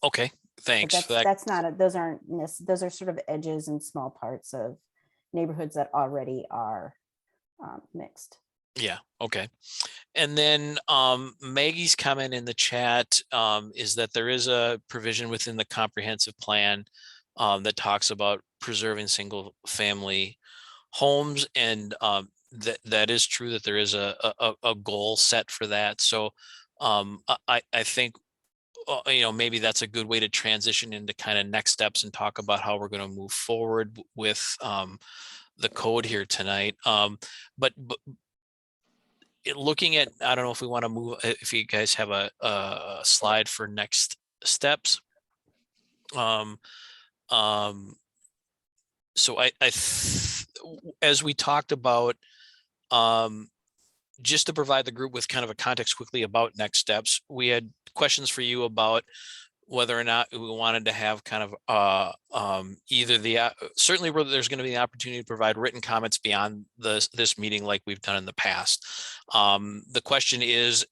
okay, thanks for that. That's not those are sort of edges and small parts of neighborhoods that already are mixed. Yeah, okay. And then Maggie's comment in the chat is that there is a provision within the comprehensive plan that talks about preserving single family homes, and that is true, that there is a goal set for that. So I think you know, maybe that's a good way to transition into kind of next steps and talk about how we're going to move forward with the code here tonight. But looking at, I don't know if we want to move, if you guys have a slide for next steps. So as we talked about, just to provide the group with kind of a context quickly about next steps, we had questions for you about whether or not we wanted to have kind of either certainly where there's going to be the opportunity to provide written comments beyond this meeting like we've done in the past. The question is,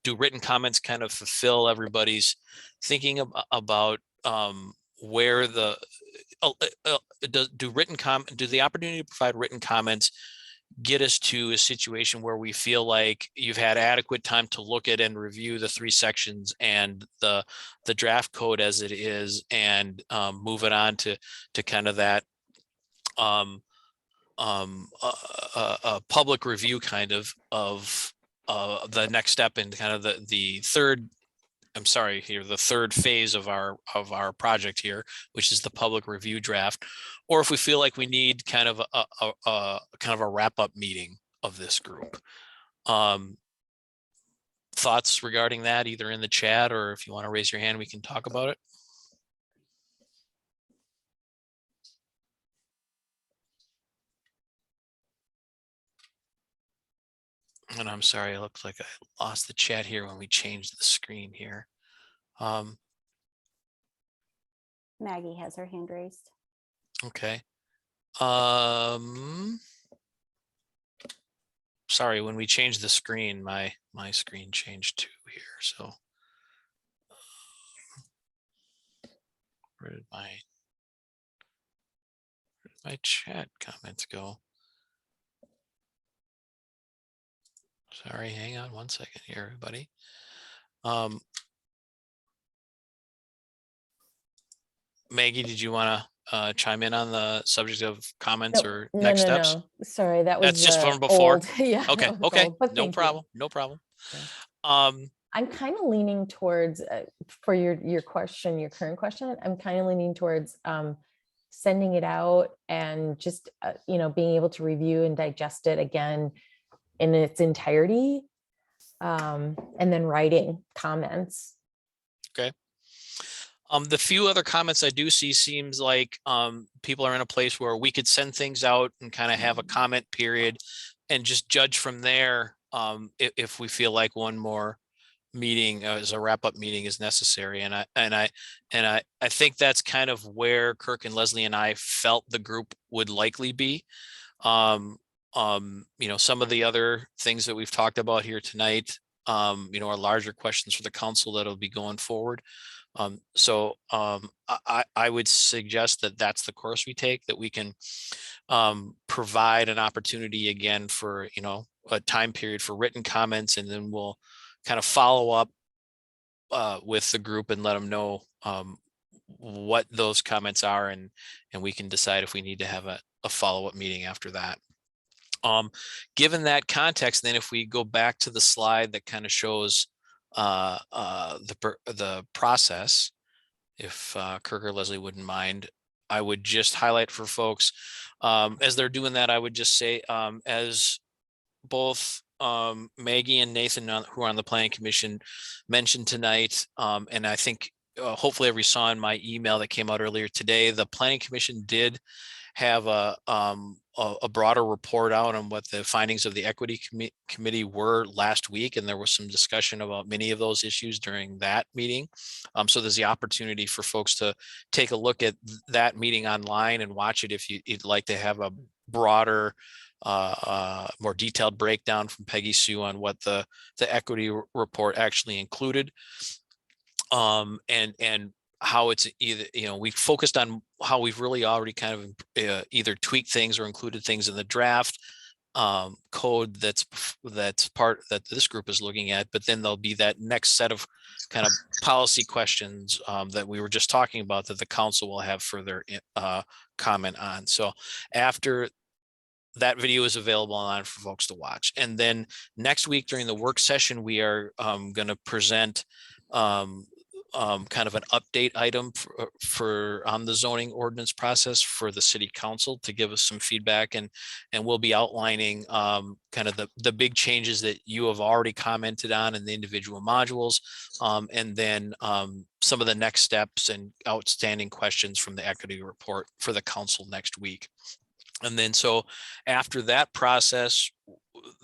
do written comments kind of fulfill everybody's thinking about where the do the opportunity to provide written comments get us to a situation where we feel like you've had adequate time to look at and review the 3 sections and the draft code as it is, and move it on to kind of that public review kind of the next step, and kind of the third phase of our project here, which is the public review draft, or if we feel like we need kind of a wrap-up meeting of this group. Thoughts regarding that, either in the chat, or if you want to raise your hand, we can talk about it. And I'm sorry, it looks like I lost the chat here when we changed the screen here. Maggie has her hand raised. Okay. Sorry, when we changed the screen, my screen changed too here. So where did my chat comments go? Sorry, hang on one second here, everybody. Maggie, did you want to chime in on the subject of comments or next steps? No. Sorry, that was that's just from before. Old. Yeah. Okay. Okay. No problem. No problem. I'm kind of leaning towards for your question, your current question. I'm kind of leaning towards sending it out and just you know, being able to review and digest it again in its entirety, and then writing comments. Okay. The few other comments I do see seems like people are in a place where we could send things out and kind of have a comment period and just judge from there if we feel like one more meeting as a wrap-up meeting is necessary. And I think that's kind of where Kirk and Leslie and I felt the group would likely be. You know, some of the other things that we've talked about here tonight, you know, are larger questions for the council that'll be going forward. I would suggest that that's the course we take, that we can provide an opportunity again for, you know, a time period for written comments, and then we'll kind of follow up with the group and let them know what those comments are, and we can decide if we need to have a follow-up meeting after that. Given that context, then if we go back to the slide that kind of shows the process, if Kirk or Leslie wouldn't mind, I would just highlight for folks as they're doing that. I would just say, as both Maggie and Nathan, who are on the Planning Commission, mentioned tonight, and I think hopefully everyone saw in my email that came out earlier today, the Planning Commission did have a broader report out on what the findings of the equity committee were last week, and there was some discussion about many of those issues during that meeting. So there's the opportunity for folks to take a look at that meeting online and watch it if you'd like to have a broader, more detailed breakdown from Peggy Sue on what the equity report actually included, and how it's either, you know, we focused on how we've really already kind of either tweaked things or included things in the draft code that's part that this group is looking at, but then there'll be that next set of kind of policy questions that we were just talking about that the council will have further comment on. So after that video is available online for folks to watch. And then next week during the work session, we are going to present kind of an update item for on the zoning ordinance process for the city council to give us some feedback, and we'll be outlining kind of the big changes that you have already commented on in the individual modules, and then some of the next steps and outstanding questions from the equity report for the council next week. And then so after that process,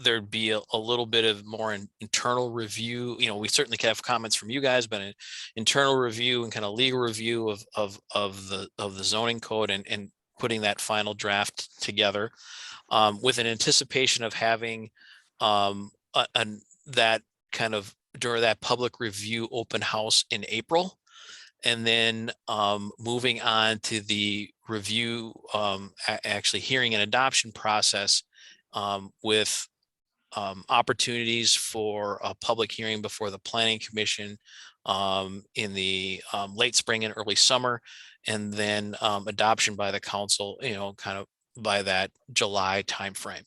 there'd be a little bit of more internal review. You know, we certainly can have comments from you guys, but an internal review and kind of legal review of the zoning code and putting that final draft together, with an anticipation of having that kind of during that public review open house in April. And then moving on to the review, actually hearing and adoption process, with opportunities for a public hearing before the Planning Commission in the late spring and early summer, and then adoption by the council, you know, kind of by that July timeframe.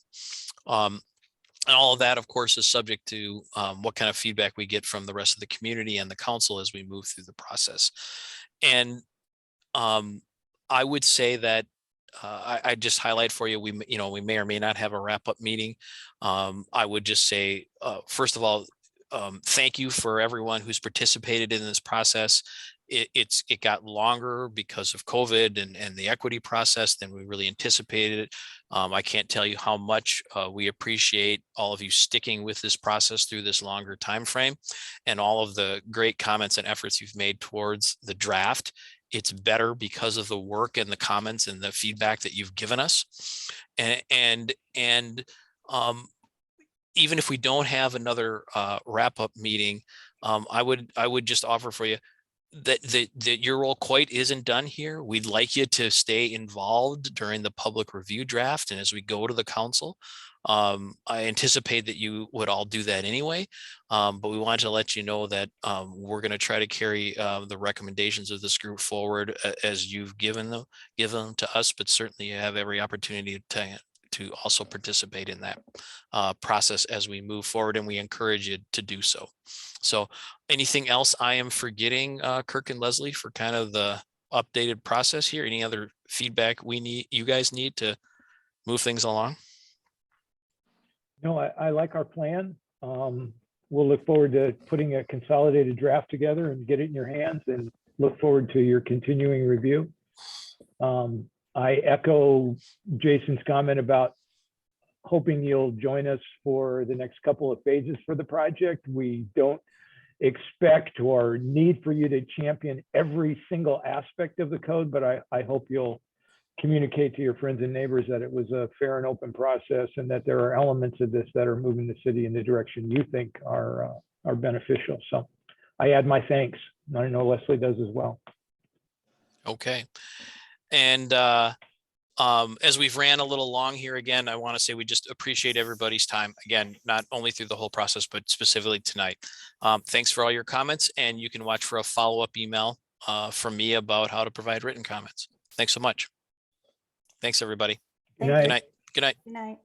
And all of that, of course, is subject to what kind of feedback we get from the rest of the community and the council as we move through the process. And I would say that I just highlight for you, we may or may not have a wrap-up meeting. I would just say, first of all, thank you for everyone who's participated in this process. It got longer because of COVID and the equity process than we really anticipated. I can't tell you how much we appreciate all of you sticking with this process through this longer time frame, and all of the great comments and efforts you've made towards the draft. It's better because of the work and the comments and the feedback that you've given us. And even if we don't have another wrap-up meeting, I would just offer for you that your role quite isn't done here. We'd like you to stay involved during the public review draft and as we go to the council. I anticipate that you would all do that anyway, but we wanted to let you know that we're going to try to carry the recommendations of this group forward as you've given them to us, but certainly you have every opportunity to also participate in that process as we move forward, and we encourage you to do so. So anything else I am forgetting, Kirk and Leslie, for kind of the updated process here? Any other feedback you guys need to move things along? No, I like our plan. We'll look forward to putting a consolidated draft together and get it in your hands, and look forward to your continuing review. I echo Jason's comment about hoping you'll join us for the next couple of phases for the project. We don't expect or need for you to champion every single aspect of the code, but I hope you'll communicate to your friends and neighbors that it was a fair and open process, and that there are elements of this that are moving the city in the direction you think are beneficial. So I add my thanks. I know Leslie does as well. Okay. And as we've ran a little long here again, I want to say we just appreciate everybody's time. Again, not only through the whole process, but specifically tonight. Thanks for all your comments, and you can watch for a follow-up email from me about how to provide written comments. Thanks so much. Thanks, everybody. Good Thank night. Good night. Good night. Good night.